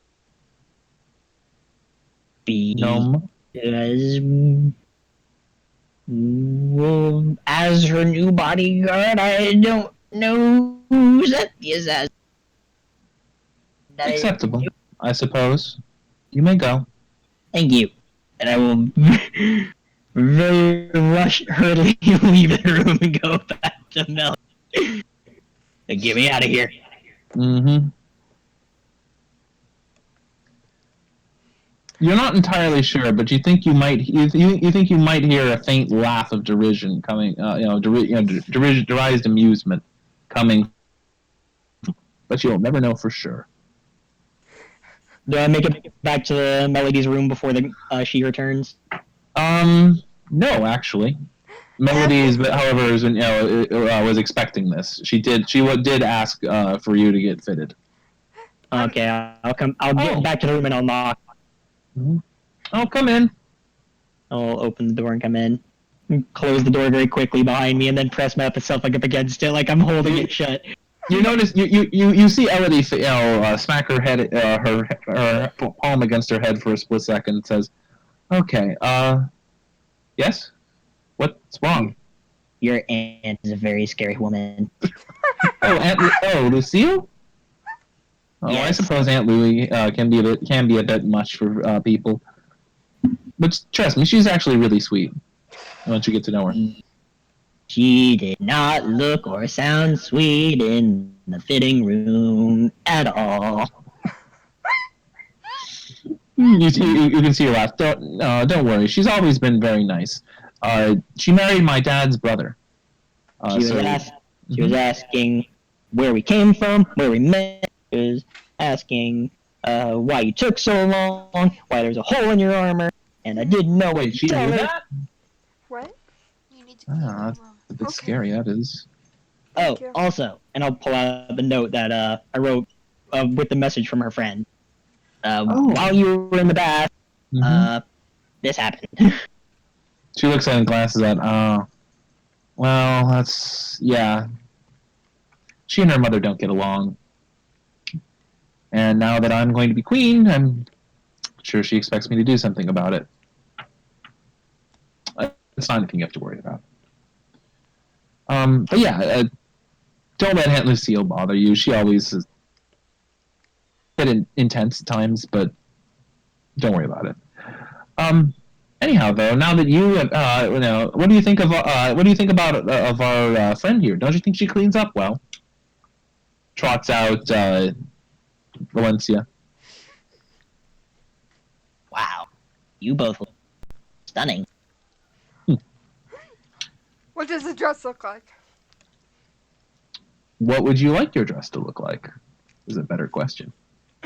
Because, well, as her new bodyguard, I don't know who's at the assassin. Acceptable, I suppose. You may go. Thank you. And I will very hurriedly leave the room and go back to Mel. Get me out of here. Mm-hmm. You're not entirely sure, but you think you might. You think you might hear a faint laugh of derision coming. Derised amusement coming, but you'll never know for sure. Do I make it back to Melody's room before she returns? No, actually. Melody however, was expecting this. She did ask for you to get fitted. Okay, I'll come. I'll get back to the room and I'll knock. Mm-hmm. Oh, come in. I'll open the door and come in. close the door very quickly behind me, and then press myself like up against it, like I'm holding it shut. You notice you see Elodie, smack her head, her palm against her head for a split second. And says, "Okay, yes, what's wrong?" Your aunt is a very scary woman. Oh, Lucille. Oh, yes. I suppose Aunt Louie can be a bit much for people, but trust me, she's actually really sweet. Once you get to know her. She did not look or sound sweet in the fitting room at all. You can see her laugh. Don't worry. She's always been very nice. She married my dad's brother. She was asking where we came from, where we met. She was asking why you took so long, why there's a hole in your armor, and I didn't know what she knew that? What? You need to clean your room. A bit scary, that is. Oh, also, and I'll pull out the note that I wrote with the message from her friend. While you were in the bath, this happened. She looks at it and glances at, well, yeah. She and her mother don't get along. And now that I'm going to be queen, I'm sure she expects me to do something about it. It's not anything you have to worry about. But yeah, don't let Aunt Lucille bother you. She always is a bit intense at times, but don't worry about it. Anyhow, though, now that you have, what do you think of our friend here? Don't you think she cleans up well? Trots out Valencia. Wow, you both look stunning. What does the dress look like? What would you like your dress to look like? Is a better question.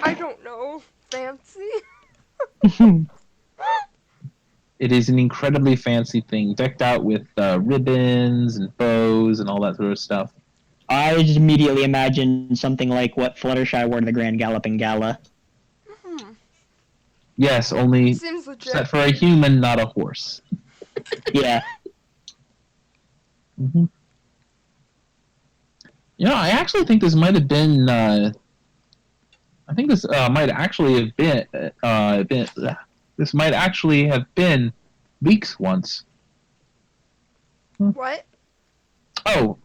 I don't know. Fancy? It is an incredibly fancy thing, decked out with ribbons and bows and all that sort of stuff. I just immediately imagined something like what Fluttershy wore to the Grand Galloping Gala. Yes, only set for a human, not a horse. Yeah. You know, I actually think this might have been. I think this might actually have been. This might actually have been Weeks once. What? Oh,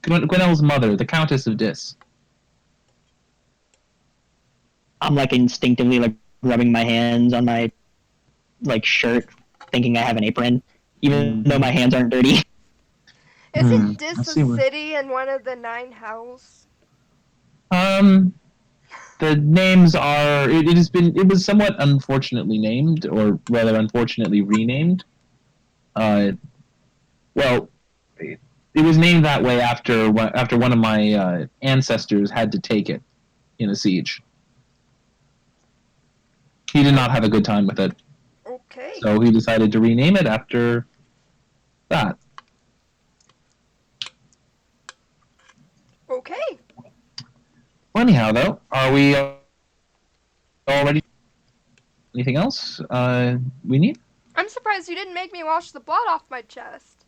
Gwenelle's mother, the Countess of Dis. I'm like instinctively like rubbing my hands on my like shirt, thinking I have an apron, even though my hands aren't dirty. Isn't Dis a city in one of the 9 hells? The names are. It was somewhat unfortunately named, or rather, unfortunately renamed. Well, it was named that way after one of my ancestors had to take it in a siege. He did not have a good time with it. Okay. So he decided to rename it after that. Okay. Well, anyhow, though, are we all ready? Anything else we need? I'm surprised you didn't make me wash the blood off my chest.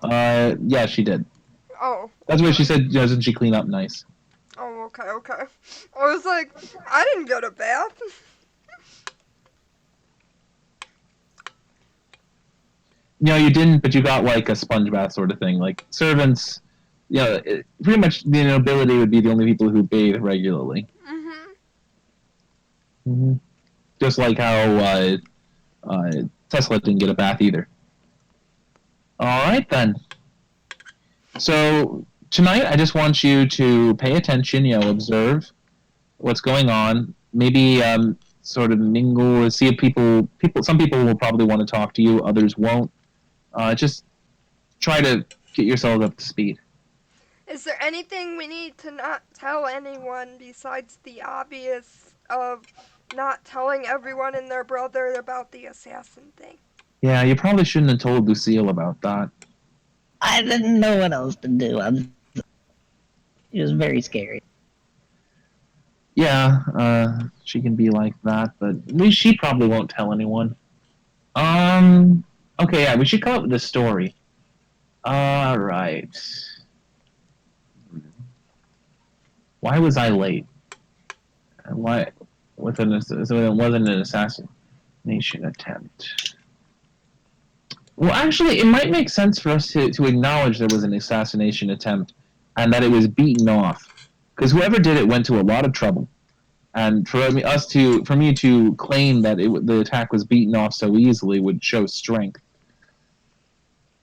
Yeah, she did. Oh. That's what she said. Doesn't she clean up nice? Oh, okay. I was like, I didn't get a bath. No, you didn't, but you got like a sponge bath sort of thing. Like servants, pretty much the nobility would be the only people who bathe regularly. Just like how Tesla didn't get a bath either. All right, then. So tonight, I just want you to pay attention, observe what's going on. Maybe sort of mingle, see if people. Some people will probably want to talk to you, others won't. Just try to get yourself up to speed. Is there anything we need to not tell anyone besides the obvious of not telling everyone and their brother about the assassin thing? Yeah, you probably shouldn't have told Lucille about that. I didn't know what else to do. It was very scary. Yeah, she can be like that, but at least she probably won't tell anyone. Okay, yeah, we should come up with a story. Alright. Why was I late? Why? So it wasn't an assassination attempt. Well, actually, it might make sense for us to acknowledge there was an assassination attempt and that it was beaten off. Because whoever did it went to a lot of trouble. And for me to claim that the attack was beaten off so easily would show strength.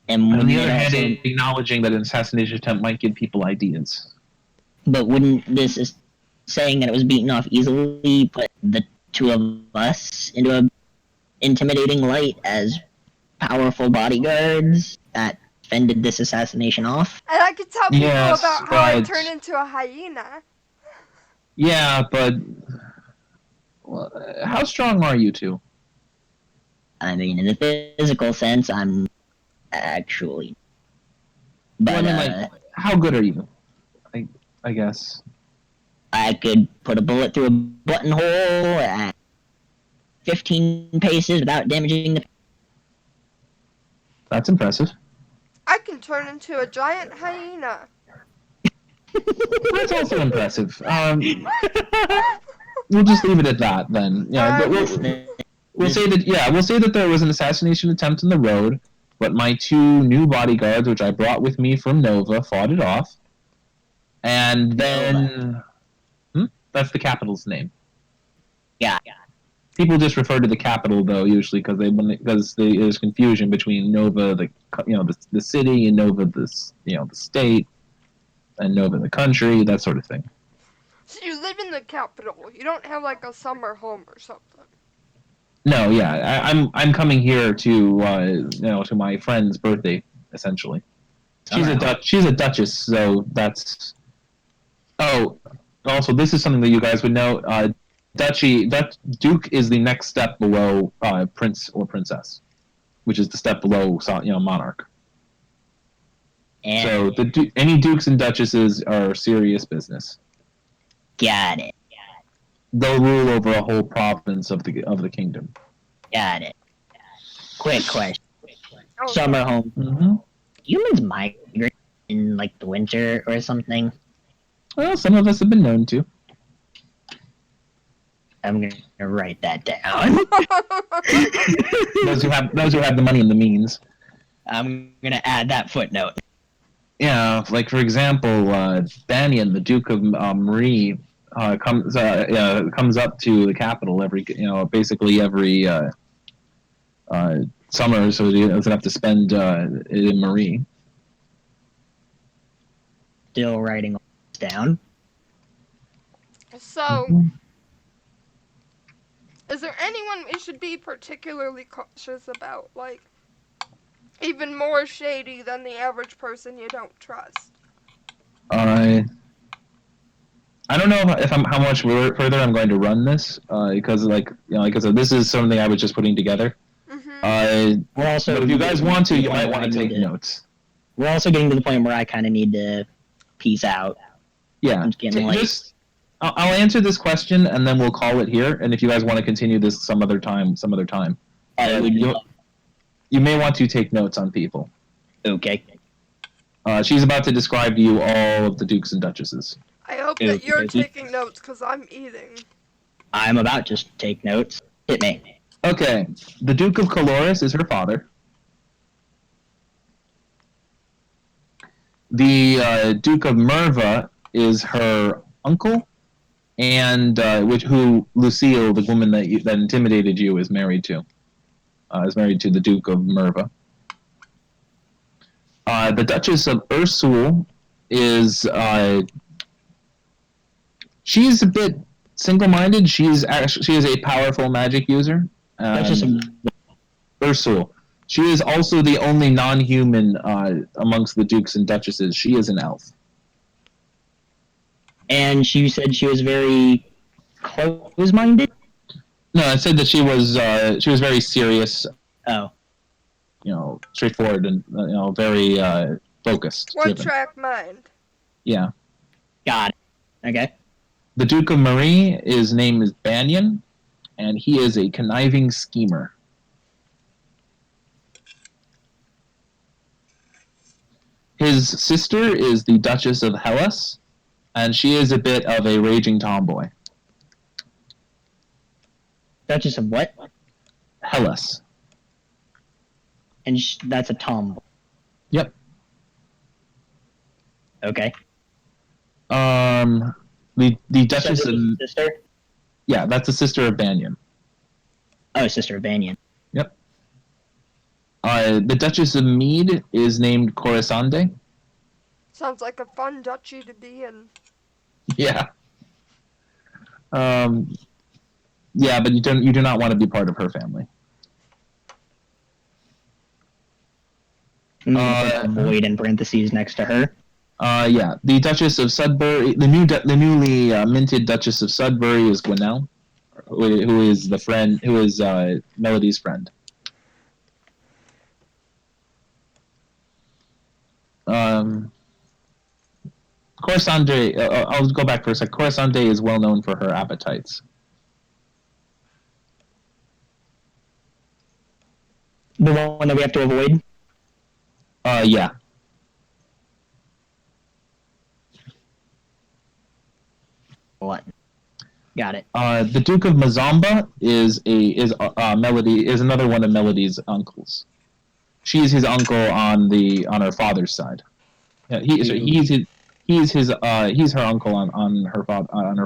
And on the wouldn't other it hand, also, acknowledging that an assassination attempt might give people ideas. but wouldn't this is saying that it was beaten off easily put the two of us into a intimidating light as powerful bodyguards that fended this assassination off? And I could tell people Yes, about how I but turned into a hyena. yeah, but well, how strong are you two? I mean, in the physical sense, I'm actually. But Well, I mean, like, how good are you? I guess. I could put a bullet through a buttonhole at 15 paces without damaging the. That's impressive. I can turn into a giant hyena. That's also impressive. We'll just leave it at that then. Yeah, but we'll say that there was an assassination attempt in the road, but my two new bodyguards, which I brought with me from Nova, fought it off. And then that's the capital's name. Yeah. People just refer to the capital though usually because there's confusion between Nova, the city, and Nova, the state, and Nova, the country, that sort of thing. So you live in the capital. You don't have like a summer home or something. No, yeah, I'm coming here to my friend's birthday essentially. She's a duchess, so that's. Oh, also this is something that you guys would know. Duke is the next step below prince or princess, which is the step below monarch. And So any dukes and duchesses are serious business. got it. They'll rule over a whole province of the kingdom. Got it. Quick question. Oh, Summer home. Mm-hmm. Humans migrate in like the winter or something? Well, some of us have been known to. I'm gonna write that down. those who have the money and the means. I'm gonna add that footnote. Yeah, like for example, Banyan, the Duke of Marie, comes up to the capital basically every summer, so he doesn't have to spend it in Marie. Still writing all this down. So, is there anyone we should be particularly cautious about? Like, even more shady than the average person you don't trust? I don't know if I'm how much further I'm going to run this because this is something I was just putting together. Mm-hmm. We're also, but if you guys want to, you might want to take notes. We're also getting to the point where I kind of need to peace out. Yeah, I'll answer this question and then we'll call it here. And if you guys want to continue this some other time, you may want to take notes on people. Okay. She's about to describe to you all of the dukes and duchesses. I hope that you're taking notes because I'm eating. I'm about to take notes. Hit me. Okay, the Duke of Caloris is her father. The Duke of Merva is her uncle, and who Lucille, the woman that intimidated you, is married to. Is married to the Duke of Merva. The Duchess of Ursul is she's a bit single-minded. She is a powerful magic user. Ursul. She is also the only non-human amongst the dukes and duchesses. She is an elf. And she said she was very close-minded? No, I said that she was very serious. Oh. Straightforward and very focused. One-track mind. Yeah. Got it. Okay. The Duke of Marie, his name is Banyan, and he is a conniving schemer. His sister is the Duchess of Hellas, and she is a bit of a raging tomboy. Duchess of what? Hellas. And that's a tomboy. Yep. Okay. The Duchess of sister. Yeah, that's the sister of Banyan. Oh, sister of Banyan. Yep. The Duchess of Mead is named Corisande. Sounds like a fun duchy to be in. Yeah. Yeah, but you do not want to be part of her family. I'm gonna put a void in parentheses next to her. Yeah, the Duchess of Sudbury, the newly minted Duchess of Sudbury is Gwinnell, who is Melody's friend. Corisande, I'll go back for a sec. Corisande is well known for her appetites. The one that we have to avoid? Yeah. What? Got it. The Duke of Mazamba is another one of Melody's uncles. She's his uncle on her father's side. Yeah, he's her uncle on her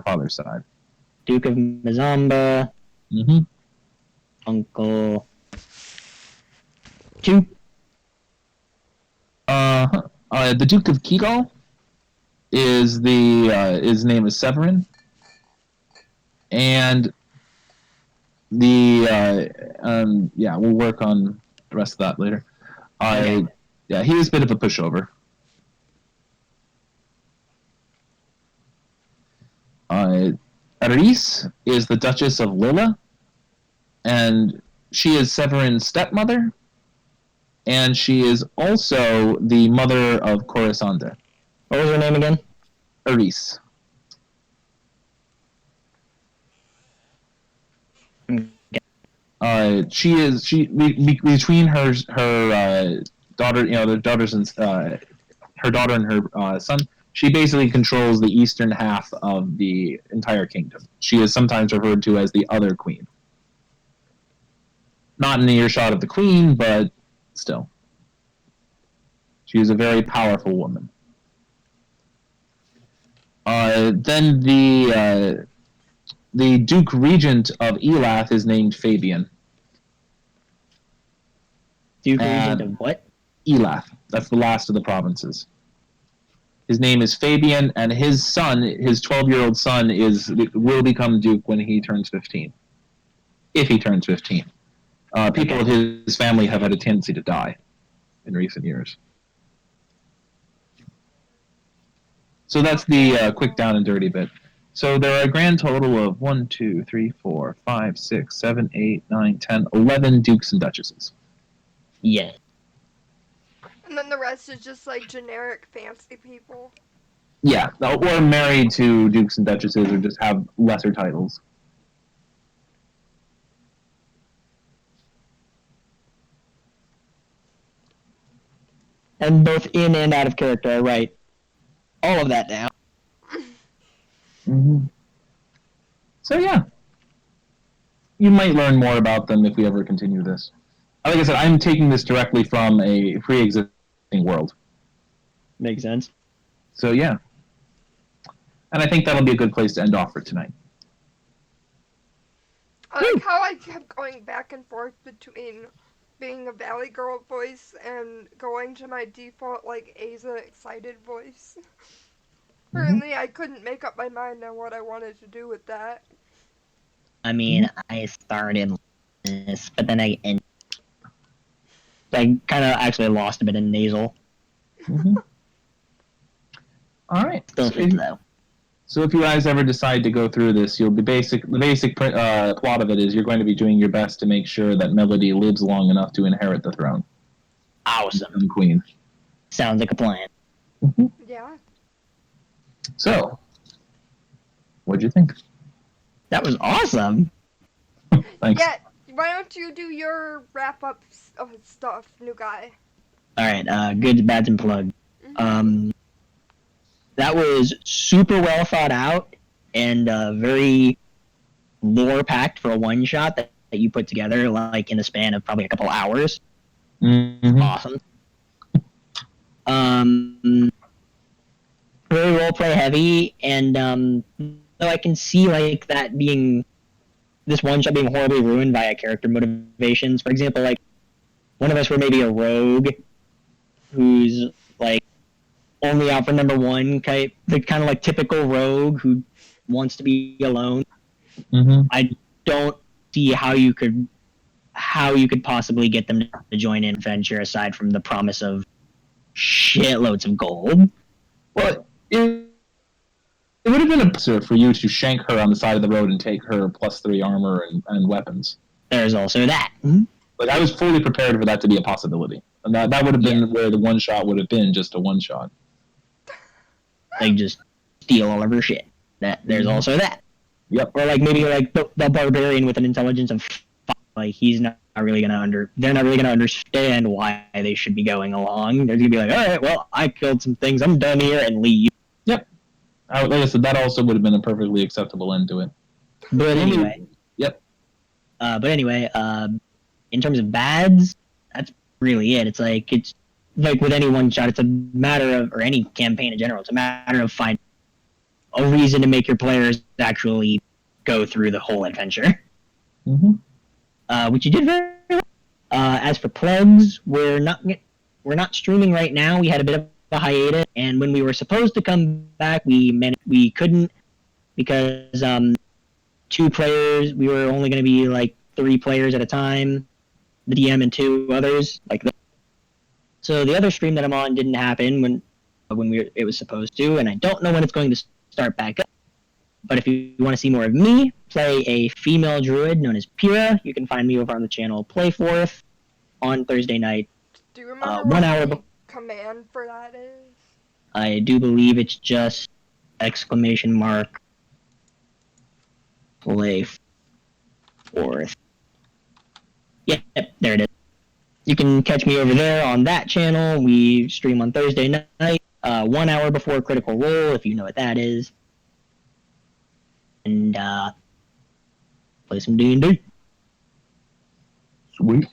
father's side. Duke of Mazamba. Mm-hmm. Uncle. 2. The Duke of Kigal is his name is Severin, and we'll work on the rest of that later. Okay. Yeah, he is a bit of a pushover. Reese is the Duchess of Lilla, and she is Severin's stepmother, and she is also the mother of Corisande. What was her name again? Reese. Between her daughter, her daughter and her son, she basically controls the eastern half of the entire kingdom. She is sometimes referred to as the other queen. Not in the earshot of the queen, but still. She is a very powerful woman. Then the Duke Regent of Elath is named Fabian. Duke Regent of what? Elath. That's the last of the provinces. His name is Fabian, and his son, his 12-year-old son, will become Duke when he turns 15. If he turns 15. People of his family have had a tendency to die in recent years. So that's the quick down and dirty bit. So there are a grand total of 1, 2, 3, 4, 5, 6, 7, 8, 9, 10, 11 dukes and duchesses. Yeah. And then the rest is just like generic fancy people. Yeah, or married to dukes and duchesses, or just have lesser titles. And both in and out of character, I write all of that down. Mm-hmm. So yeah, you might learn more about them if we ever continue this. Like I said, I'm taking this directly from a pre-existing world. Makes sense. So yeah, and I think that'll be a good place to end off for tonight. I like how I kept going back and forth between being a Valley Girl voice and going to my default, like, Aza excited voice. Apparently, I couldn't make up my mind on what I wanted to do with that. I mean, I started this, but then I kind of actually lost a bit in nasal. Mm-hmm. All right. Still fits though. So if you guys ever decide to go through this, the basic plot of it is you're going to be doing your best to make sure that Melody lives long enough to inherit the throne. Awesome. And queen. Sounds like a plan. Mm-hmm. Yeah. So, what'd you think? That was awesome. Thanks. Yeah, why don't you do your wrap-up stuff, new guy? Alright, goods, bads, and plug. Mhm. That was super well thought out and very lore packed for a one shot that you put together like in the span of probably a couple hours. Mm-hmm. Awesome. Very roleplay heavy, and though I can see like that being this one shot being horribly ruined by character motivations. For example, like one of us were maybe a rogue who's like only out for number one, the kind of like typical rogue who wants to be alone. Mm-hmm. I don't see how you could possibly get them to join in adventure aside from the promise of shitloads of gold. Well, it would have been absurd for you to shank her on the side of the road and take her +3 armor and weapons. There's also that. Like, I was fully prepared for that to be a possibility. And that would have been where the one shot would have been, just a one shot. Like, just steal all of her shit. There's also that. Yep. Or, like, maybe, like, the barbarian with an intelligence of 5, like, he's not really they're not really gonna understand why they should be going along. They're gonna be like, alright, well, I killed some things, I'm done here, and leave. Yep. Like I said, that also would have been a perfectly acceptable end to it. But anyway. Yep. In terms of bads, that's really it. It's like with any one shot, it's a matter of, or any campaign in general, it's a matter of finding a reason to make your players actually go through the whole adventure. Mm-hmm. Which you did very well. As for plugs, we're not streaming right now. We had a bit of a hiatus, and when we were supposed to come back, we couldn't because 2 players. We were only going to be like 3 players at a time. The DM and 2 others, like that. So the other stream that I'm on didn't happen when it was supposed to, and I don't know when it's going to start back up. But if you want to see more of me play a female druid known as Pyrrha, you can find me over on the channel Playforth on Thursday night. Do you remember 1 what hour the command for that is? I do believe it's just ! Playforth. Yep, there it is. You can catch me over there on that channel. We stream on Thursday night, 1 hour before Critical Role, if you know what that is. And play some D&D. Sweet.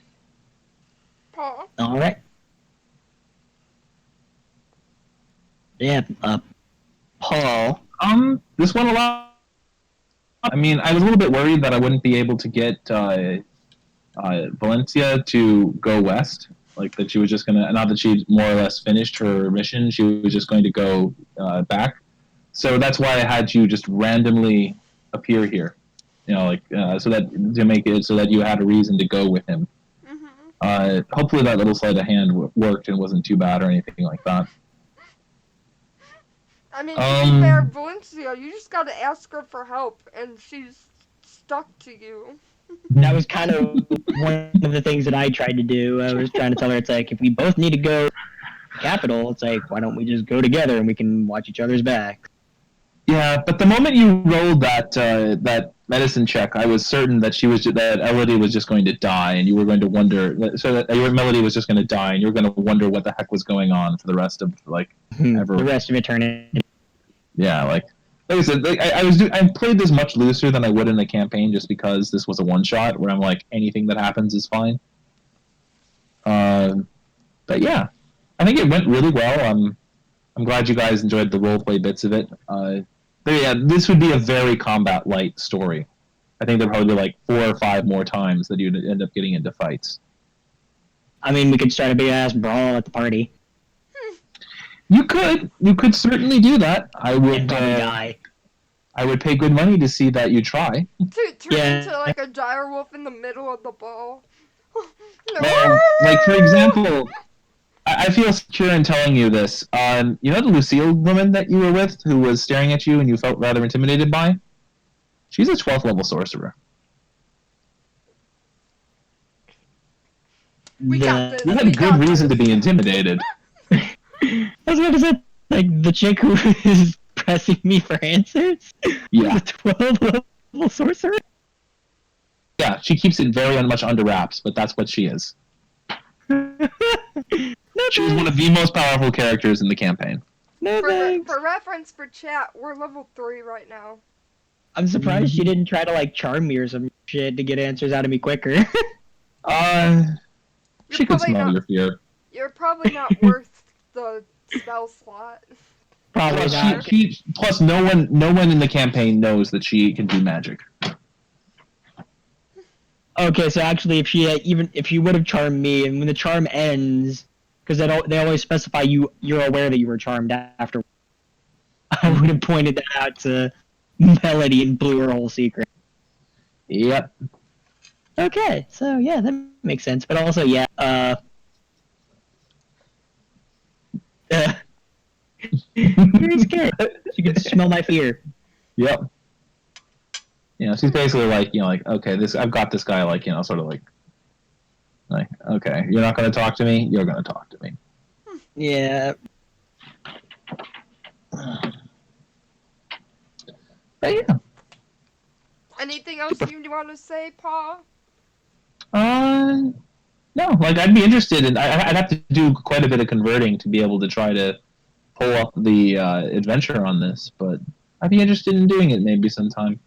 Paul? All right. Yeah, Paul. This went a lot. I mean, I was a little bit worried that I wouldn't be able to get Valencia to go west. Like, that she was just gonna, now that she'd more or less finished her mission, she was just going to go back. So that's why I had you just randomly appear here. You know, like, so that to make it so that you had a reason to go with him. Mm-hmm. Hopefully that little sleight of hand worked and wasn't too bad or anything like that. I mean, to be fair, Valencia, you just gotta ask her for help, and she's stuck to you. That was kind of one of the things that I tried to do. I was trying to tell her, it's like, if we both need to go capital, it's like, why don't we just go together and we can watch each other's back? Yeah, but the moment you rolled that medicine check, I was certain that that Elodie was just going to die, and you were going to wonder. So that your Melody was just going to die, and you were going to wonder what the heck was going on for the rest of ever. The rest of eternity. Yeah, like I said, I played this much looser than I would in a campaign, just because this was a one shot where I'm like, anything that happens is fine. But yeah, I think it went really well. I'm glad you guys enjoyed the roleplay bits of it. But yeah, this would be a very combat light story. I think there'd probably be like 4 or 5 more times that you'd end up getting into fights. I mean, we could start a big ass brawl at the party. You could certainly do that. I would die. I would pay good money to see that you try. Turn into like a dire wolf in the middle of the ball. Well, like, for example, I feel secure in telling you this. You know the Lucille woman that you were with, who was staring at you and you felt rather intimidated by? She's a 12th level sorcerer. We got this. You had good reason to be intimidated. I was going to say, like, the chick who is pressing me for answers? Yeah. The 12 level sorcerer? Yeah, she keeps it very much under wraps, but that's what she is. No She was one of the most powerful characters in the campaign. No thanks. For reference for chat, we're level 3 right now. I'm surprised she didn't try to like charm me or some shit to get answers out of me quicker. She could smell your fear. You're probably not worth the spell slot. Probably Plus, not. plus no one in the campaign knows that she can do magic. Okay, so actually, if she would have charmed me, and when the charm ends, because they always specify you're aware that you were charmed after. I would have pointed that out to Melody and blew her whole secret. Yep. Okay, so yeah, that makes sense. But also, yeah, very scared. She could smell my fear. Yep. She's basically like, okay, I've got this guy, like, sort of like, okay, you're not going to talk to me, you're going to talk to me. Yeah. But yeah. Anything else you want to say, Paul? No, like, I'd be interested in, I'd have to do quite a bit of converting to be able to try to pull up the adventure on this, but I'd be interested in doing it maybe sometime.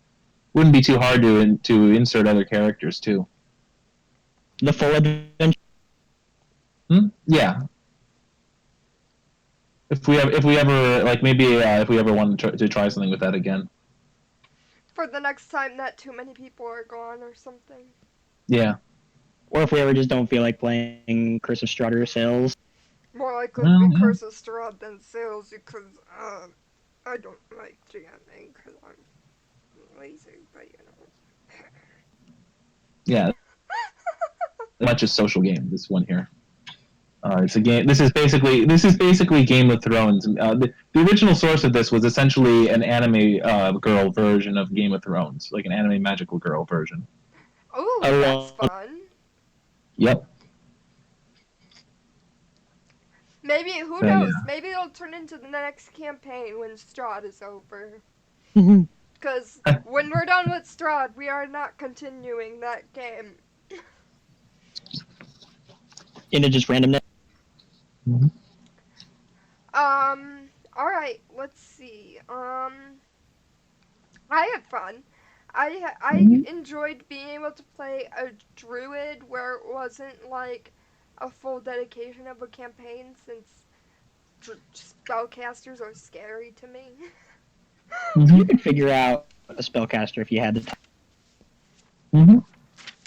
Wouldn't be too hard to insert other characters too. The full adventure. Yeah. If we ever like maybe if we ever wanted to try something with that again. For the next time that too many people are gone or something. Yeah. Or if we ever just don't feel like playing Curse of Strahd or Sales. More likely to be Curse of Strahd than Sales because I don't like GMing because I'm lazy, but you know. Yeah. Much a social game. This one here. It's a game. This is basically Game of Thrones. The original source of this was essentially an anime girl version of Game of Thrones, like an anime magical girl version. Oh, that's fun. Yep. Maybe, who knows? Yeah. Maybe it'll turn into the next campaign when Strahd is over. Because when we're done with Strahd, we are not continuing that game. Into just randomness. Mm-hmm. Alright, let's see. I had fun. I enjoyed being able to play a druid where it wasn't like a full dedication of a campaign since spellcasters are scary to me. You could figure out a spellcaster if you had the time.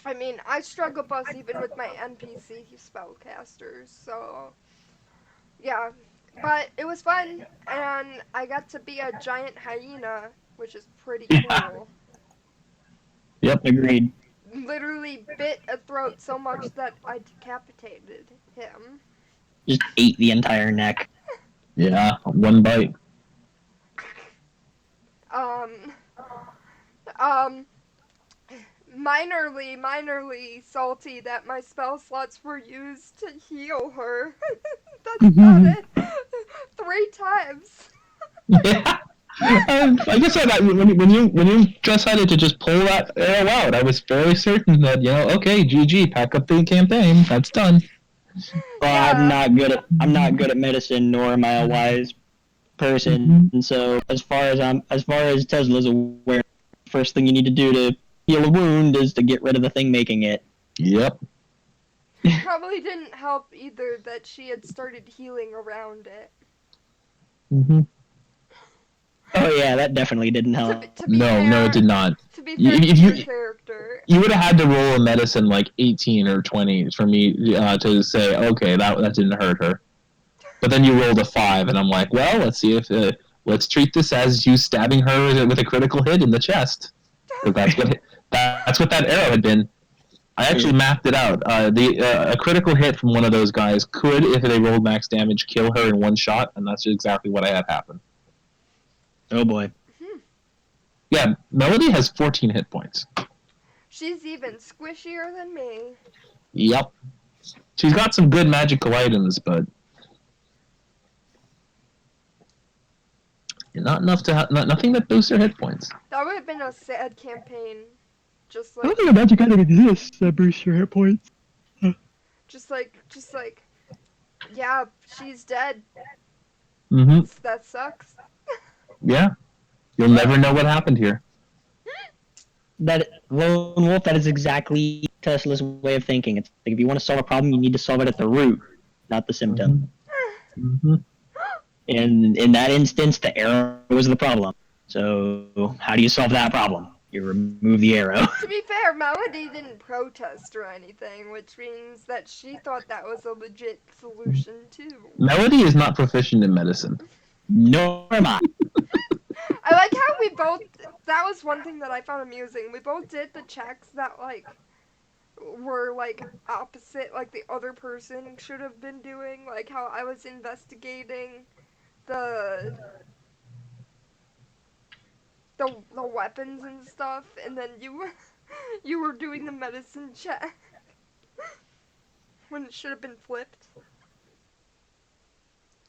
I mean, I struggle boss even with my NPC spellcasters, so yeah. But it was fun, and I got to be a giant hyena, which is pretty cool. Yep, agreed. Literally bit a throat so much that I decapitated him. Just ate the entire neck. Yeah, one bite. Minorly salty that my spell slots were used to heal her. That's about it. 3 times. Yeah. I guess that when you decided to just pull that arrow out, I was fairly certain that okay, GG, pack up the campaign, that's done. Yeah. I'm not good at medicine, nor am I a wise person. And so as far as Tesla's aware, first thing you need to do to heal a wound is to get rid of the thing making it. Yep. Probably didn't help either that she had started healing around it. Oh yeah, that definitely didn't help. No, it did not. To be fair to your character, you would have had to roll a medicine like 18 or 20 for me to say, okay, that didn't hurt her. But then you rolled a 5, and I'm like, well, let's see if let's treat this as you stabbing her with a critical hit in the chest. Because that's what that arrow had been. I actually mapped it out. A critical hit from one of those guys could, if they rolled max damage, kill her in one shot, and that's exactly what I had happen. Oh boy. Yeah, Melody has 14 hit points. She's even squishier than me. Yep. She's got some good magical items, but not enough to nothing that boosts her hit points. That would have been a sad campaign. Just like I don't think a magic item exists that boosts your hit points. Just like Yeah, she's dead. Mm-hmm. That sucks. Yeah. You'll never know what happened here. That Lone Wolf, that is exactly Tesla's way of thinking. It's like if you want to solve a problem, you need to solve it at the root, not the symptom. Mm-hmm. And in that instance, the arrow was the problem. So how do you solve that problem? You remove the arrow. To be fair, Melody didn't protest or anything, which means that she thought that was a legit solution too. Melody is not proficient in medicine. Nor am I. I like how we both. That was one thing that I found amusing. We both did the checks that like were like opposite, like the other person should have been doing. Like how I was investigating the the weapons and stuff, and then you were doing the medicine check when it should have been flipped.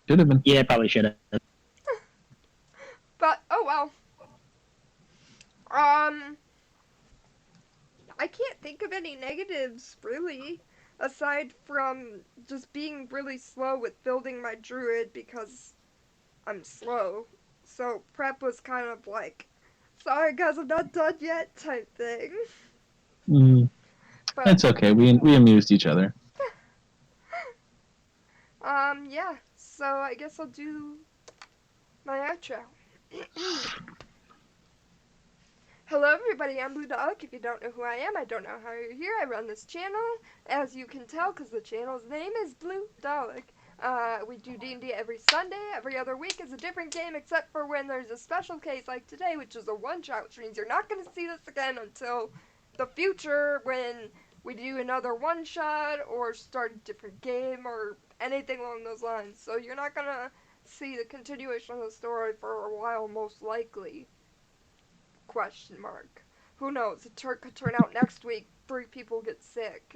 Should have been. Yeah, probably should have. But oh well. I can't think of any negatives really, aside from just being really slow with building my druid because I'm slow. So prep was kind of like, sorry guys, I'm not done yet type thing. Mm. But It's okay. We amused each other. yeah. So I guess I'll do my outro. Hello everybody, I'm Blue Dog. If you don't know who I am, I don't know how you're here. I run this channel, as you can tell, because the channel's name is Blue Dog. We do D&D every Sunday. Every other week is a different game, except for when there's a special case like today, which is a one-shot, which means you're not going to see this again until the future when we do another one-shot or start a different game or anything along those lines. So you're not going to see the continuation of the story for a while, most likely. Question mark. Who knows? It could turn out next week 3 people get sick.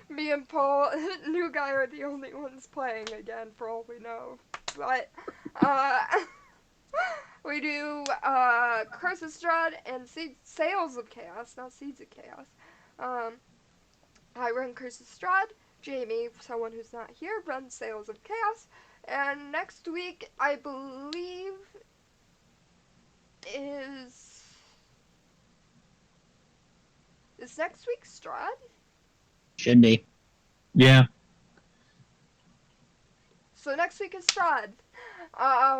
Me and Paul, new guy, are the only ones playing again, for all we know. But we do Curse of Strahd and Sales of Chaos, not Seeds of Chaos. I run Curse of Strahd. Jamie, someone who's not here, runs Sales of Chaos. And next week, I believe, is next week Strahd? Should be. Yeah. So next week is Strahd,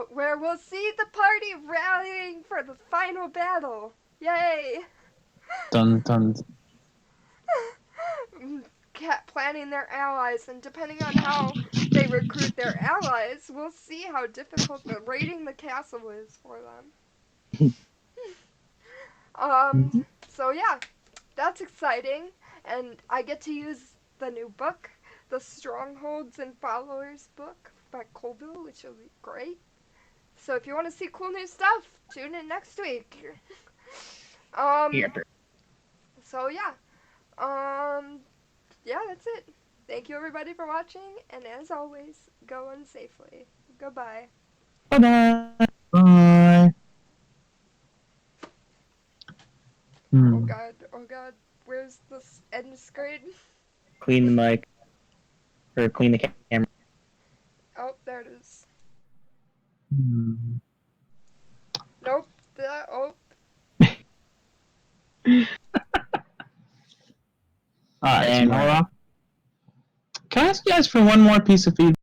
where we'll see the party rallying for the final battle. Yay! Dun dun. Planning their allies, and depending on how they recruit their allies, we'll see how difficult the raiding the castle is for them. So yeah, that's exciting, and I get to use the new book, the Strongholds and Followers book by Colville, which will be great. So if you want to see cool new stuff, tune in next week. Yep. So yeah, yeah, that's it. Thank you everybody for watching, and as always, go unsafely. Goodbye. Bye-bye. Bye. Oh god, where's this end screen? Clean the mic. Or clean the camera. Oh, there it is. Hmm. Nope. Oh. Alright, so And now we're off. Can I ask you guys for one more piece of feedback?